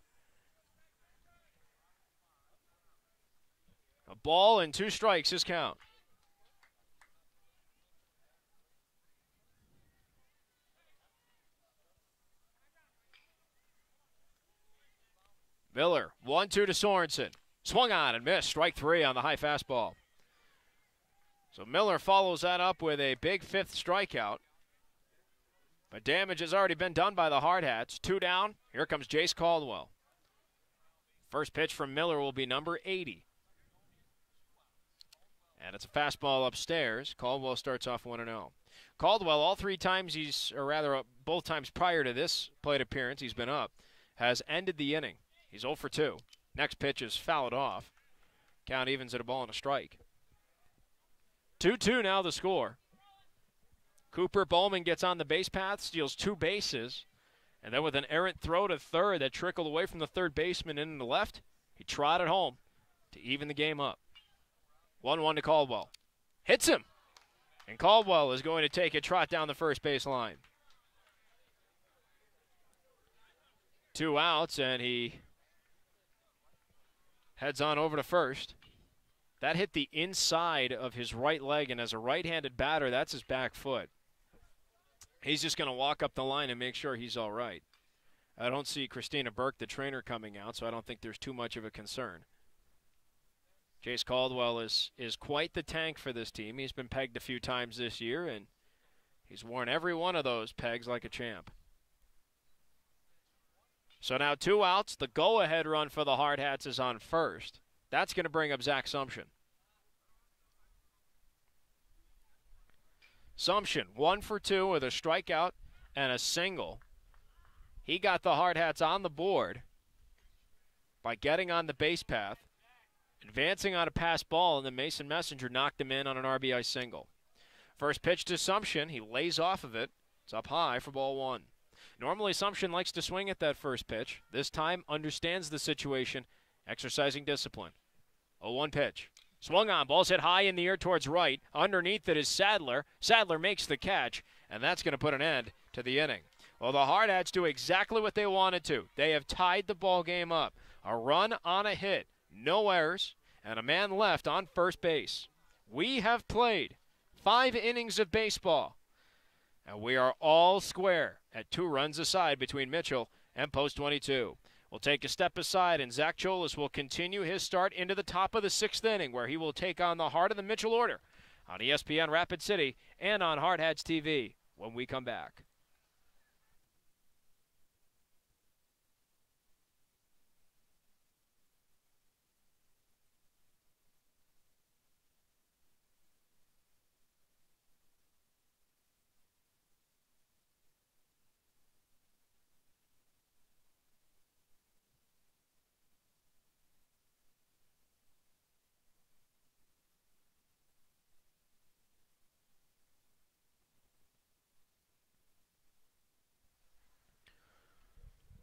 A ball and 2 strikes, his count. Miller, 1-2 to Sorensen. Swung on and missed. Strike 3 on the high fastball. So Miller follows that up with a big 5th strikeout. But damage has already been done by the Hard Hats. 2 down. Here comes Jace Caldwell. First pitch from Miller will be number 80. And it's a fastball upstairs. Caldwell starts off 1-0. Caldwell, all 3 times both times prior to this plate appearance, he's been up, has ended the inning. He's 0 for 2. Next pitch is fouled off. Count evens at a ball and a strike. 2-2 now the score. Cooper Bowman gets on the base path, steals 2 bases, and then with an errant throw to third that trickled away from the third baseman into the left, he trotted home to even the game up. 1-1 to Caldwell. Hits him. And Caldwell is going to take a trot down the first base line. 2 outs, and he heads on over to first. That hit the inside of his right leg, and as a right-handed batter, that's his back foot. He's just going to walk up the line and make sure he's all right. I don't see Christina Burke, the trainer, coming out, so I don't think there's too much of a concern. Jace Caldwell is quite the tank for this team. He's been pegged a few times this year, and he's worn every one of those pegs like a champ. So now 2 outs. The go-ahead run for the Hard Hats is on first. That's going to bring up Zach Sumption. Sumption, 1 for 2 with a strikeout and a single. He got the Hard Hats on the board by getting on the base path, advancing on a pass ball, and then Mason Messenger knocked him in on an RBI single. First pitch to Sumption. He lays off of it. It's up high for ball 1. Normally, Sumption likes to swing at that first pitch. This time, understands the situation, exercising discipline. 0-1 pitch. Swung on. Ball's hit high in the air towards right. Underneath it is Sadler. Sadler makes the catch, and that's going to put an end to the inning. Well, the Hard Hats do exactly what they wanted to. They have tied the ball game up. A run on a hit. No errors, and a man left on first base. We have played 5 innings of baseball, and we are all square at 2 runs aside between Mitchell and post 22. We'll take a step aside, and Zach Cholis will continue his start into the top of the 6th inning, where he will take on the heart of the Mitchell order on ESPN Rapid City and on Hardhats-TV when we come back.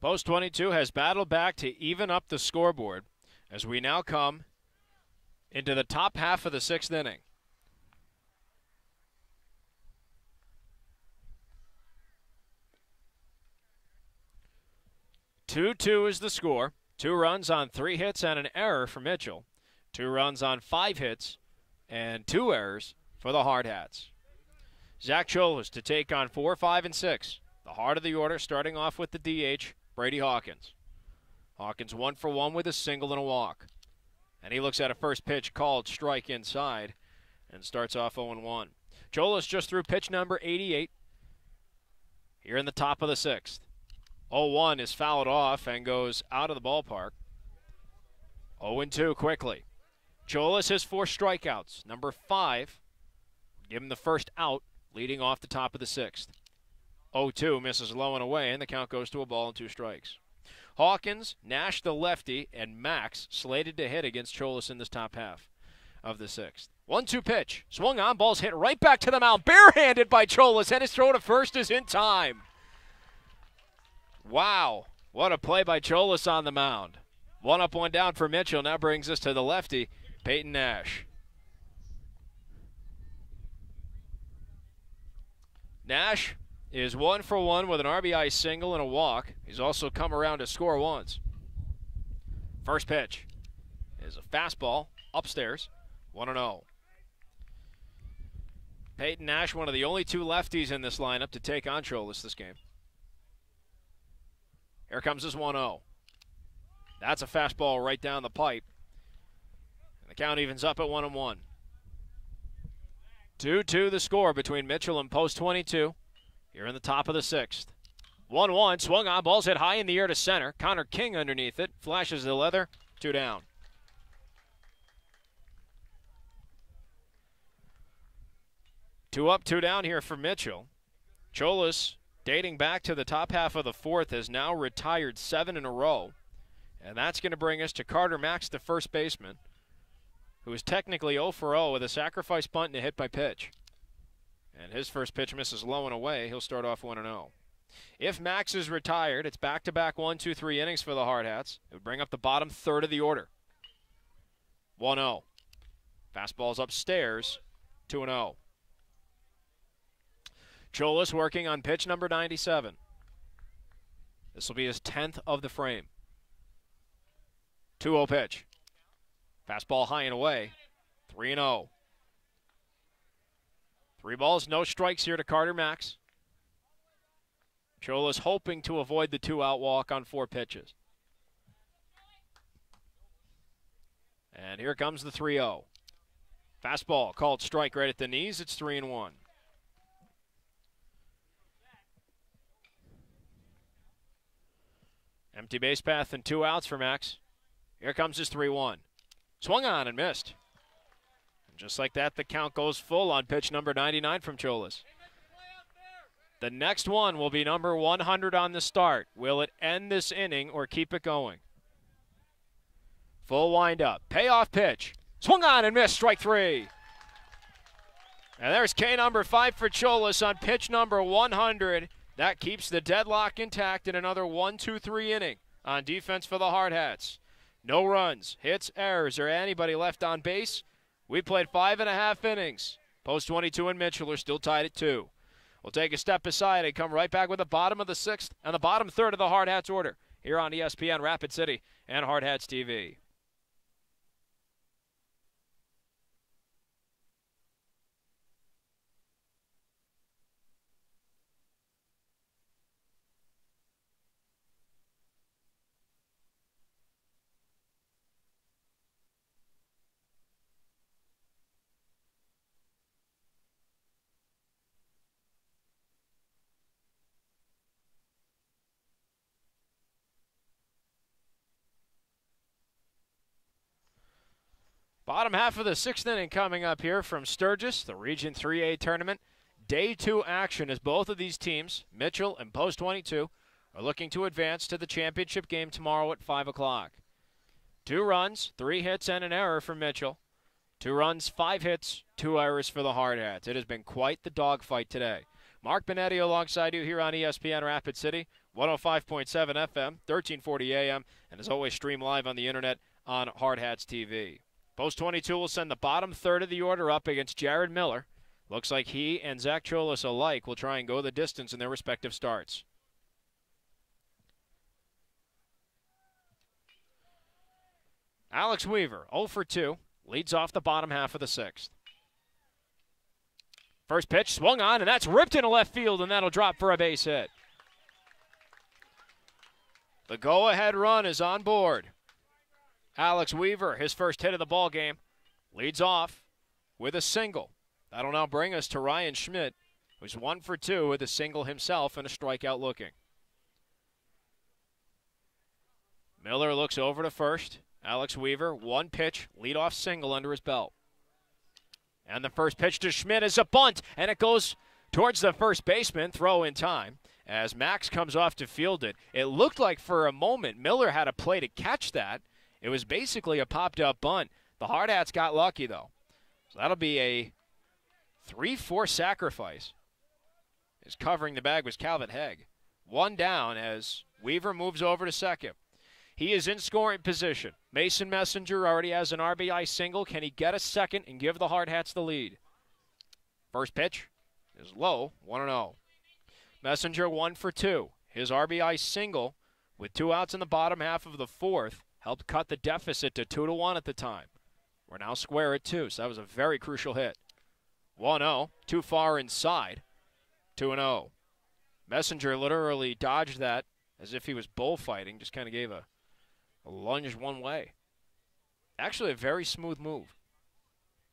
Post 22 has battled back to even up the scoreboard as we now come into the top half of the 6th inning. 2-2 is the score. 2 runs on 3 hits and an error for Mitchell. 2 runs on 5 hits and 2 errors for the Hard Hats. Zach Cholis to take on 4, 5, and 6. The heart of the order starting off with the DH, Brady Hawkins. Hawkins 1 for 1 with a single and a walk. And he looks at a first pitch called strike inside and starts off 0-1. Cholas just threw pitch number 88 here in the top of the 6th. 0-1 is fouled off and goes out of the ballpark. 0-2 quickly. Cholas has 4 strikeouts. Number 5, give him the first out, leading off the top of the 6th. 0-2 misses low and away, and the count goes to a ball and 2 strikes. Hawkins, Nash the lefty, and Max slated to hit against Cholas in this top half of the 6th. 1-2 pitch. Swung on, ball's hit right back to the mound. Barehanded by Cholas, and his throw to first is in time. Wow, what a play by Cholas on the mound. 1 up, 1 down for Mitchell. Now brings us to the lefty, Peyton Nash. Nash is 1 for 1 with an RBI single and a walk. He's also come around to score once. First pitch is a fastball upstairs, 1-0. Peyton Nash, one of the only 2 lefties in this lineup to take on Cholas this game. Here comes his 1-0. That's a fastball right down the pipe. And the count evens up at 1-1. 2-2 the score between Mitchell and post 22. Here in the top of the 6th. 1-1, swung on, ball's hit high in the air to center. Connor King underneath it, flashes the leather, 2 down. Two up, 2 down here for Mitchell. Cholas, dating back to the top half of the 4th, has now retired 7 in a row. And that's going to bring us to Carter Max, the first baseman, who is technically 0 for 0 with a sacrifice bunt and a hit by pitch. And his first pitch misses low and away. He'll start off 1-0. If Max is retired, it's back-to-back 1, 2, 3 innings for the Hardhats. It would bring up the bottom third of the order. 1-0. Fastball's upstairs, 2-0. Cholas working on pitch number 97. This will be his 10th of the frame. 2-0 pitch. Fastball high and away, 3-0. 3 balls, no strikes here to Carter Max. Cholas hoping to avoid the 2-out walk on 4 pitches. And here comes the 3-0. Fastball called strike right at the knees. It's 3-1. Empty base path and 2 outs for Max. Here comes his 3-1. Swung on and missed. And just like that, the count goes full on pitch number 99 from Cholas. The next one will be number 100 on the start. Will it end this inning or keep it going? Full windup. Payoff pitch. Swung on and missed. Strike 3. And there's K number 5 for Cholas on pitch number 100. That keeps the deadlock intact in another 1, 2, 3 inning on defense for the Hardhats. No runs, hits, errors, or anybody left on base. We played 5.5 innings. Post 22 and Mitchell are still tied at 2. We'll take a step aside and come right back with the bottom of the 6th and the bottom third of the Hardhats order here on ESPN Rapid City and Hardhats-TV. Bottom half of the 6th inning coming up here from Sturgis, the Region 3A tournament. Day 2 action as both of these teams, Mitchell and Post 22, are looking to advance to the championship game tomorrow at 5 o'clock. 2 runs, 3 hits, and an error for Mitchell. 2 runs, 5 hits, 2 errors for the Hardhats. It has been quite the dogfight today. Mark Benetti alongside you here on ESPN Rapid City, 105.7 FM, 1340 AM, and as always stream live on the internet on Hardhats-TV. Post 22 will send the bottom third of the order up against Jared Miller. Looks like he and Zach Cholas alike will try and go the distance in their respective starts. Alex Weaver, 0 for 2, leads off the bottom half of the 6th. First pitch swung on, and that's ripped into left field, and that'll drop for a base hit. The go-ahead run is on board. Alex Weaver, his first hit of the ball game, leads off with a single. That'll now bring us to Ryan Schmidt, who's 1 for 2 with a single himself and a strikeout looking. Miller looks over to first. Alex Weaver, one pitch, leadoff single under his belt. And the first pitch to Schmidt is a bunt, and it goes towards the first baseman, throw in time. As Max comes off to field it, it looked like for a moment Miller had a play to catch that. It was basically a popped-up bunt. The Hardhats got lucky, though. So that'll be a 3-4 sacrifice. As covering the bag was Calvin Hegg. One down as Weaver moves over to second. He is in scoring position. Mason Messenger already has an RBI single. Can he get a second and give the Hardhats the lead? First pitch is low, 1-0. Messenger 1 for 2. His RBI single with 2 outs in the bottom half of the fourth helped cut the deficit to 2-1 at the time. We're now square at 2, so that was a very crucial hit. 1-0, too far inside, 2-0. Messenger literally dodged that as if he was bullfighting, just kind of gave a lunge one way. Actually a very smooth move.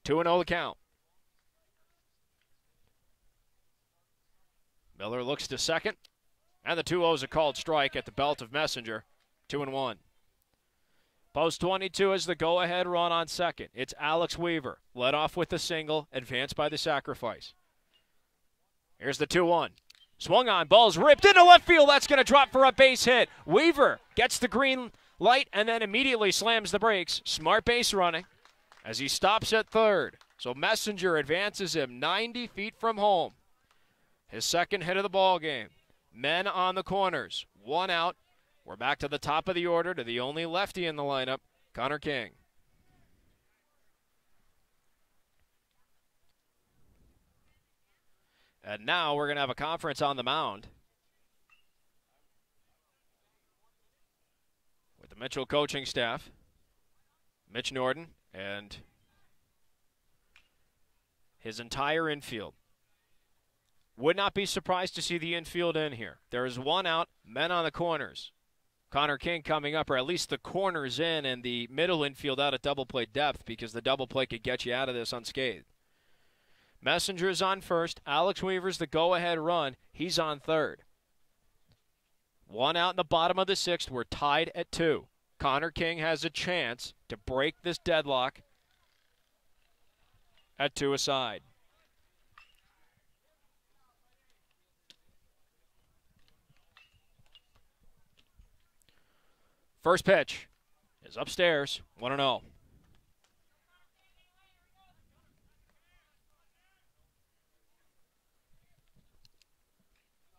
2-0 the count. Miller looks to second, and the 2-0 is a called strike at the belt of Messenger, 2-1. Post 22 is the go-ahead run on second. It's Alex Weaver, led off with the single, advanced by the sacrifice. Here's the 2-1. Swung on, ball's ripped into left field. That's going to drop for a base hit. Weaver gets the green light and then immediately slams the brakes. Smart base running as he stops at third. So Messenger advances him 90 feet from home. His second hit of the ball game. Men on the corners. 1 out. We're back to the top of the order to the only lefty in the lineup, Connor King. And now we're going to have a conference on the mound with the Mitchell coaching staff, Mitch Norton, and his entire infield. Would not be surprised to see the infield in here. There is 1 out, men on the corners. Connor King coming up, or at least the corners in and the middle infield out at double play depth because the double play could get you out of this unscathed. Messenger's on first. Alex Weaver's the go-ahead run. He's on third. 1 out in the bottom of the 6th. We're tied at 2. Connor King has a chance to break this deadlock at 2 aside. First pitch is upstairs, 1-0.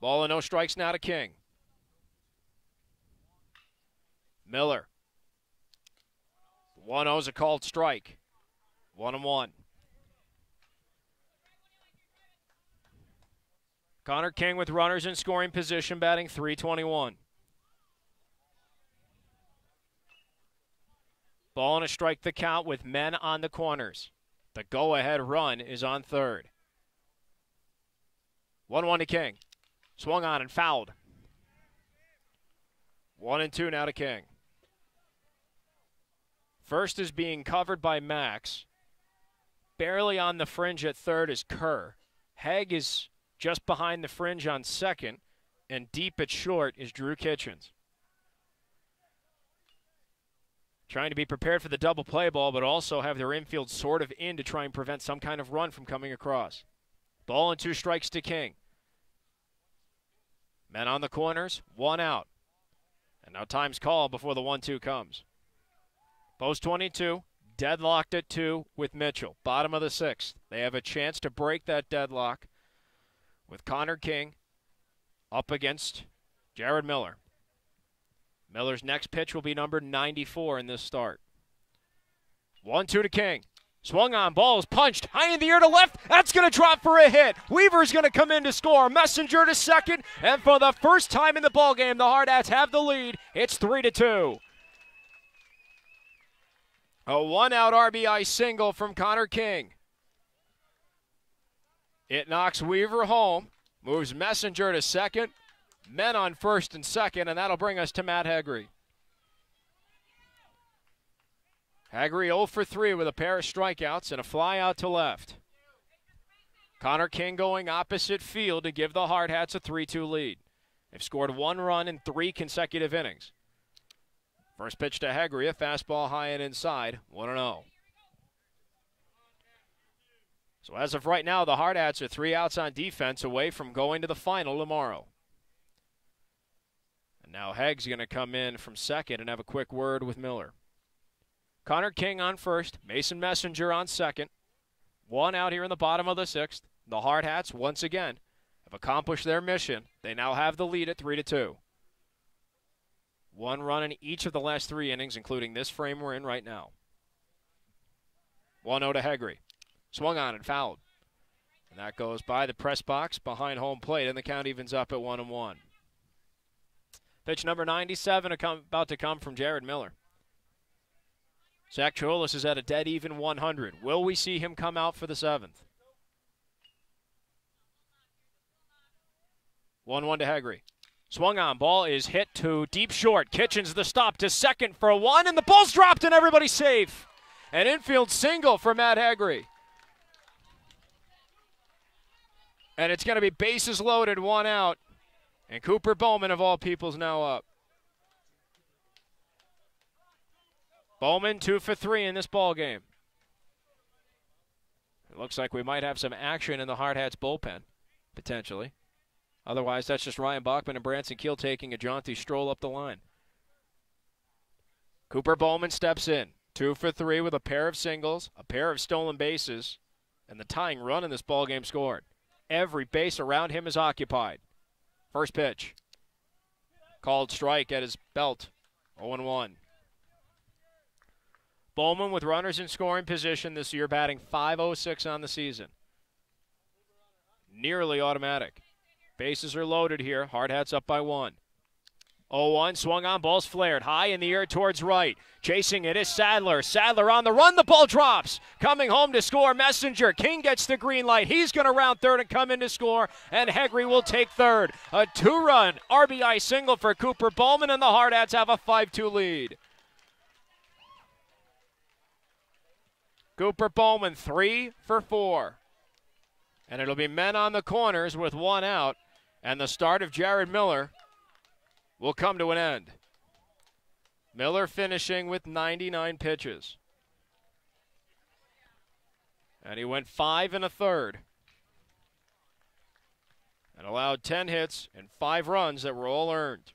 Ball and no strikes now to King. Miller. 1-0 is a called strike. 1-1. Connor King with runners in scoring position, batting .321. Ball and a strike the count with men on the corners. The go-ahead run is on third. 1-1 to King. Swung on and fouled. 1-2 now to King. First is being covered by Max. Barely on the fringe at third is Kerr. Hegg is just behind the fringe on second, and deep at short is Drew Kitchens. Trying to be prepared for the double play ball, but also have their infield sort of in to try and prevent some kind of run from coming across. Ball and 2 strikes to King. Men on the corners, 1 out. And now time's called before the 1-2 comes. Post 22, deadlocked at 2 with Mitchell. Bottom of the 6th. They have a chance to break that deadlock with Connor King up against Jared Miller. Miller's next pitch will be number 94 in this start. 1-2 to King. Swung on, ball is punched high in the air to left. That's going to drop for a hit. Weaver's going to come in to score. Messenger to second, and for the first time in the ballgame, the Hardhats have the lead. It's 3-2. A 1-out RBI single from Connor King. It knocks Weaver home, moves Messenger to second, Men on first and second, and that'll bring us to Matt Hegre. Hegre 0 for 3 with a pair of strikeouts and a fly out to left. Connor King going opposite field to give the Hardhats a 3-2 lead. They've scored 1 run in 3 consecutive innings. First pitch to Hegre, a fastball high and inside, 1-0. So as of right now, the Hardhats are 3 outs on defense away from going to the final tomorrow. And now Heg's going to come in from second and have a quick word with Miller. Connor King on first, Mason Messenger on second. 1 out here in the bottom of the 6th. The Hardhats, once again, have accomplished their mission. They now have the lead at 3-2. 1 run in each of the last 3 innings, including this frame we're in right now. 1-0 to Hegre. Swung on and fouled. And that goes by the press box behind home plate, and the count evens up at 1-1. Pitch number 97 about to come from Jared Miller. Zach Cholis is at a dead even 100. Will we see him come out for the 7th? 1-1 to Hegre. Swung on, ball is hit to deep short. Kitchens the stop to second for a 1, and the ball's dropped and everybody's safe. An infield single for Matt Hegre. And it's going to be bases loaded, 1 out. And Cooper Bowman, of all people, is now up. Bowman 2 for 3 in this ball game. It looks like we might have some action in the Hardhats bullpen, potentially. Otherwise, that's just Ryan Bachman and Branson Keel taking a jaunty stroll up the line. Cooper Bowman steps in. 2 for 3 with a pair of singles, a pair of stolen bases, and the tying run in this ball game scored. Every base around him is occupied. First pitch. Called strike at his belt. 0-1. Bowman with runners in scoring position this year, batting .506 on the season. Nearly automatic. Bases are loaded here. Hardhats up by 1. 0-1, swung on, ball's flared. High in the air towards right. Chasing it is Sadler. Sadler on the run, the ball drops. Coming home to score, Messenger. King gets the green light. He's going to round third and come in to score, and Hegre will take third. A 2-run RBI single for Cooper Bowman, and the Hardhats have a 5-2 lead. Cooper Bowman 3 for 4. And it'll be men on the corners with 1 out, and the start of Jared Miller will come to an end. Miller finishing with 99 pitches. And he went 5 1/3. And allowed 10 hits and 5 runs that were all earned.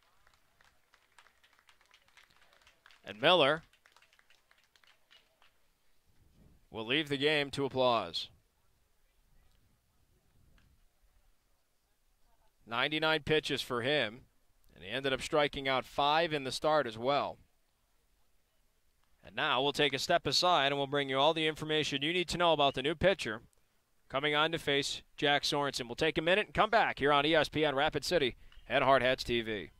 And Miller will leave the game to applause. 99 pitches for him. And he ended up striking out 5 in the start as well. And now we'll take a step aside and we'll bring you all the information you need to know about the new pitcher coming on to face Jack Sorensen. We'll take a minute and come back here on ESPN Rapid City and Hardhats-TV.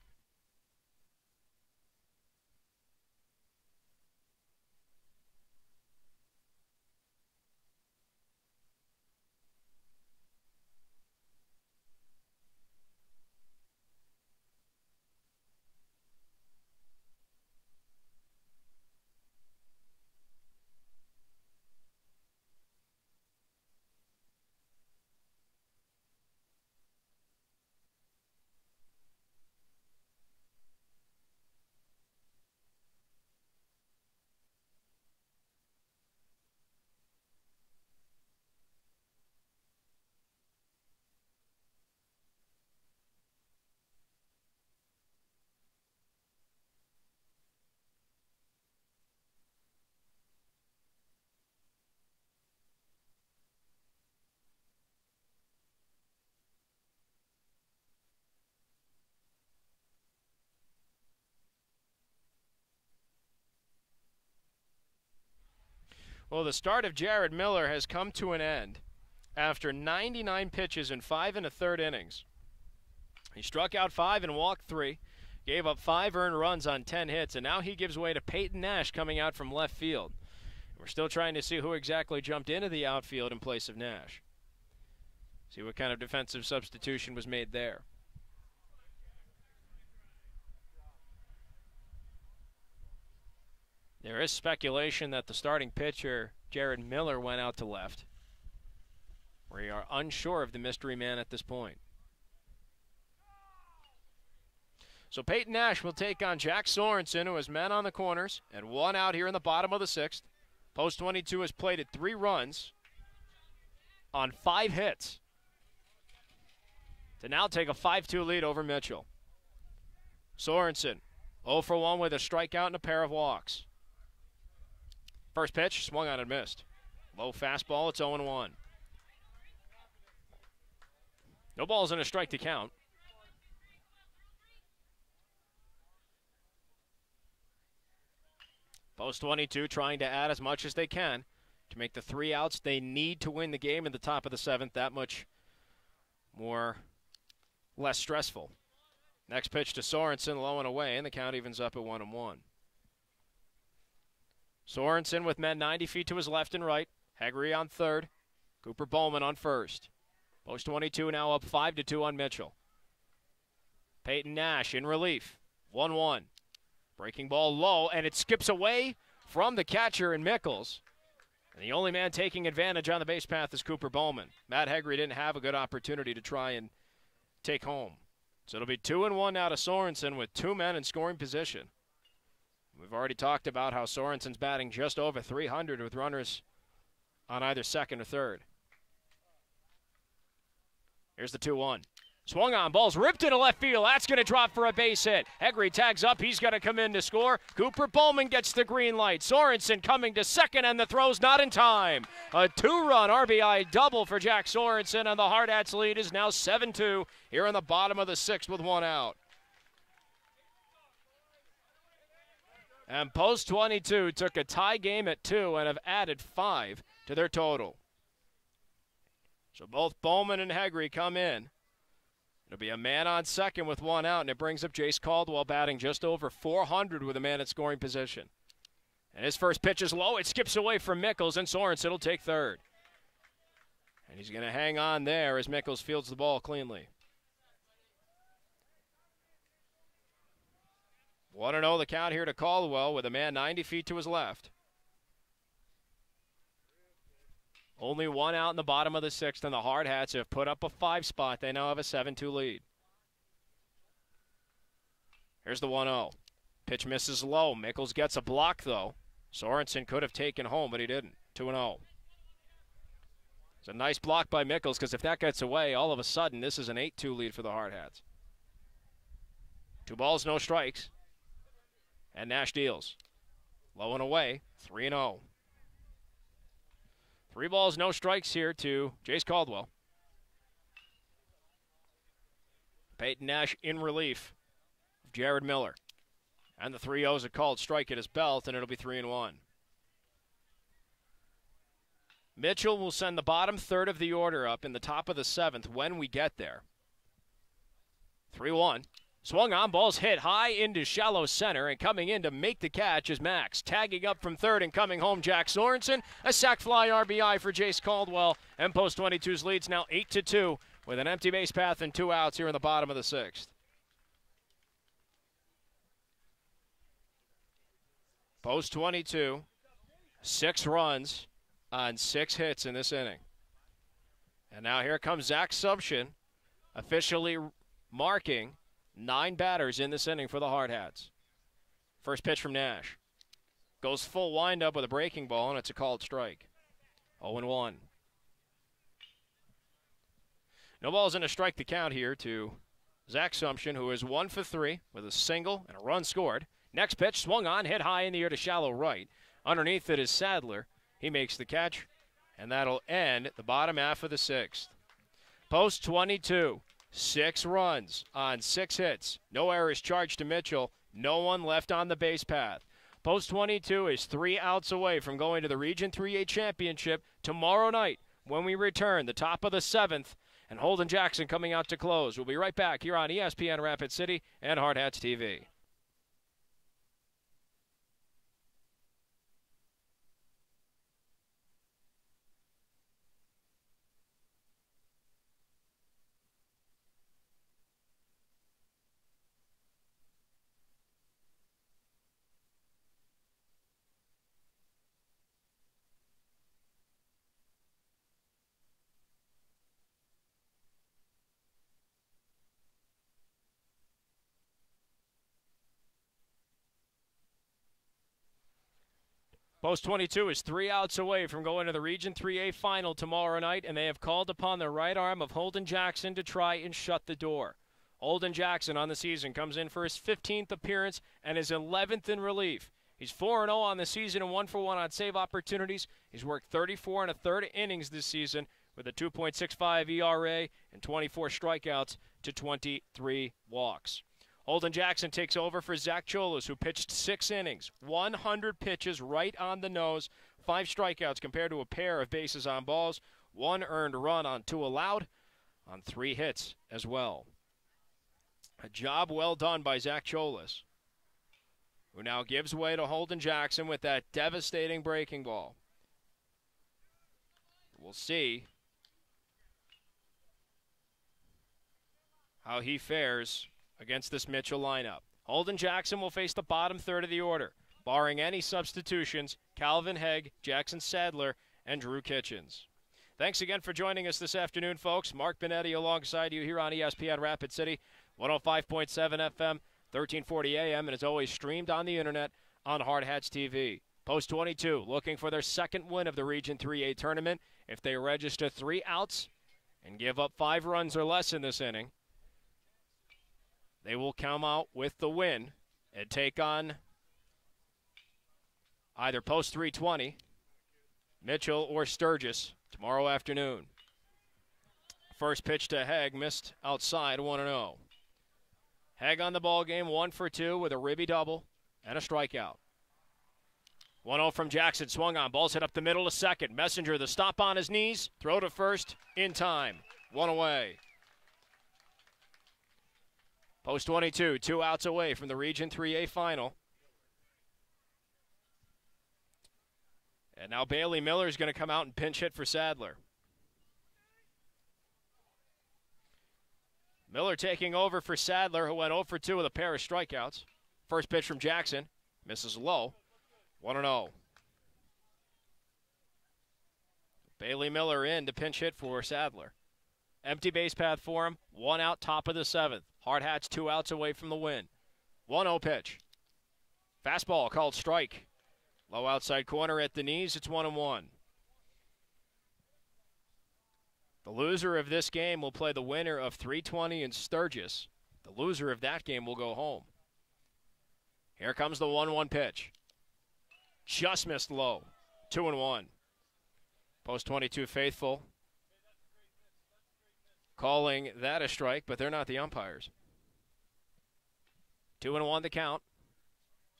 Well, the start of Jared Miller has come to an end after 99 pitches in 5 1/3 innings. He struck out 5 and walked 3, gave up 5 earned runs on 10 hits, and now he gives way to Peyton Nash coming out from left field. We're still trying to see who exactly jumped into the outfield in place of Nash. See what kind of defensive substitution was made there. There is speculation that the starting pitcher, Jared Miller, went out to left. We are unsure of the mystery man at this point. So Peyton Nash will take on Jack Sorensen, who has men on the corners, and one out here in the bottom of the sixth. Post 22 has played at 3 runs on 5 hits to now take a 5-2 lead over Mitchell. Sorensen 0 for 1 with a strikeout and a pair of walks. First pitch, swung on and missed. Low fastball, it's 0-1. No balls and a strike to count. Post 22 trying to add as much as they can to make the 3 outs they need to win the game in the top of the 7th that much less stressful. Next pitch to Sorensen, low and away, and the count evens up at 1-1. Sorensen with men 90 feet to his left and right. Hegre on third. Cooper Bowman on first. Post 22 now up 5-2 on Mitchell. Peyton Nash in relief. 1-1. Breaking ball low, and it skips away from the catcher in Mickles. And the only man taking advantage on the base path is Cooper Bowman. Matt Hegre didn't have a good opportunity to try and take home. So it'll be 2-1 now to Sorensen with 2 men in scoring position. We've already talked about how Sorensen's batting just over 300 with runners on either second or third. Here's the 2-1. Swung on, ball's ripped into left field. That's going to drop for a base hit. Hegre tags up. He's going to come in to score. Cooper Bowman gets the green light. Sorensen coming to second, and the throw's not in time. A 2-run RBI double for Jack Sorensen, and the Hardhats lead is now 7-2 here in the bottom of the 6th with 1 out. And Post 22 took a tie game at 2 and have added 5 to their total. So both Bowman and Hegre come in. It'll be a man on second with 1 out, and it brings up Jace Caldwell batting just over 400 with a man at scoring position. And his first pitch is low. It skips away from Mickles, and Sorensen will take third. And he's going to hang on there as Mickles fields the ball cleanly. 1-0 the count here to Caldwell with a man 90 feet to his left. Only 1 out in the bottom of the 6th, and the Hardhats have put up a 5 spot. They now have a 7-2 lead. Here's the 1-0. Pitch misses low. Mickles gets a block, though. Sorensen could have taken home, but he didn't. 2-0. It's a nice block by Mickles, because if that gets away, all of a sudden, this is an 8-2 lead for the Hardhats. 2 balls, no strikes. And Nash deals. Low and away, 3-0. 3 balls, no strikes here to Jace Caldwell. Peyton Nash in relief of Jared Miller. And the 3-0's a called strike at his belt, and it'll be 3-1. Mitchell will send the bottom third of the order up in the top of the 7th when we get there. 3-1. Swung on, ball's hit high into shallow center, and coming in to make the catch is Max. Tagging up from third and coming home, Jack Sorensen. A sac fly RBI for Jace Caldwell, and Post 22's lead's now 8-2 with an empty base path and 2 outs here in the bottom of the 6th. Post 22, 6 runs on 6 hits in this inning. And now here comes Zach Subshin, officially marking 9 batters in this inning for the Hardhats. First pitch from Nash. Goes full windup with a breaking ball, and it's a called strike. 0-1. No balls and a strike to count here to Zach Subshin, who is 1 for 3 with a single and a run scored. Next pitch swung on, hit high in the air to shallow right. Underneath it is Sadler. He makes the catch, and that'll end the bottom half of the 6th. Post 22. 6 runs on 6 hits. No errors charged to Mitchell. No one left on the base path. Post 22 is 3 outs away from going to the Region 3A Championship tomorrow night when we return, the top of the 7th, and Holden Jackson coming out to close. We'll be right back here on ESPN Rapid City and Hardhats-TV. Post 22 is 3 outs away from going to the Region 3A final tomorrow night, and they have called upon the right arm of Holden Jackson to try and shut the door. Holden Jackson on the season comes in for his 15th appearance and his 11th in relief. He's 4-0 on the season and 1-for-1 on save opportunities. He's worked 34 1/3 innings this season with a 2.65 ERA and 24 strikeouts to 23 walks. Holden Jackson takes over for Zach Cholas, who pitched 6 innings, 100 pitches right on the nose, 5 strikeouts compared to a pair of bases on balls, 1 earned run on 2 allowed, on 3 hits as well. A job well done by Zach Cholas, who now gives way to Holden Jackson with that devastating breaking ball. We'll see how he fares against this Mitchell lineup. Holden Jackson will face the bottom third of the order, barring any substitutions: Calvin Hegg, Jackson Sadler, and Drew Kitchens. Thanks again for joining us this afternoon, folks. Mark Benetti alongside you here on ESPN Rapid City, 105.7 FM, 1340 AM, and as always streamed on the internet on Hardhats-TV. Post 22 looking for their second win of the Region 3A tournament. If they register 3 outs and give up 5 runs or less in this inning, they will come out with the win and take on either Post 320, Mitchell, or Sturgis tomorrow afternoon. First pitch to Hegg, missed outside, 1-0. Hegg on the ball game, 1 for 2 with a ribby double and a strikeout. 1-0 from Jackson, swung on, ball's hit up the middle to second. Messenger, the stop on his knees, throw to first, in time, 1 away. Post 22, 2 outs away from the Region 3A final. And now Bailey Miller is going to come out and pinch hit for Sadler. Miller taking over for Sadler, who went 0 for 2 with a pair of strikeouts. First pitch from Jackson, misses low, 1-0. Bailey Miller in to pinch hit for Sadler. Empty base path for him, 1 out, top of the 7th. Hardhats 2 outs away from the win. 1-0 pitch. Fastball called strike. Low outside corner at the knees, it's 1-1. The loser of this game will play the winner of 320 in Sturgis. The loser of that game will go home. Here comes the 1-1 pitch. Just missed low. 2-1. Post 22 faithful calling that a strike, but they're not the umpires. 2-1 the count.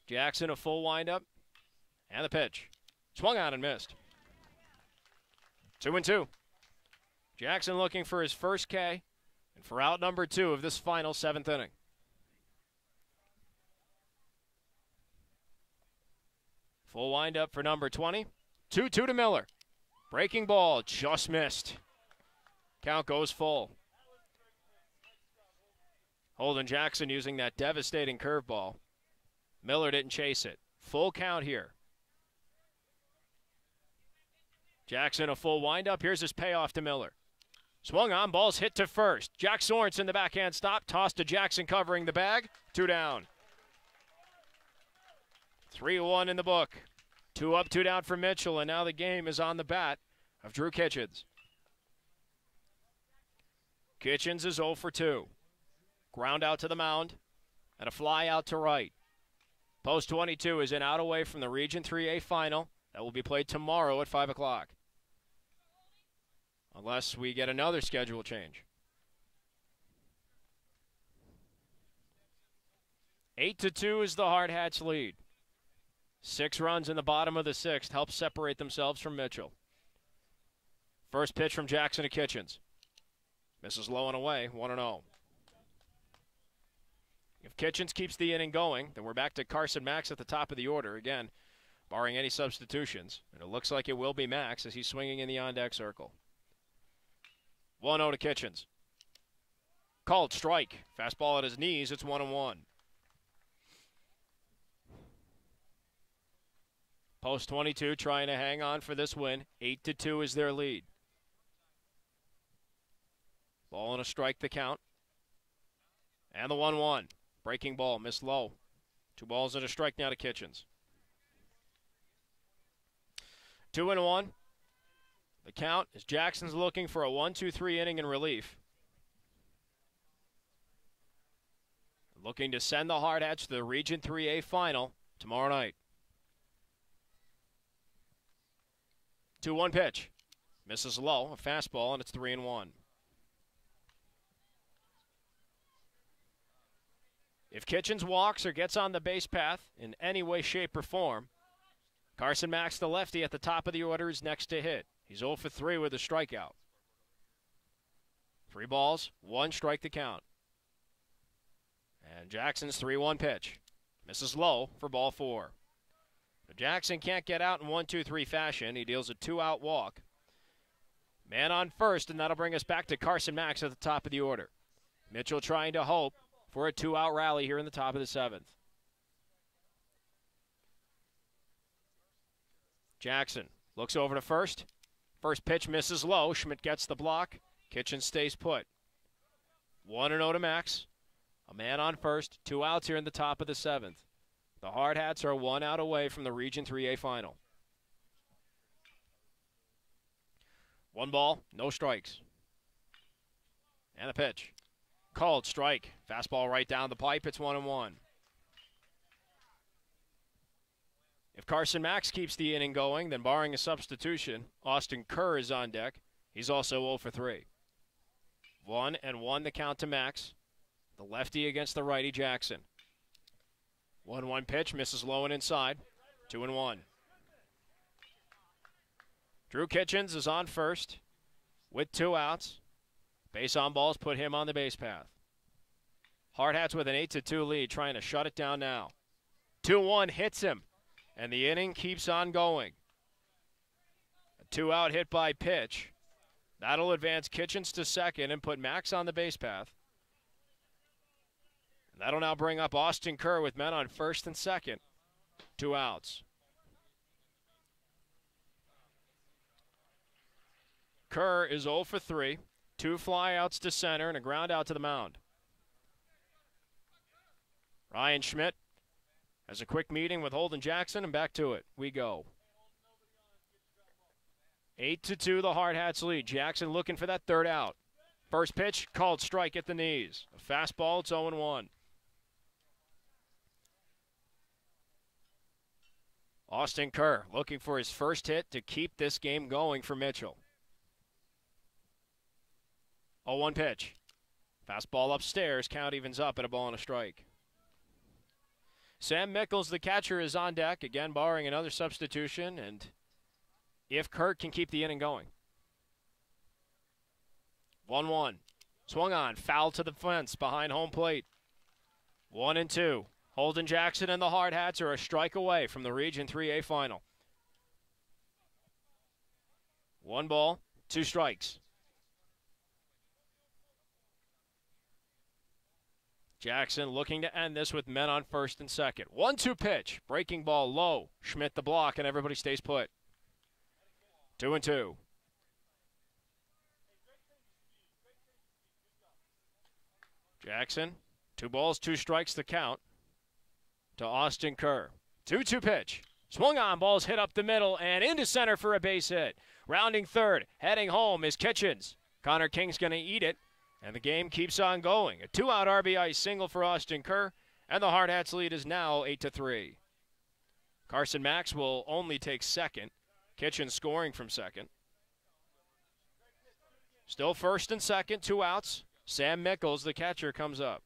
Jackson a full windup, and the pitch. Swung on and missed. 2-2. Jackson looking for his first K, and for out number 2 of this final 7th inning. Full windup for number 20. 2-2 to Miller. Breaking ball, just missed. Count goes full. Holden Jackson using that devastating curveball. Miller didn't chase it. Full count here. Jackson a full windup. Here's his payoff to Miller. Swung on, ball's hit to first. Jack Sorensen the backhand stop. Toss to Jackson covering the bag. 2 down. 3-1 in the book. 2 up, 2 down for Mitchell, and now the game is on the bat of Drew Kitchens. Kitchens is 0 for 2. Ground out to the mound and a fly out to right. Post 22 is an out away from the Region 3A final that will be played tomorrow at 5 o'clock. Unless we get another schedule change. 8-2 is the Hardhats lead. 6 runs in the bottom of the 6th help separate themselves from Mitchell. First pitch from Jackson to Kitchens. Misses low and away, 1-0. If Kitchens keeps the inning going, then we're back to Carson Max at the top of the order. Again, barring any substitutions. And it looks like it will be Max as he's swinging in the on-deck circle. 1-0 to Kitchens. Called strike. Fastball at his knees, it's 1-1. Post 22 trying to hang on for this win. 8-2 is their lead. Ball and a strike the count. And the 1-1. Breaking ball, missed low. 2 balls and a strike now to Kitchens. 2-1. The count is Jackson's looking for a 1-2-3 inning in relief. Looking to send the Hardhats to the Region 3A final tomorrow night. 2-1 pitch. Misses low, a fastball, and it's 3-1. If Kitchens walks or gets on the base path in any way, shape, or form, Carson Max, the lefty at the top of the order, is next to hit. He's 0 for 3 with a strikeout. 3 balls, 1 strike to count. And Jackson's 3-1 pitch. Misses low for ball 4. Jackson can't get out in 1-2-3 fashion. He deals a 2-out walk. Man on first, and that'll bring us back to Carson Max at the top of the order. Mitchell trying to hope for a 2-out rally here in the top of the 7th. Jackson looks over to first. First pitch misses low. Schmidt gets the block. Kitchens stays put. 1-0 to Max. A man on first. 2 outs here in the top of the 7th. The Hardhats are 1 out away from the Region 3A final. 1 ball, no strikes. And the pitch. Called strike. Fastball right down the pipe. It's 1-1. If Carson Max keeps the inning going, then barring a substitution, Austin Kerr is on deck. He's also 0 for 3. 1-1 the count to Max. The lefty against the righty Jackson. 1-1 pitch, misses low and inside. 2-1. Drew Kitchens is on first with 2 outs. Base on balls put him on the base path. Hardhats with an 8-2 lead, trying to shut it down now. 2-1 hits him, and the inning keeps on going. A 2-out hit by pitch. That'll advance Kitchens to second and put Max on the base path. And that'll now bring up Austin Kerr with men on first and second. 2 outs. Kerr is 0 for 3. 2 flyouts to center and a ground out to the mound. Ryan Schmidt has a quick meeting with Holden Jackson, and back to it we go. 8-2 the Hardhats lead. Jackson looking for that 3rd out. First pitch, called strike at the knees. A fastball, it's 0-1. Austin Kerr looking for his first hit to keep this game going for Mitchell. 0-1 pitch. Fastball upstairs, count evens up at a ball and a strike. Sam Mickles, the catcher, is on deck, again barring another substitution, and if Kirk can keep the inning going. 1-1. Swung on, foul to the fence behind home plate. 1-2. Holden Jackson and the Hardhats are a strike away from the Region 3A final. 1 ball, 2 strikes. Jackson looking to end this with men on first and second. 1-2 pitch. Breaking ball low. Schmidt the block, and everybody stays put. 2-2. Jackson, 2 balls, 2 strikes the count to Austin Kerr. 2-2 pitch. Swung on, balls hit up the middle and into center for a base hit. Rounding third, heading home is Kitchens. Connor King's going to eat it. And the game keeps on going. A 2-out RBI single for Austin Kerr, and the Hardhats lead is now 8-3. Carson Max will only take second. Kitchen scoring from second. Still first and second, 2 outs. Sam Mickles, the catcher, comes up.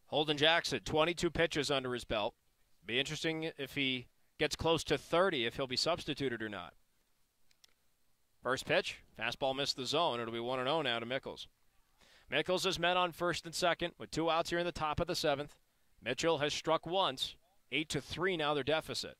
Holden Jackson, 22 pitches under his belt. Be interesting if he gets close to 30, if he'll be substituted or not. First pitch, fastball missed the zone. It'll be 1-0 now to Mickles. Mickles is men on first and second with 2 outs here in the top of the 7th. Mitchell has struck once. 8-3 now their deficit.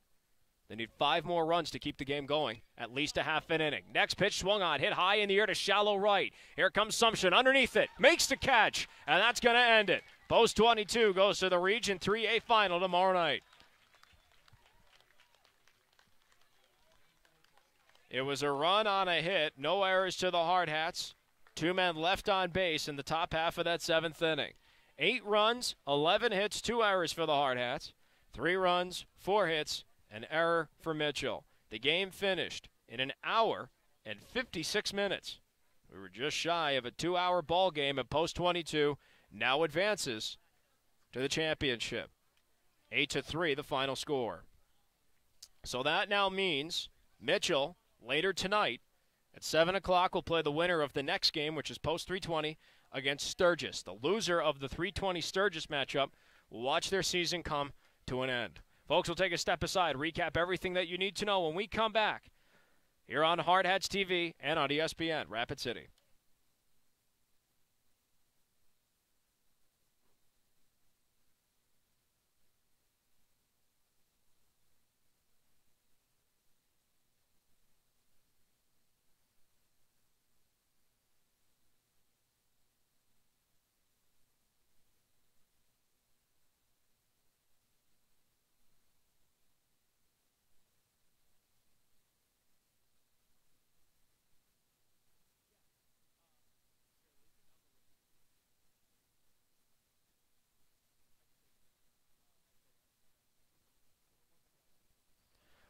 They need 5 more runs to keep the game going, at least a half an inning. Next pitch swung on, hit high in the air to shallow right. Here comes Sumption underneath it, makes the catch, and that's going to end it. Post 22 goes to the Region 3A final tomorrow night. It was a run on a hit, no errors to the Hardhats. 2 men left on base in the top half of that 7th inning. 8 runs, 11 hits, 2 errors for the Hardhats. 3 runs, 4 hits, an error for Mitchell. The game finished in an hour and 56 minutes. We were just shy of a 2-hour ball game at Post 22. Now advances to the championship. 8-3, the final score. So that now means Mitchell, later tonight, at 7 o'clock, will play the winner of the next game, which is Post 320, against Sturgis. The loser of the 320 Sturgis matchup will watch their season come to an end. Folks, we'll take a step aside, recap everything that you need to know when we come back here on Hardhats-TV and on ESPN Rapid City.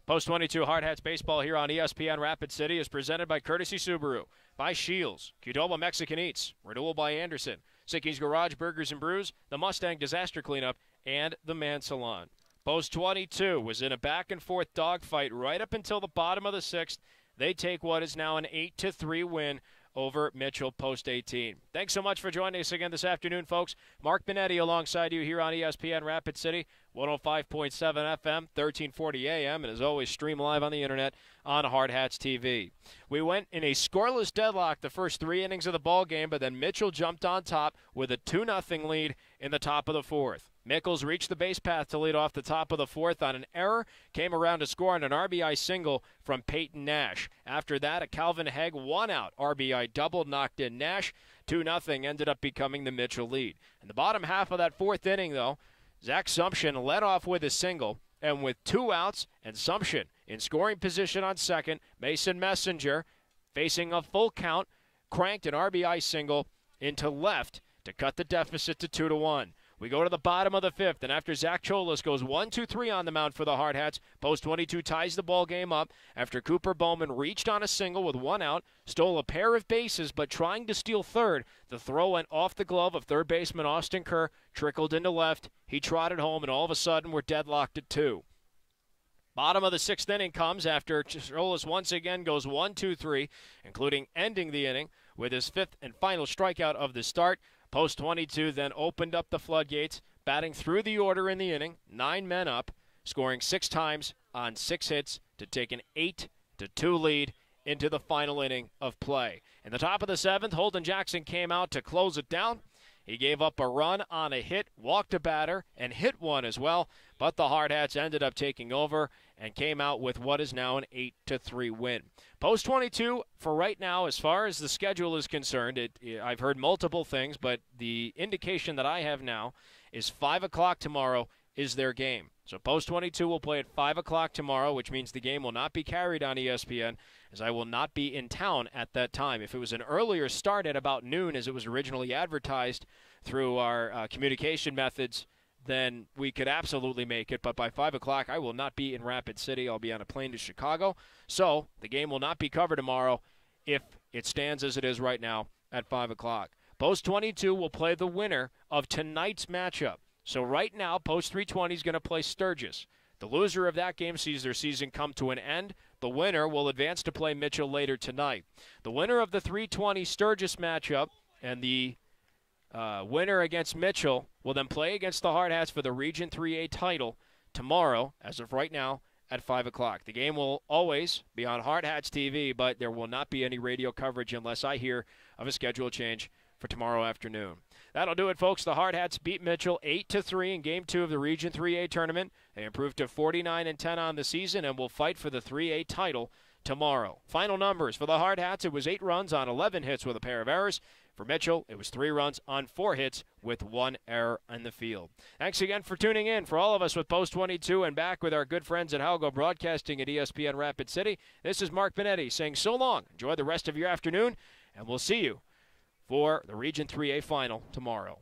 Post 22 Hardhats baseball here on ESPN Rapid City is presented by Courtesy Subaru, by Shields, Qdoba Mexican Eats, Renewal by Anderson, Sicky's Garage Burgers and Brews, the Mustang Disaster Cleanup, and the Man Salon. Post 22 was in a back-and-forth dogfight right up until the bottom of the 6th. They take what is now an 8-3 win over Mitchell Post 18. Thanks so much for joining us again this afternoon, folks. Mark Benetti alongside you here on ESPN Rapid City, 105.7 FM, 1340 AM, and as always, stream live on the internet on Hardhats-TV. We went in a scoreless deadlock the first 3 innings of the ball game, but then Mitchell jumped on top with a 2-0 lead in the top of the 4th. Mickles reached the base path to lead off the top of the 4th on an error, came around to score on an RBI single from Peyton Nash. After that, a Calvin Hegg one-out RBI double knocked in Nash. 2-0 ended up becoming the Mitchell lead. In the bottom half of that 4th inning, though, Zach Sumption led off with a single, and with 2 outs and Sumption in scoring position on second, Mason Messenger, facing a full count, cranked an RBI single into left to cut the deficit to 2-1. We go to the bottom of the 5th, and after Zach Cholas goes 1-2-3 on the mound for the Hardhats, Post 22 ties the ball game up after Cooper Bowman reached on a single with 1 out, stole a pair of bases, but trying to steal third. The throw went off the glove of third baseman Austin Kerr, trickled into left. He trotted home, and all of a sudden we're deadlocked at 2. Bottom of the 6th inning comes after Cholas once again goes 1-2-3, including ending the inning with his 5th and final strikeout of the start. Post 22 then opened up the floodgates, batting through the order in the inning, 9 men up, scoring 6 times on 6 hits to take an 8-2 lead into the final inning of play. In the top of the 7th, Holden Jackson came out to close it down. He gave up a run on a hit, walked a batter, and hit one as well, but the Hardhats ended up taking over and came out with what is now an 8-3 win. Post 22, for right now, as far as the schedule is concerned, I've heard multiple things, but the indication that I have now is 5 o'clock tomorrow is their game. So Post 22 will play at 5 o'clock tomorrow, which means the game will not be carried on ESPN, as I will not be in town at that time. If it was an earlier start at about noon, as it was originally advertised through our communication methods, then we could absolutely make it. But by 5 o'clock, I will not be in Rapid City. I'll be on a plane to Chicago. So the game will not be covered tomorrow if it stands as it is right now at 5 o'clock. Post 22 will play the winner of tonight's matchup. So right now, Post 320 is going to play Sturgis. The loser of that game sees their season come to an end. The winner will advance to play Mitchell later tonight. The winner of the 320 Sturgis matchup and the winner against Mitchell will then play against the Hardhats for the Region 3A title tomorrow, as of right now, at 5 o'clock. The game will always be on Hardhats-TV, but there will not be any radio coverage unless I hear of a schedule change for tomorrow afternoon. That'll do it, folks. The Hardhats beat Mitchell 8-3 in Game 2 of the Region 3A tournament. They improved to 49-10 on the season and will fight for the 3A title tomorrow. Final numbers for the Hardhats: it was 8 runs on 11 hits with a pair of errors. For Mitchell, it was 3 runs on 4 hits with 1 error in the field. Thanks again for tuning in. For all of us with Post 22 and back with our good friends at Halgo Broadcasting at ESPN Rapid City, this is Mark Benetti saying so long. Enjoy the rest of your afternoon, and we'll see you for the Region 3A final tomorrow.